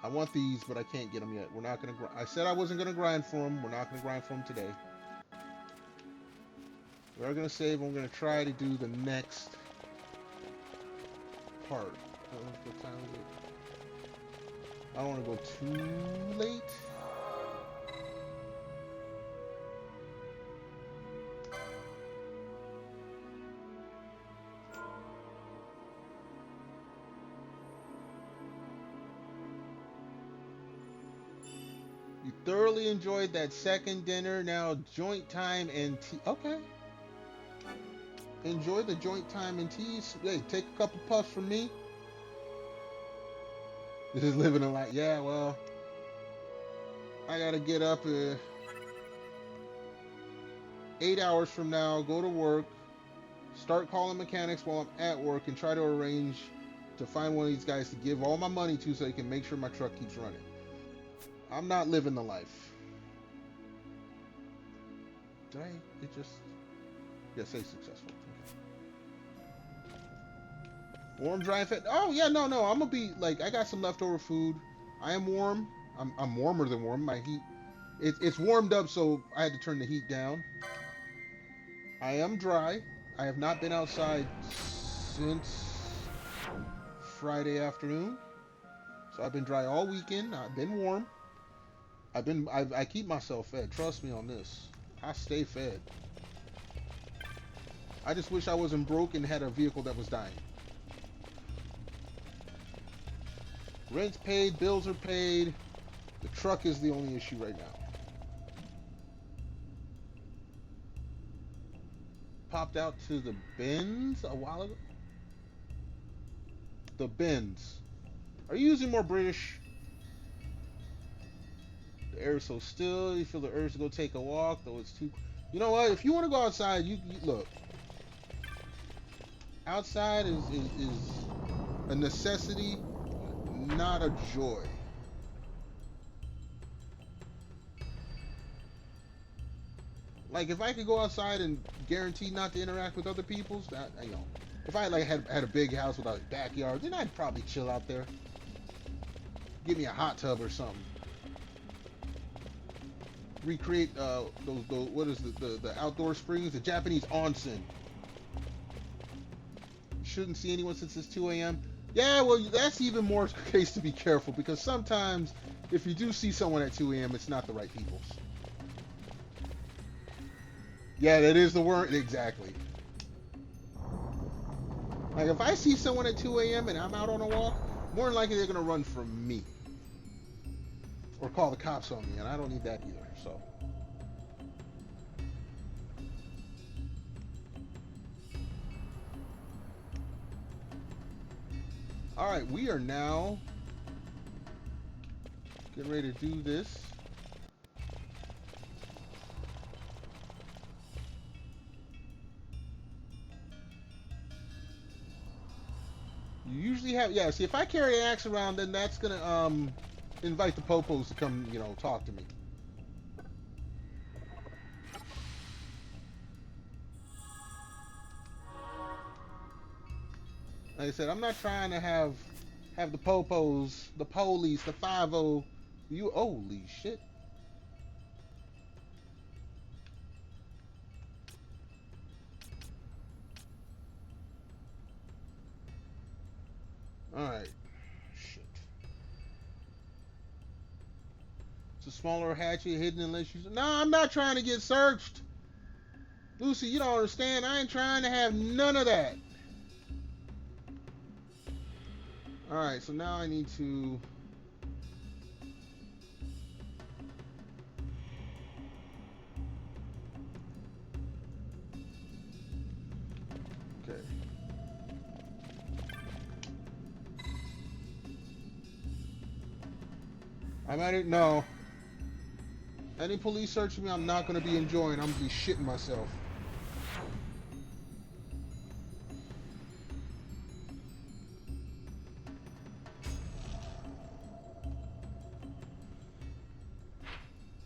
I want these, but I can't get them yet. We're not going to... I said I wasn't going to grind for them. We're not going to grind for them today. We are going to save. We're going to try to do the next part. What time is it? I don't want to go too late. thoroughly enjoyed that second dinner. Now joint time and tea. Okay. Enjoy the joint time and tea. Hey, take a couple puffs from me. This is living a life. Yeah, well, I gotta get up 8 hours from now, go to work, start calling mechanics while I'm at work, and try to arrange to find one of these guys to give all my money to so they can make sure my truck keeps running. I'm not living the life. Did I? It just... Yeah, say successful. Okay. Warm, dry, and fed. Oh, yeah, no. I'm gonna be, like, I got some leftover food. I am warm. I'm warmer than warm. My heat... It's warmed up, so I had to turn the heat down. I am dry. I have not been outside since Friday afternoon. So I've been dry all weekend. I've been warm. I keep myself fed. Trust me on this. I stay fed. I just wish I wasn't broke and had a vehicle that was dying. Rent's paid, bills are paid. The truck is the only issue right now. Popped out to the bins a while ago. The bins. Are you using more British? The air is so still. You feel the urge to go take a walk, though it's too... You know what? If you want to go outside, you look. Outside is a necessity, not a joy. Like, if I could go outside and guarantee not to interact with other people, that, you know, if I like had a big house with a backyard, then I'd probably chill out there. Give me a hot tub or something. Recreate those what is the outdoor springs, the Japanese onsen. Shouldn't see anyone since it's 2 a.m. Yeah, well, that's even more case to be careful, because sometimes if you do see someone at 2 a.m., it's not the right people's. Yeah, that is the word. Exactly. Like, if I see someone at 2 a.m. and I'm out on a walk, more than likely they're going to run from me. Or call the cops on me, and I don't need that either, so. Alright, we are now getting ready to do this. You usually have, yeah, see, if I carry an axe around, then that's gonna invite the popos to come, you know, talk to me. Like I said, I'm not trying to have the popos, the police, the 5-0. You, holy shit. Alright. Shit. It's a smaller hatchet hidden unless you... No, I'm not trying to get searched. Lucy, you don't understand. I ain't trying to have none of that. Alright, so now I need to... Okay. I might no. Any police searching me, I'm not going to be enjoying. I'm going to be shitting myself.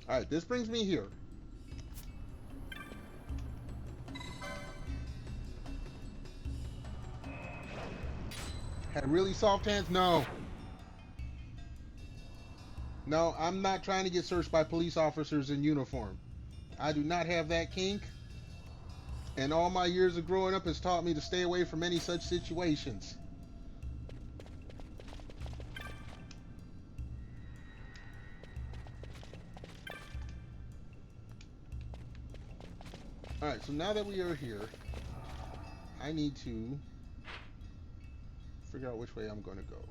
Alright, this brings me here. Had really soft hands? No. No, I'm not trying to get searched by police officers in uniform. I do not have that kink. And all my years of growing up has taught me to stay away from any such situations. Alright, so now that we are here, I need to figure out which way I'm going to go.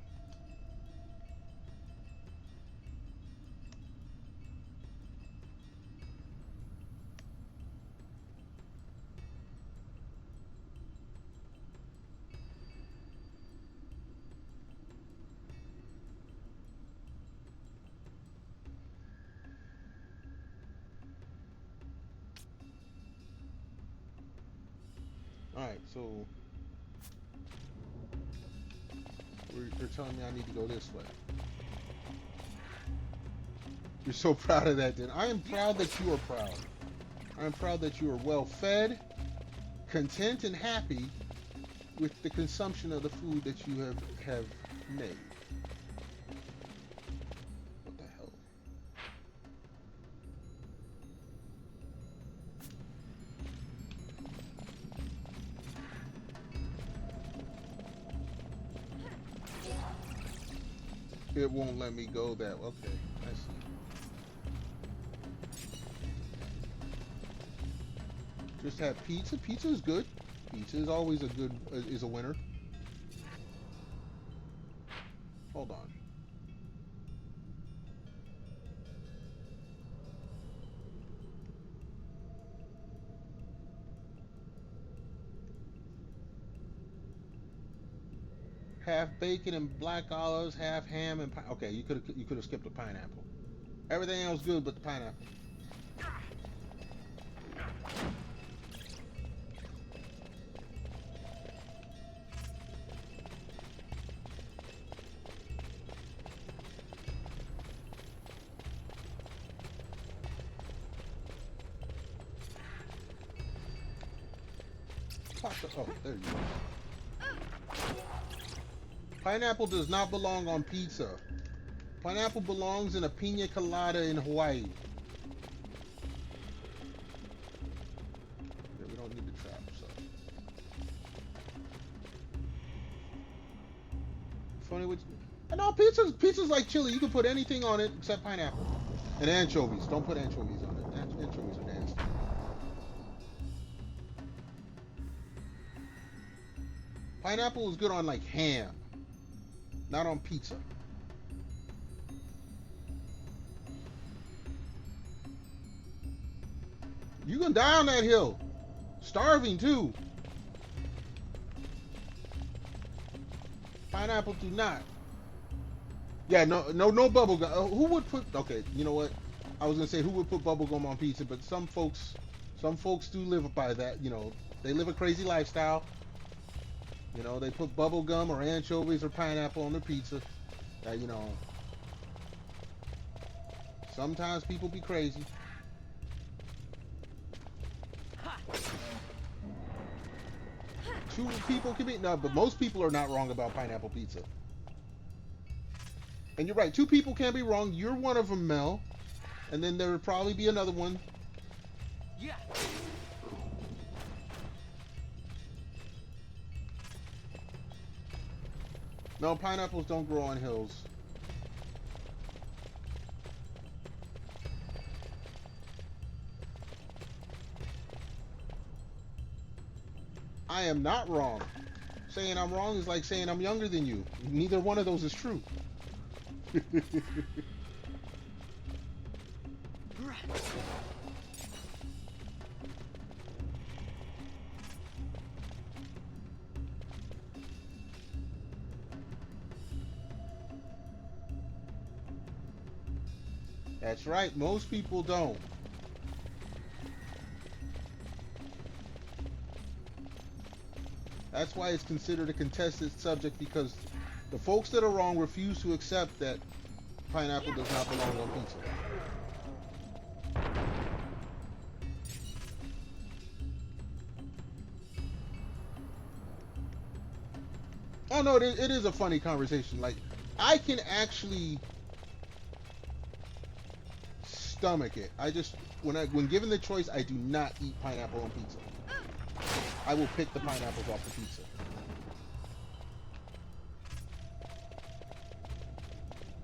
Alright, so they're telling me I need to go this way. You're so proud of that, then. I am proud that you are proud. I am proud that you are well fed, content, and happy with the consumption of the food that you have made. What the hell? It won't let me go that. Okay, I see. Just have pizza. Pizza is good. Pizza is always is a winner. Hold on. Half bacon and black olives, half ham and okay. You could have skipped the pineapple. Everything else good but the pineapple. Oh, there you go. Pineapple does not belong on pizza. Pineapple belongs in a pina colada in Hawaii. Yeah, we don't need the trap, so. Funny which. No, pizza's like chili. You can put anything on it except pineapple. And anchovies. Don't put anchovies on it. Anchovies are nasty. Pineapple is good on like ham, not on pizza. You can die on that hill, starving too. Pineapple do not. Yeah, no bubble gum. Who would put? Okay, you know what? I was gonna say who would put bubble gum on pizza, but some folks do live by that. You know, they live a crazy lifestyle. You know, they put bubble gum or anchovies or pineapple on their pizza. You know, sometimes people be crazy. Two people can be no, but most people are not wrong about pineapple pizza. And you're right, two people can't be wrong. You're one of them, Mel. And then there would probably be another one. Yeah. No, pineapples don't grow on hills. I am not wrong. Saying I'm wrong is like saying I'm younger than you. Neither one of those is true. That's right, most people don't. That's why it's considered a contested subject, because the folks that are wrong refuse to accept that pineapple does not belong on pizza. Oh no, it is a funny conversation. Like, I can actually stomach it. I just, when given the choice, I do not eat pineapple on pizza. I will pick the pineapples off the pizza.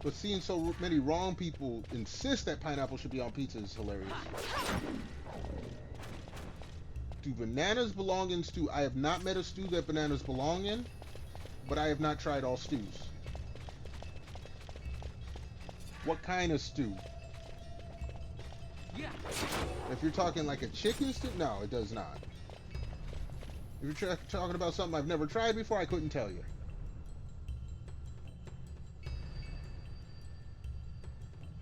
But seeing so many wrong people insist that pineapple should be on pizza is hilarious. Do bananas belong in stew? I have not met a stew that bananas belong in, but I have not tried all stews. What kind of stew? Yeah. If you're talking like a chicken stew, no, it does not. If you're talking about something I've never tried before, I couldn't tell you.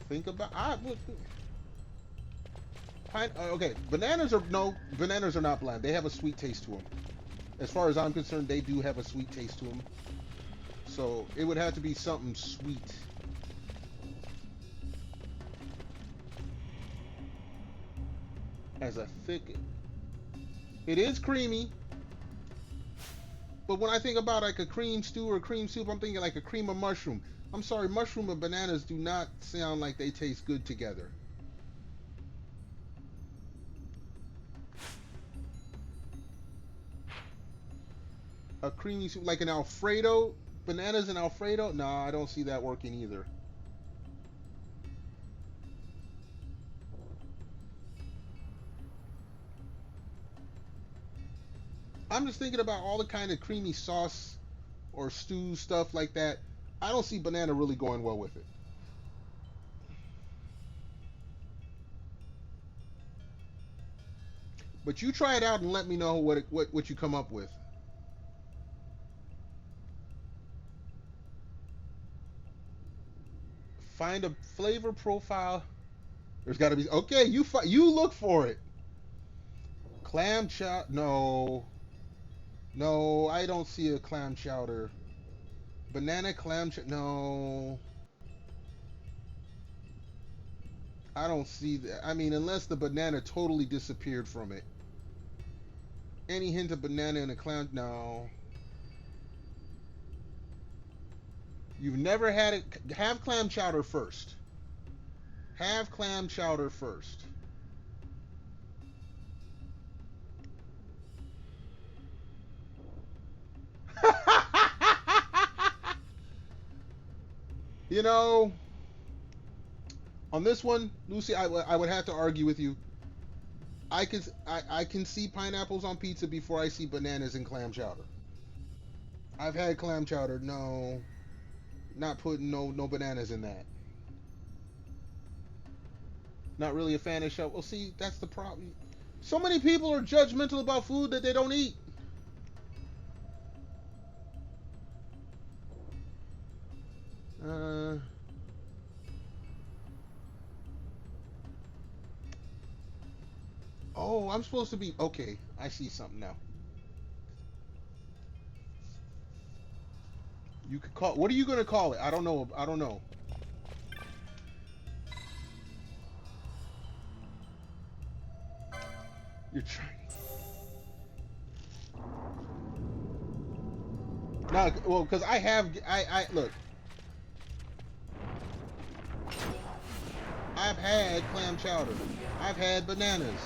Think about okay, bananas are not bland. They have a sweet taste to them. as far as I'm concerned, they do have a sweet taste to them. So it would have to be something sweet. As a thick, it is creamy. But when I think about like a cream stew or cream soup, I'm thinking like a cream of mushroom. I'm sorry, mushroom and bananas do not sound like they taste good together. A creamy soup, like an Alfredo, bananas and Alfredo? No, I don't see that working either. I'm just thinking about all the kind of creamy sauce or stew stuff like that. I don't see banana really going well with it. But you try it out and let me know what you come up with. Find a flavor profile. There's got to be, okay. You look for it. Clam chowder? No, no, I don't see a clam chowder. Banana clam chowder? No, I don't see that. I mean, unless the banana totally disappeared from it. Any hint of banana in a clam? No. You've never had it. Have clam chowder first. Have clam chowder first. You know, on this one, Lucy, I would have to argue with you. I can see pineapples on pizza before I see bananas and clam chowder. I've had clam chowder. No, not putting no bananas in that. Not really a fan of shell. Well, see, that's the problem. So many people are judgmental about food that they don't eat. Oh, I'm supposed to be okay. I see something now. You could call. What are you gonna call it? I don't know. I don't know. You're trying. No, well, because I have. I look. I've had clam chowder. I've had bananas.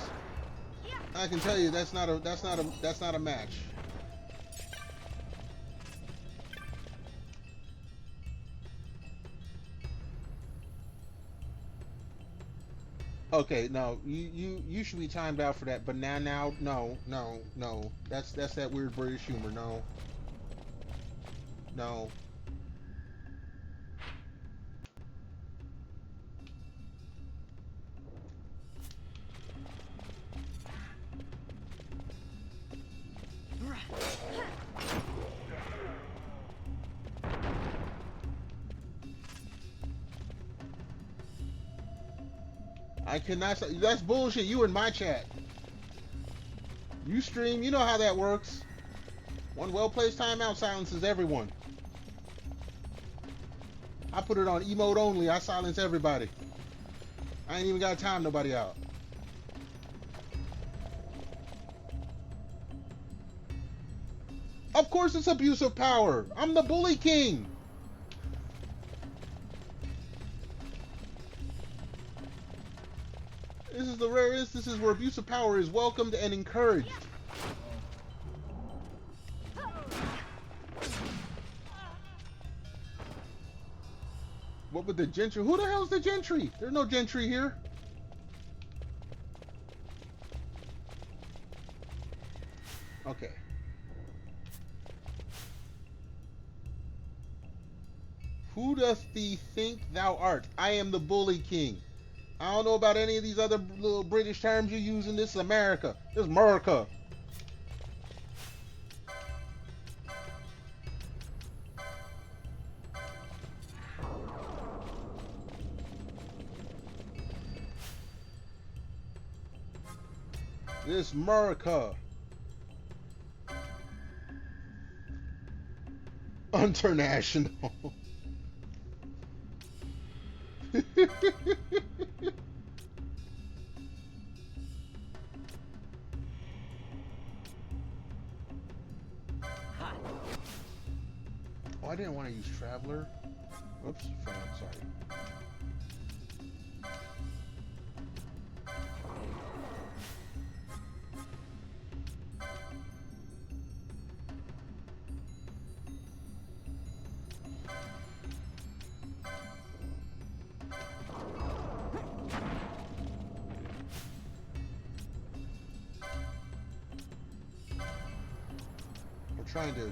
I can tell you that's not a match. Okay, no, you should be timed out for that. But now, no. That's that weird British humor. No. No. I cannot. That's bullshit. You in my chat. You stream. You know how that works. One well-placed timeout silences everyone. I put it on emote only. I silence everybody. I ain't even got to time nobody out. Of course it's abuse of power. I'm the bully king. This is the rare instances where abuse of power is welcomed and encouraged. What with the gentry? Who the hell's the gentry? There's no gentry here. Okay. Who doth thee think thou art? I am the bully king. I don't know about any of these other little British terms you use in this. America. This is America. This America. International. Oh, I didn't want to use Traveler. Oops, friend, sorry. I'm trying to...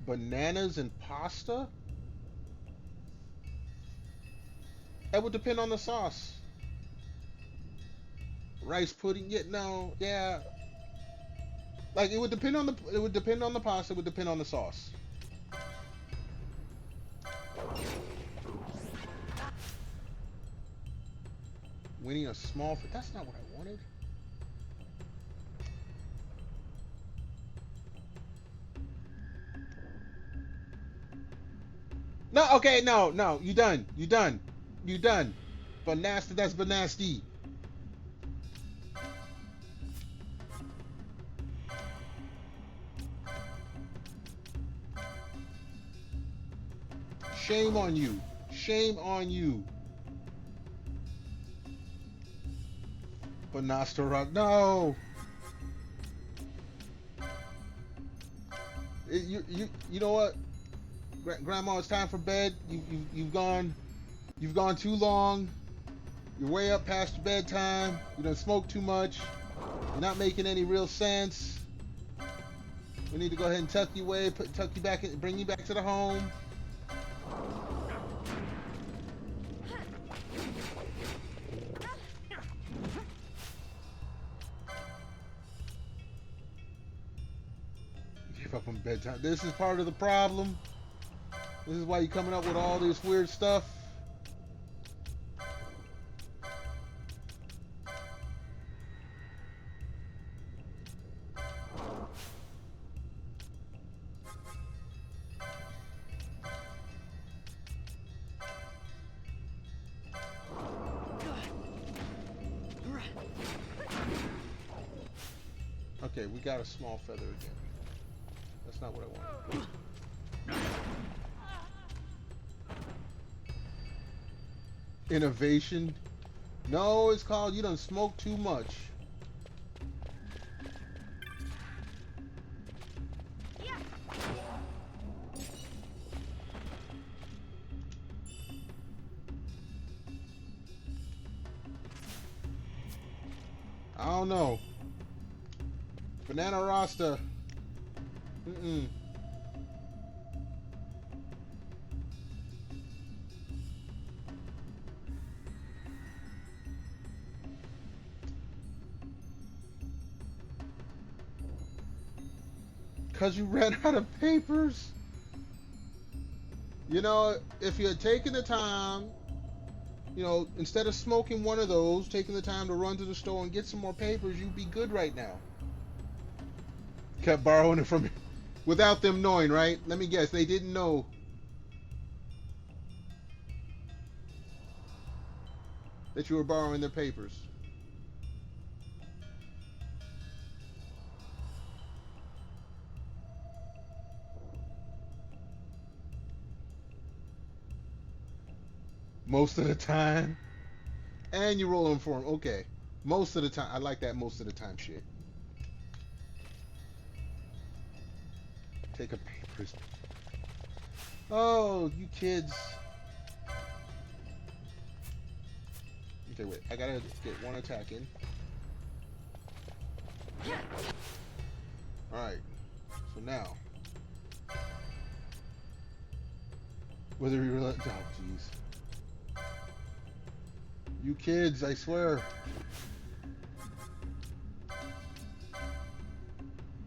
Bananas and pasta? That would depend on the sauce. Rice pudding, yeah, no, yeah. Like it would depend on the pasta, it would depend on the sauce. Winning a small, that's not what I wanted. No, okay, no, you done. But nasty, that's but nasty. Shame on you. Shame on you. But Rock, no. You know what? Grandma, it's time for bed. You've gone too long. You're way up past your bedtime. You done smoked too much. You're not making any real sense. We need to go ahead and tuck you away, tuck you back, bring you back to the home. Give up on bedtime. This is part of the problem. This is why you're coming up with all this weird stuff. Okay, we got a small feather again. That's not what I wanted. Innovation? No, it's called you done smoked too much. I don't know. Banana Rasta. Because you ran out of papers? You know, if you had taken the time, you know, instead of smoking one of those, taking the time to run to the store and get some more papers, you'd be good right now. Kept borrowing it from me without them knowing, right? Let me guess, they didn't know. That you were borrowing their papers. Most of the time. And you roll them for them. Okay. Most of the time. I like that most of the time shit. Take a papers. Oh, you kids. Okay, wait. I gotta get one attack in. Alright. So now. Whether you realize. Oh, jeez. You kids, I swear.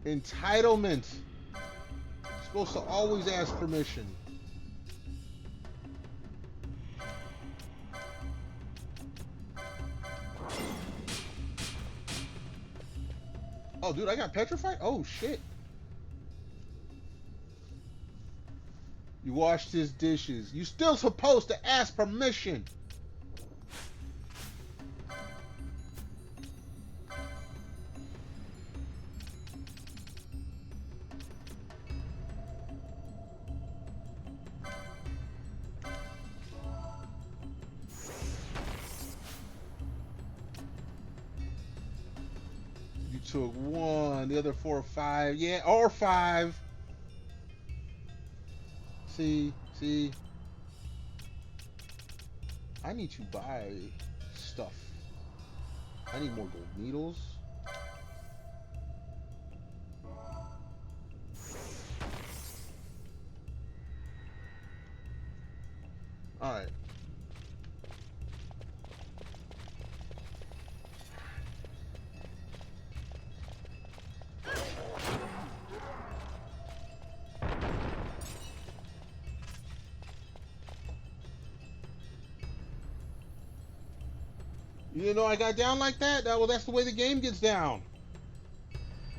Entitlement. You're supposed to always ask permission. Oh, dude, I got petrified? Oh, shit. You washed his dishes. You still supposed to ask permission. You took one, the other 4 or 5. Yeah, or 5. See. I need to buy stuff. I need more gold needles. Alright. You didn't know I got down like that? Well, that's the way the game gets down.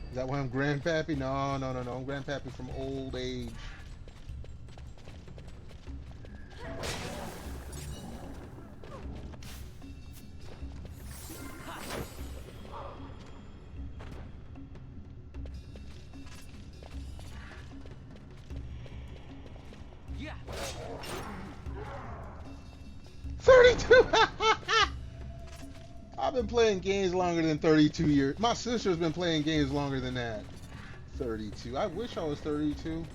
Is that why I'm grandpappy? No. I'm grandpappy from old age. Yeah. 32! I've been playing games longer than 32 years. My sister's been playing games longer than that. 32. I wish I was 32.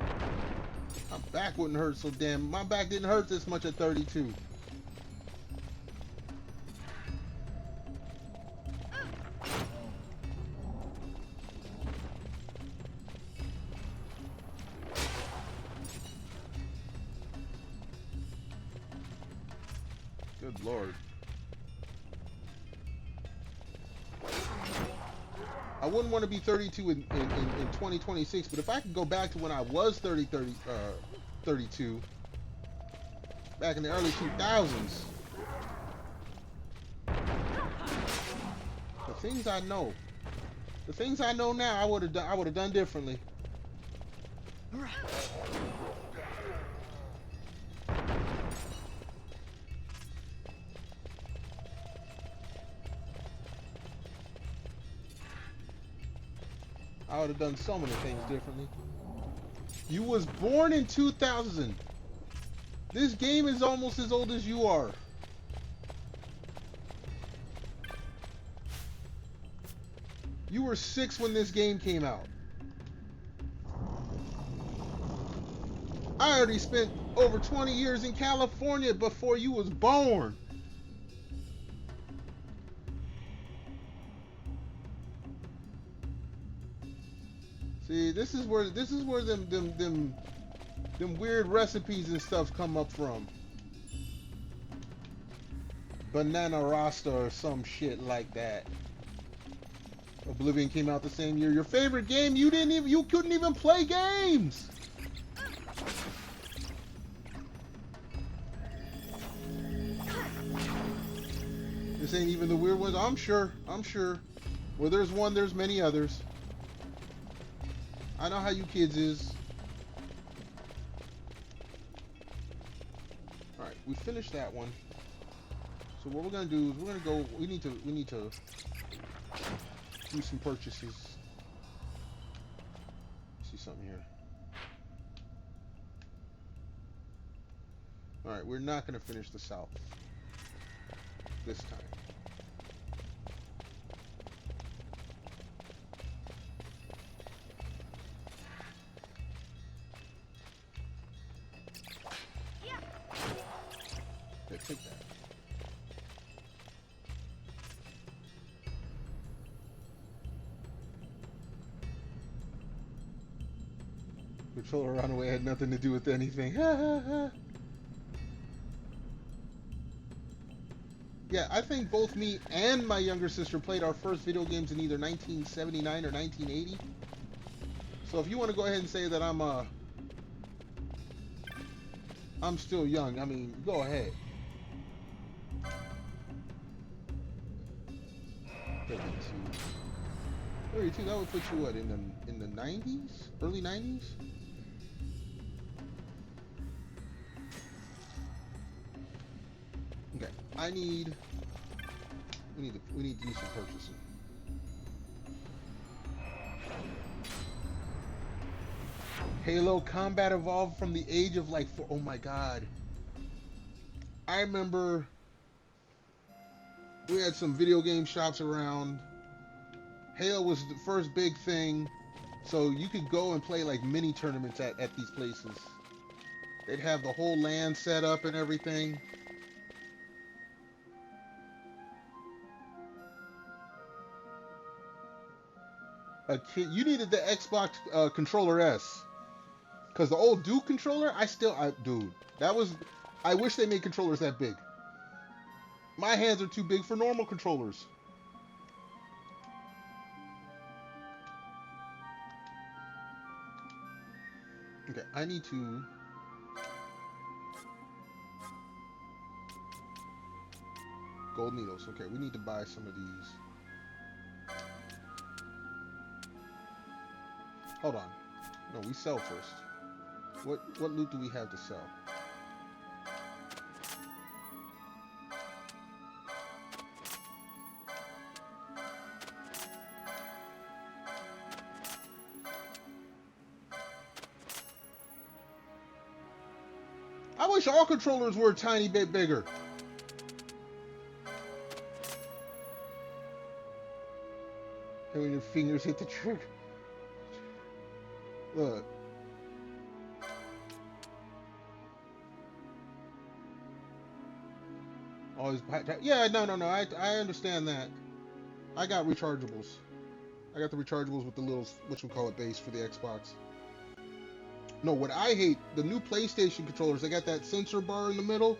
My back wouldn't hurt so damn. My back didn't hurt this much at 32. Good Lord. I wouldn't want to be 32 in 2026, but if I could go back to when I was 32, back in the early 2000s, the things I know now, I would have done differently. I would have done so many things differently. You was born in 2000. This game is almost as old as you are. You were 6 when this game came out. I already spent over 20 years in California before you was born. See, this is where them weird recipes and stuff come up from. Banana Rasta or some shit like that. Oblivion came out the same year. Your favorite game, you couldn't even play games. This ain't even the weird ones. I'm sure. Where there's one, there's many others. I know how you kids is. Alright, we finished that one. So what we're gonna do is we're gonna go, we need to do some purchases. See something here. Alright, we're not gonna finish the south this time. Take that. Controller runaway had nothing to do with anything. Yeah, I think both me and my younger sister played our first video games in either 1979 or 1980. So if you want to go ahead and say that I'm still young, I mean, go ahead. 32, that would put you what, in the 90s? Early 90s? Okay, we need to do some purchasing. Halo Combat evolved from the age of like oh my god. I remember we had some video game shops around. Halo was the first big thing, so you could go and play like mini tournaments at these places. They'd have the whole LAN set up and everything. A kid, you needed the Xbox controller S, because the old Duke controller, dude, I wish they made controllers that big. My hands are too big for normal controllers. Okay, I need to... Gold needles. Okay, we need to buy some of these. Hold on. No, we sell first. What loot do we have to sell? I wish all controllers were a tiny bit bigger. And when your fingers hit the trigger. Look. Always, yeah, no. I understand that. I got rechargeables. I got the rechargeables with the little, whatchamacallit base for the Xbox. No, what I hate, the new PlayStation controllers, they got that sensor bar in the middle.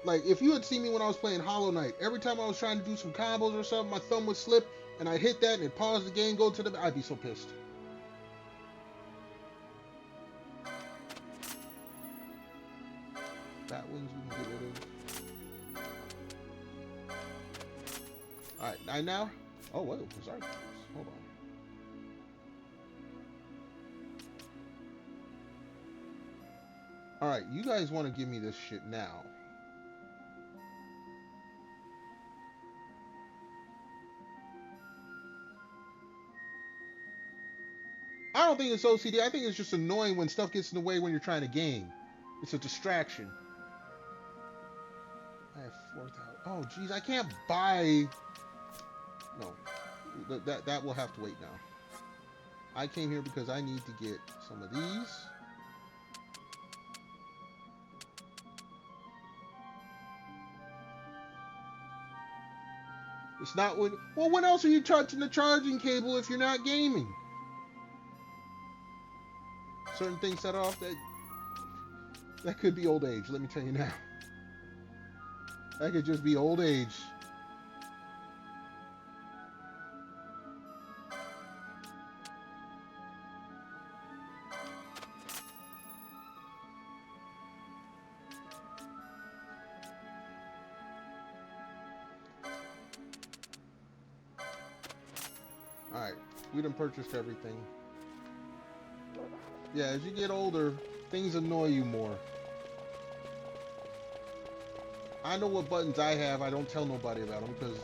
Like, if you had seen me when I was playing Hollow Knight, every time I was trying to do some combos or something, my thumb would slip, and I'd hit that, and it'd pause the game, go to the... I'd be so pissed. Bat wings we can get rid of. Alright, 9 now? Oh, whoa, sorry. Hold on. Alright, you guys want to give me this shit now. I don't think it's OCD. I think it's just annoying when stuff gets in the way when you're trying to game. It's a distraction. I have 4,000. Oh, geez, I can't buy... No. That will have to wait now. I came here because I need to get some of these. It's not when... Well, when else are you touching the charging cable if you're not gaming? Certain things set off, that could be old age, let me tell you now. That could just be old age. Alright, we done purchased everything. Yeah, as you get older, things annoy you more. I know what buttons I have. I don't tell nobody about them because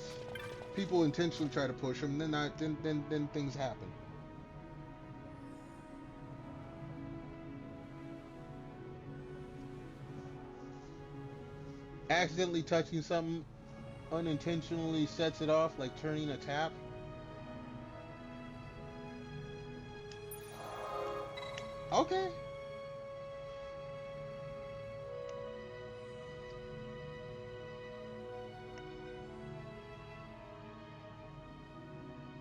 people intentionally try to push them. Then things happen. Accidentally touching something unintentionally sets it off, like turning a tap. Okay.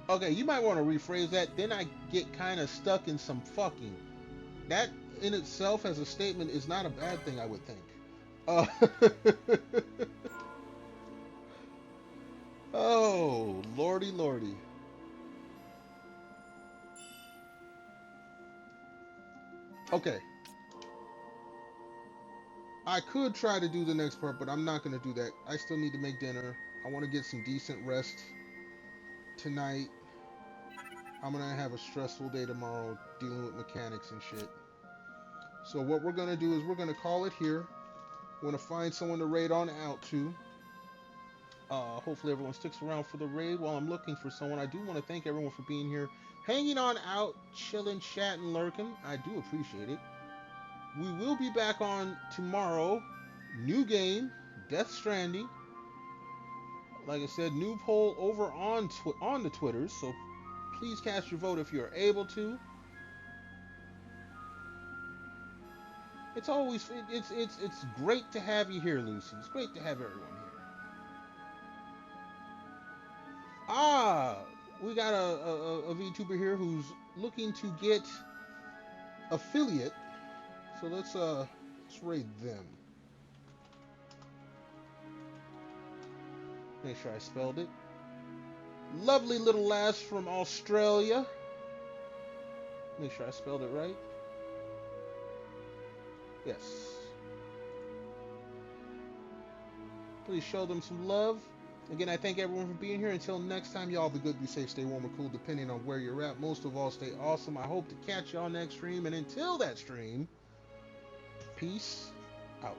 Okay, you might want to rephrase that. Then I get kind of stuck in some fucking. That in itself as a statement is not a bad thing, I would think. Oh, lordy, lordy. Okay. I could try to do the next part, but I'm not going to do that. I still need to make dinner. I want to get some decent rest tonight. I'm going to have a stressful day tomorrow dealing with mechanics and shit. So what we're going to do is we're going to call it here. We're going to find someone to raid on out to. Hopefully everyone sticks around for the raid while I'm looking for someone. I do want to thank everyone for being here, hanging on out, chilling, chatting, lurking. I do appreciate it. We will be back on tomorrow. New game, Death Stranding. Like I said, new poll over on the Twitters, so please cast your vote if you're able to. It's always it's great to have you here, Lucy. It's great to have everyone here. Ah, we got a VTuber here who's looking to get affiliate. So let's raid them. Make sure I spelled it. Lovely little lass from Australia. Make sure I spelled it right. Yes. Please show them some love. Again, I thank everyone for being here. Until next time, y'all be good, be safe, stay warm or cool, depending on where you're at. Most of all, stay awesome. I hope to catch y'all next stream. And until that stream, peace out.